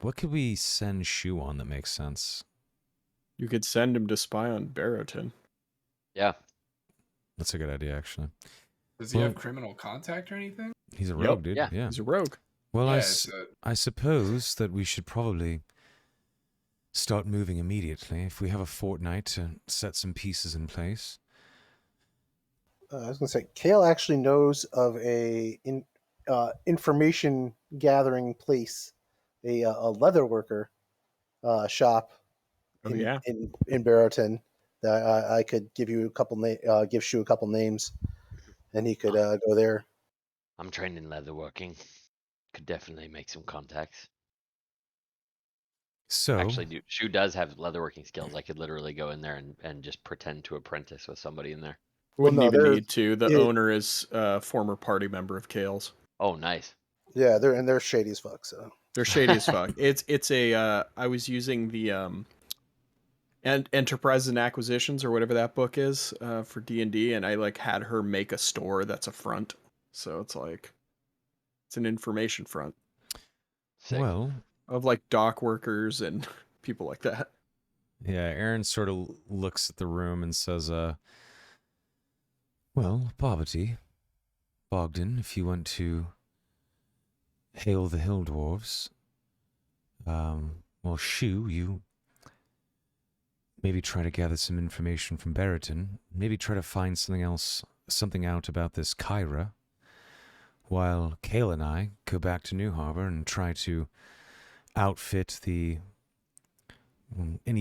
What could we send Shu on that makes sense? You could send him to spy on Barrington. Yeah. That's a good idea, actually. Does he have criminal contact or anything? He's a rogue, dude. Yeah. He's a rogue. Well, Yeah, I suppose that we should probably start moving immediately if we have a fortnight to set some pieces in place. I was going to say, Kale actually knows of a information gathering place, a leather worker shop in Barrington that I could give you give Shu a couple names, and he could go there. I'm trained in leatherworking. Could definitely make some contacts. So actually, Shu does have leatherworking skills. I could literally go in there and just pretend to apprentice with somebody in there. Wouldn't even need to. The owner is a former party member of Kale's. Oh, nice. Yeah, they're shady as fuck. So they're shady as fuck. It's a I was using the Enterprise and Acquisitions or whatever that book is for D&D, and I like had her make a store that's a front. So it's like it's an information front. Sick. Well, of like dock workers and people like that. Yeah, Aaron sort of looks at the room and says, well, Bogdan, if you want to Hail the hill dwarves. Well, Shu, you maybe try to gather some information from Barrington. Maybe try to find something out about this Kyra. While Kale and I go back to New Harbor and try to outfit any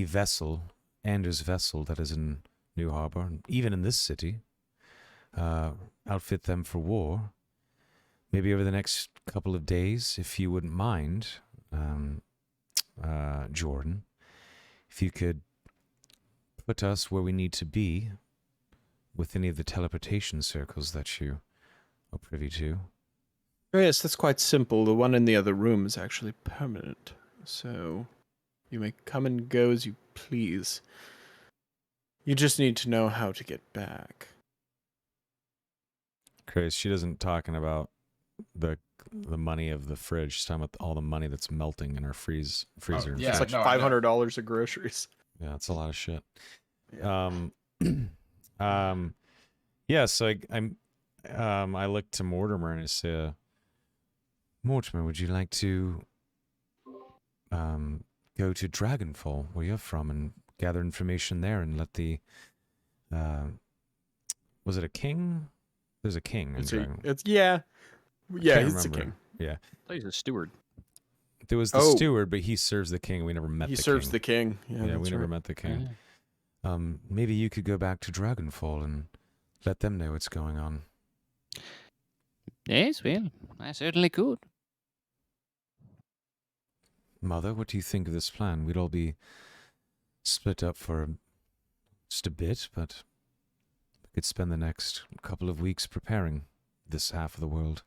vessel, Anders vessel that is in New Harbor, and even in this city, outfit them for war. Maybe over the next couple of days, if you wouldn't mind, Jordan, if you could put us where we need to be with any of the teleportation circles that you are privy to. Oh, yes, that's quite simple. The one in the other room is actually permanent. So you may come and go as you please. You just need to know how to get back. Chris, she isn't talking about the money of the fridge. She's talking about all the money that's melting in our freezer. and yeah. It's like fridge. $500 of groceries. Yeah, it's a lot of shit. Yeah. Yeah. So I looked to Mortimer and I said, Mortimer, would you like to go to Dragonfall, where you're from, and gather information there, and let the was it a king? There's a king in Dragon. Yeah, Can't he's the remember. king. Yeah, I thought he's a steward. there was the steward, but he serves the king. We never met the king. He serves the king. Yeah, we never met the king. Maybe you could go back to Dragonfall and let them know what's going on. Yes, well, I certainly could. Mother, what do you think of this plan? We'd all be split up for just a bit, but we could spend the next couple of weeks preparing this half of the world.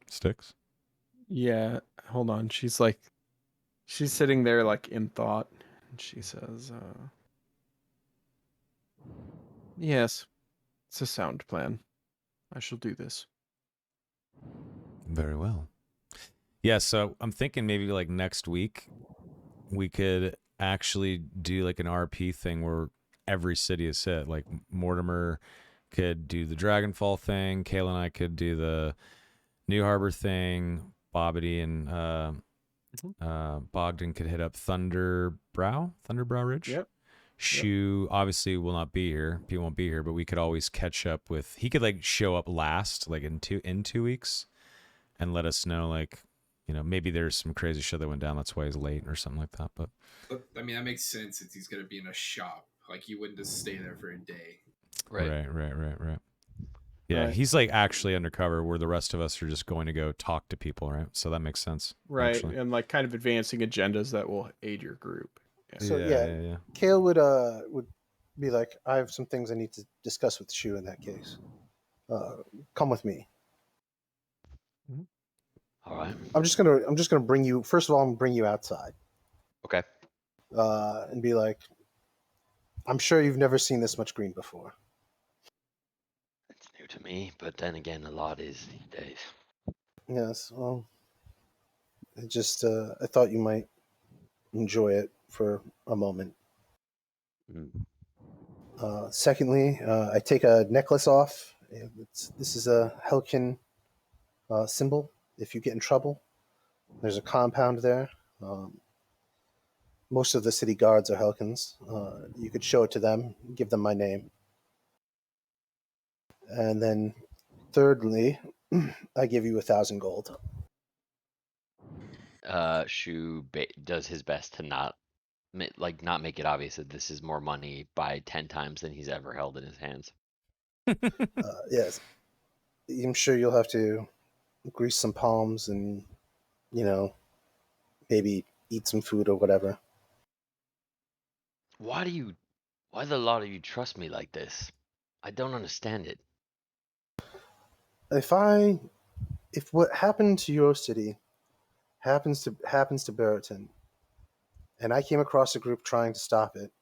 Sticks? Yeah, hold on. She's sitting there like in thought, and she says, yes, it's a sound plan. I shall do this. Very well. Yeah, so I'm thinking maybe like next week we could actually do like an RP thing where every city is hit. Like Mortimer could do the Dragonfall thing, Kayla and I could do the New Harbor thing, Bobbity and Bogdan could hit up Thunderbrow Ridge. Yep. Shu obviously will not be here. He won't be here, but we could always catch up with. He could like show up last, like in 2 weeks, and let us know, like, you know, maybe there's some crazy shit that went down. That's why he's late or something like that. But I mean, that makes sense since he's gonna be in a shop. Like, he wouldn't just stay there for a day. Right. Yeah, Right. he's like actually undercover, where the rest of us are just going to go talk to people, right? So that makes sense, Right, actually. and like kind of advancing agendas that will aid your group. So yeah. Kale would be like, I have some things I need to discuss with Shu in that case. Come with me. All right. I'm just gonna bring you. First of all, I'm gonna bring you outside. Okay. And be like, I'm sure you've never seen this much green before. It's new to me, but then again, a lot is these days. Yes. Well, I thought you might enjoy it for a moment. Secondly, I take a necklace off. This is a Helkin symbol. If you get in trouble, there's a compound there. Most of the city guards are Helkins. You could show it to them, give them my name. And then thirdly, I give you 1,000 gold. Shu does his best to not make it obvious that this is more money by 10 times than he's ever held in his hands. Yes. I'm sure you'll have to grease some palms and, maybe eat some food or whatever. Why do the lot of you trust me like this? I don't understand it. If what happened to your city happens to Barrington, and I came across a group trying to stop it,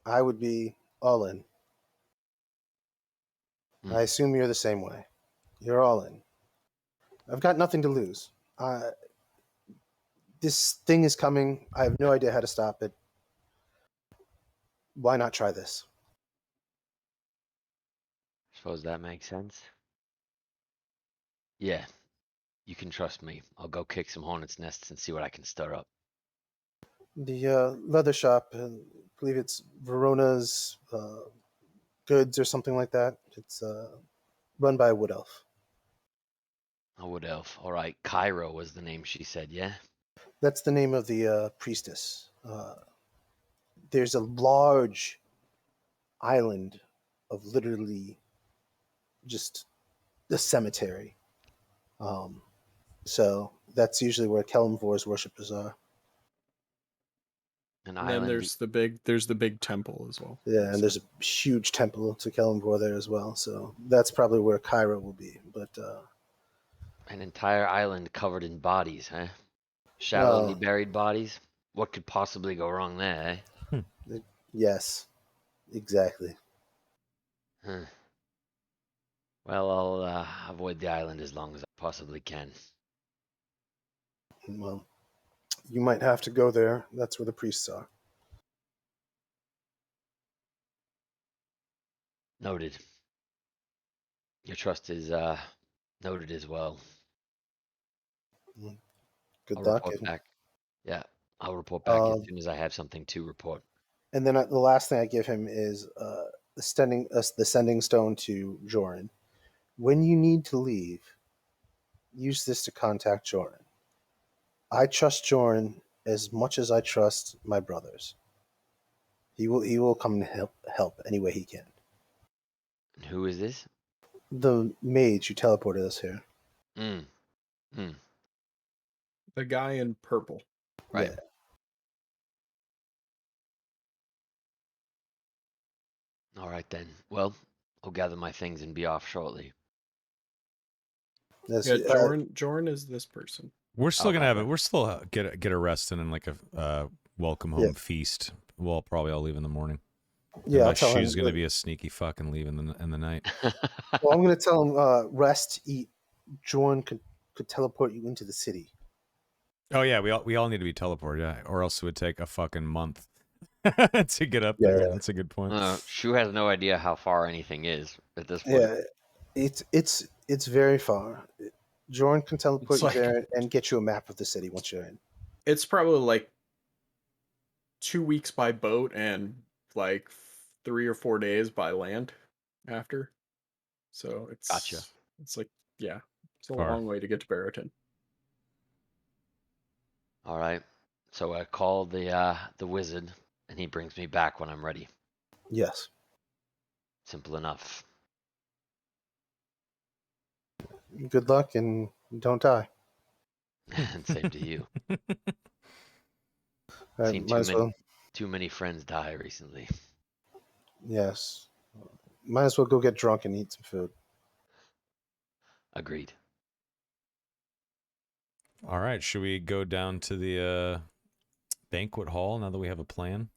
I would be all in. I assume you're the same way. You're all in. I've got nothing to lose. This thing is coming. I have no idea how to stop it. Why not try this? suppose that makes sense. Yeah, you can trust me. I'll go kick some hornets' nests and see what I can stir up. The leather shop, I believe it's Verona's Goods or something like that. It's run by a wood elf. A wood elf. All right, Cairo was the name she said, yeah? That's the name of the priestess. There's a large island of literally just the cemetery. So that's usually where Kelemvor's worshippers are. An And then island. there's the big temple as well. Yeah, and there's a huge temple to Kelemvor there as well. So that's probably where Cairo will be. But An entire island covered in bodies, huh? Shallowly buried bodies? What could possibly go wrong there, eh? yes, exactly. Huh. Well, I'll avoid the island as long as I possibly can. Well, you might have to go there. That's where the priests are. Noted. Your trust is noted as well. Good I'll luck. report back. Yeah, I'll report back as soon as I have something to report. And then the last thing I give him is the sending stone to Joran. When you need to leave, use this to contact Joran. I trust Joran as much as I trust my brothers. He will come and help any way he can. And who is this? The mage who teleported us here. The guy in purple. Right. Yeah. All right then. Well, I'll gather my things and be off shortly. Yeah, Jorn is this person. We're still gonna have it. We're still get a rest in like a welcome home feast. We'll probably all leave in the morning. Yeah, my shoe's gonna be a sneaky fucking leave in the night. Well, I'm gonna tell him rest, eat. Jorn could teleport you into the city. Oh yeah, we all need to be teleported, yeah, or else it would take a fucking month to get up there. Yeah. That's a good point. Shu has no idea how far anything is at this point. Yeah, it's very far. Jorn can teleport you there and get you a map of the city once you're in. It's probably like 2 weeks by boat and like 3 or 4 days by land after. So it's gotcha. It's like it's a long way to get to Barrowton. All right. So I call the wizard, and he brings me back when I'm ready. Yes. Simple enough. Good luck and don't die. And same to you. Seen too many friends die recently. Yes. Might as well go get drunk and eat some food. Agreed. All right, should we go down to the banquet hall now that we have a plan?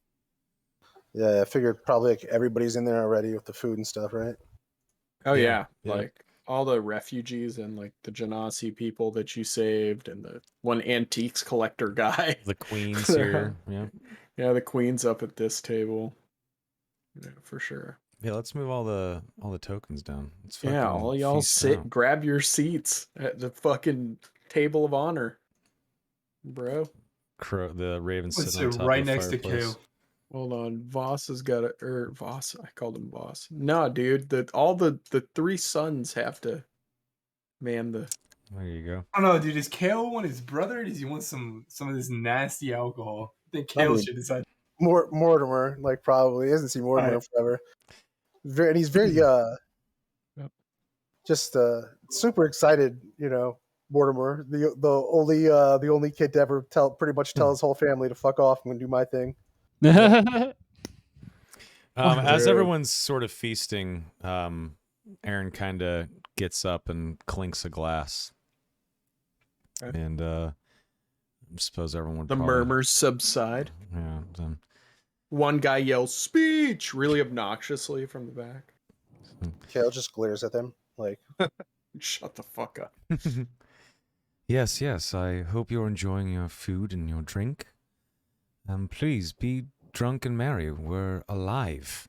Yeah, I figured probably like everybody's in there already with the food and stuff, right? Oh yeah. Like all the refugees and like the Genasi people that you saved and the one antiques collector guy. The queen's here. Yeah. Yeah, the queen's up at this table. Yeah, for sure. Yeah, let's move all the tokens down. All y'all sit, grab your seats at the fucking table of honor, bro. The Raven's sitting on top right of the next fireplace. to Q. Hold on, Voss has got it. Or Voss, I called him Voss. No, dude, all the 3 sons have to man the. There you go. I don't know, dude. Does Kale want his brother? Or does he want some of this nasty alcohol? I think Kale should decide. Mortimer, like probably he hasn't seen Mortimer forever. And he's very just super excited, Mortimer, the only kid to ever pretty much tell his whole family to fuck off. I'm gonna do my thing. As everyone's sort of feasting, Aaron kind of gets up and clinks a glass, and I suppose everyone would murmurs subside. Yeah. One guy yells "speech" really obnoxiously from the back. Kale just glares at them like, "Shut the fuck up." Yes. I hope you're enjoying your food and your drink. Please be drunk and merry. We're alive.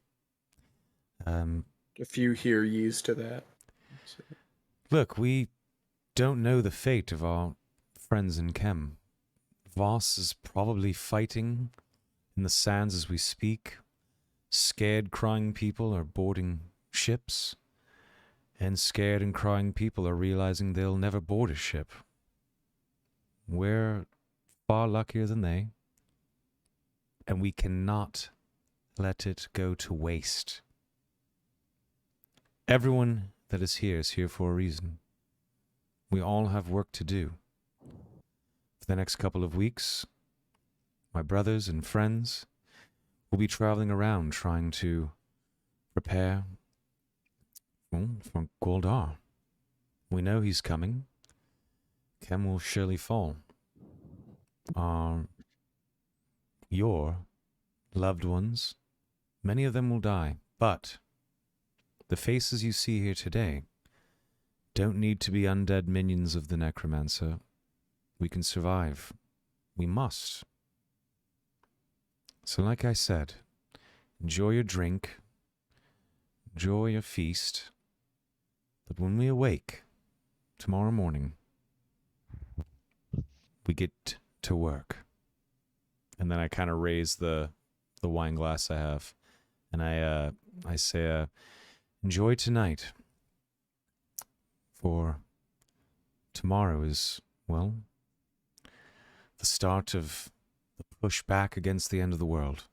a few here used to that. So. Look, we don't know the fate of our friends in Chem. Voss is probably fighting in the sands as we speak. Scared, crying people are boarding ships. And scared and crying people are realizing they'll never board a ship. We're far luckier than they. And we cannot let it go to waste. Everyone that is here for a reason. We all have work to do. For the next couple of weeks, my brothers and friends will be traveling around trying to prepare for Goldar. We know he's coming. Chem will surely fall. Your loved ones, many of them will die, but the faces you see here today don't need to be undead minions of the Necromancer. We can survive. We must. So like I said, enjoy your drink, enjoy your feast, but when we awake tomorrow morning, we get to work. And then I kind of raise the wine glass I have, and I say, enjoy tonight, for tomorrow is, well, the start of the push back against the end of the world.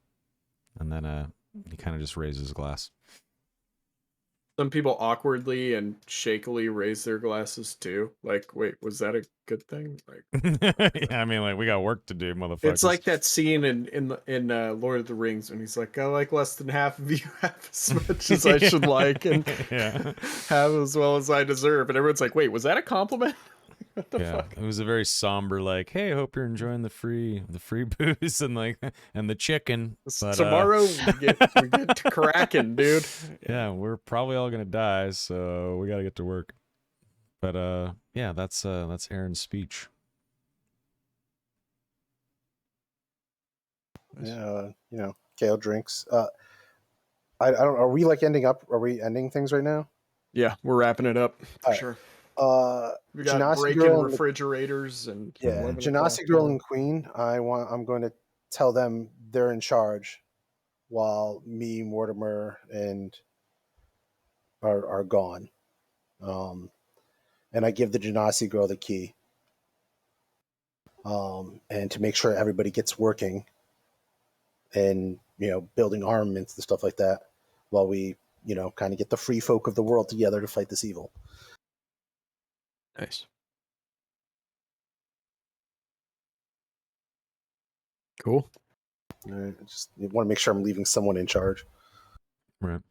And then he kind of just raises his glass. Some people awkwardly and shakily raise their glasses too. Like, wait, was that a good thing? Like, yeah, I mean, like, we got work to do, motherfuckers. it's like that scene in Lord of the Rings when he's like, I like less than half of you half as much as I should like, and have as well as I deserve. And everyone's like, wait, was that a compliment? What the fuck? It was a very somber, like, hey, I hope you're enjoying the free booze and like and the chicken. But, tomorrow we get to cracking, dude. Yeah, we're probably all gonna die, so we gotta get to work. But yeah, that's Aaron's speech. Yeah, Kale drinks. I don't. Are we like ending up? Are we ending things right now? Yeah, we're wrapping it up for sure. We got Genasi breaking Girl refrigerators and Genasi Girl and Queen. I'm going to tell them they're in charge, while me, Mortimer, and are gone. And I give the Genasi Girl the key. And to make sure everybody gets working, and building armaments and stuff like that, while we kind of get the free folk of the world together to fight this evil. Nice. Cool. I just want to make sure I'm leaving someone in charge. Right.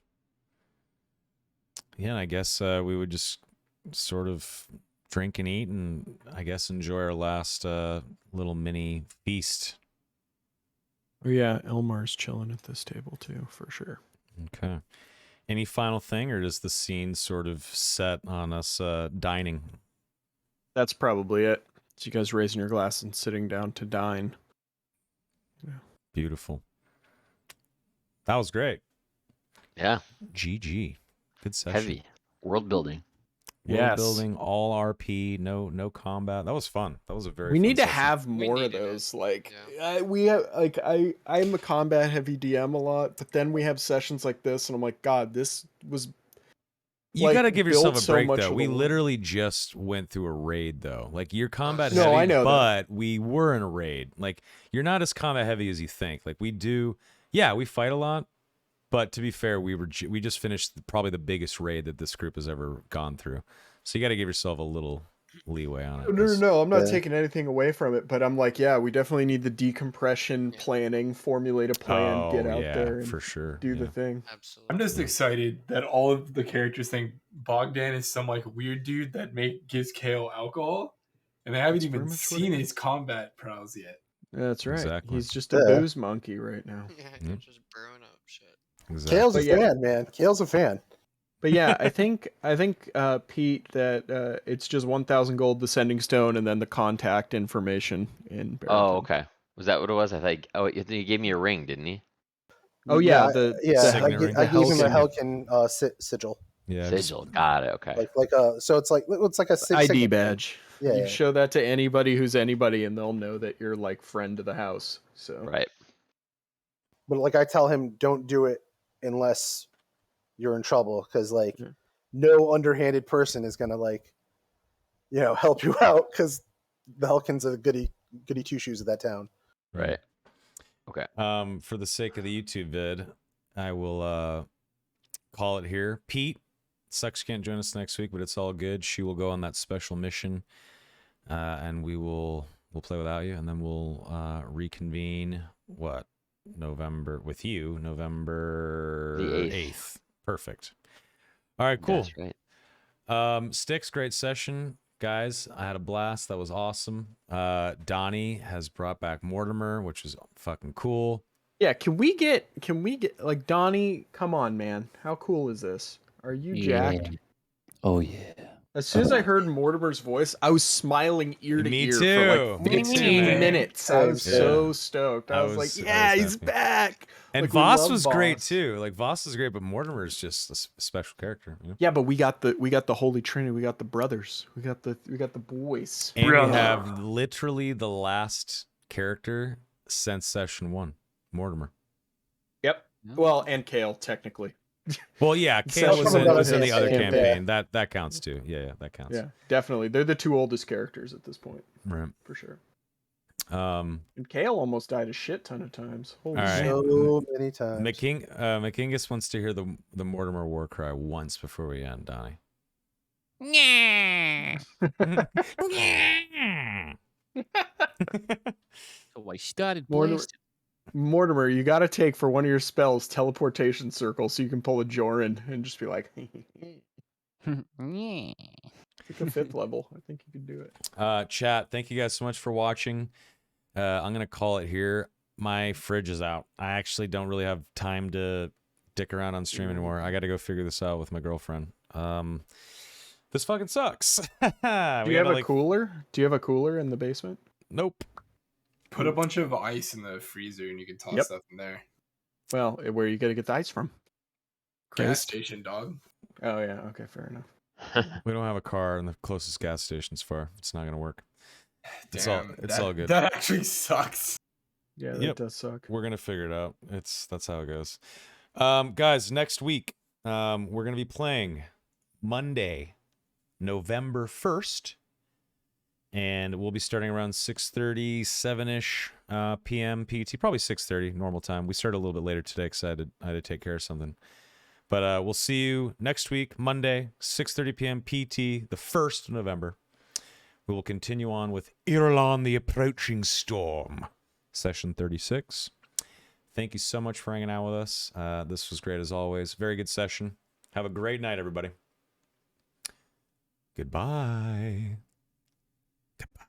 Yeah, I guess we would just sort of drink and eat, and I guess enjoy our last little mini feast. Oh yeah, Elmar's chilling at this table too, for sure. Okay. Any final thing, or does the scene sort of set on us dining? That's probably it. It's you guys raising your glass and sitting down to dine. Yeah. Beautiful. That was great. Yeah. GG. Good session. Heavy. World building. World building, all RP, no combat. That was fun. That was a very. We fun need to session. have more of those. Like we have, like I'm a combat heavy DM a lot, but then we have sessions like this, and I'm like, God, this was. You got to give yourself a so break, much though. of We the literally just went through a raid, though. Like, you're combat No, heavy, I know but we were in a raid. Like, you're not as combat heavy as you think. Like, we do, yeah, we fight a lot, but to be fair, we just finished probably the biggest raid that this group has ever gone through. So you got to give yourself a little leeway on it. No, I'm not taking anything away from it, but I'm like, yeah, we definitely need the decompression planning, formulate a plan, get out there, and for sure, do the thing. Absolutely. I'm just excited that all of the characters think Bogdan is some like weird dude that gives Kale alcohol, and they haven't even seen his combat prowess yet. That's right. Exactly. He's just a booze monkey right now. Yeah, you're just brewing up shit. Exactly. Kale's a fan, man. Kale's a fan. But yeah, I think Pete, that it's just 1,000 gold, the sending stone, and then the contact information in Barrington. Oh, okay. Was that what it was? I think. Oh, he gave me a ring, didn't he? Oh yeah, I gave him a Helkin Helkin sigil. Yeah, Sigil. Got it. Okay. Like so it's like a ID signature. badge. Yeah, You yeah. show that to anybody who's anybody, and they'll know that you're like friend of the house. So Right. But like I tell him, don't do it unless you're in trouble, because like no underhanded person is gonna like help you out, because the Helkin's a goody two shoes of that town. Right. Okay. For the sake of the YouTube vid, I will call it here. Pete, sucks you can't join us next week, but it's all good. She will go on that special mission, and we'll play without you, and then we'll reconvene. November with you, November The 8th. Perfect. All right, cool. That's right. Sticks, great session, guys. I had a blast. That was awesome. Donnie has brought back Mortimer, which is fucking cool. yeah, can we get like Donnie? Come on, man, how cool is this? Are you jacked? Oh yeah. As soon as I heard Mortimer's voice, I was smiling ear to Me ear too. for Me like too, 15 man. minutes. I was Yeah. so stoked. I was like, yeah, he's happy. back. And Like, we Voss love was great Voss. too. Like Voss is great, but Mortimer is just a special character. Yeah, but we got the Holy Trinity. We got the brothers. We got the boys. And we have literally the last character since session 1, Mortimer. Yep. Well, and Kale technically. Well, yeah, Kale was in the other campaign. That counts too. Yeah, that counts. Yeah, definitely. They're the two oldest characters at this point. Right. For sure. And Kale almost died a shit ton of times. Holy all right. shit. So many times. McKingus wants to hear the Mortimer war cry once before we end, Donnie. So I started Mortimer, you got to take for one of your spells teleportation circle so you can pull a Joran and just be like, it's like a 5th level. I think you can do it. Chat, thank you guys so much for watching. I'm gonna call it here. My fridge is out. I actually don't really have time to dick around on stream anymore. I got to go figure this out with my girlfriend. This fucking sucks. Do you have a cooler? Do you have a cooler in the basement? Nope. Put a bunch of ice in the freezer and you can toss stuff in there. Well, where are you gonna get the ice from? Gas station, dog. Oh yeah. Okay, fair enough. We don't have a car, and the closest gas station's far. It's not gonna work. It's all good. That actually sucks. Yeah, that does suck. We're gonna figure it out. That's how it goes. Guys, next week, we're gonna be playing Monday, November 1st, and we'll be starting around 6:30, 7-ish p.m. PT, probably 6:30 normal time. We started a little bit later today because I had to take care of something. But we'll see you next week, Monday, 6:30 p.m. PT, the 1st of November. We will continue on with Irilon, the Approaching Storm, session 36. Thank you so much for hanging out with us. This was great as always. Very good session. Have a great night, everybody. Goodbye. Goodbye.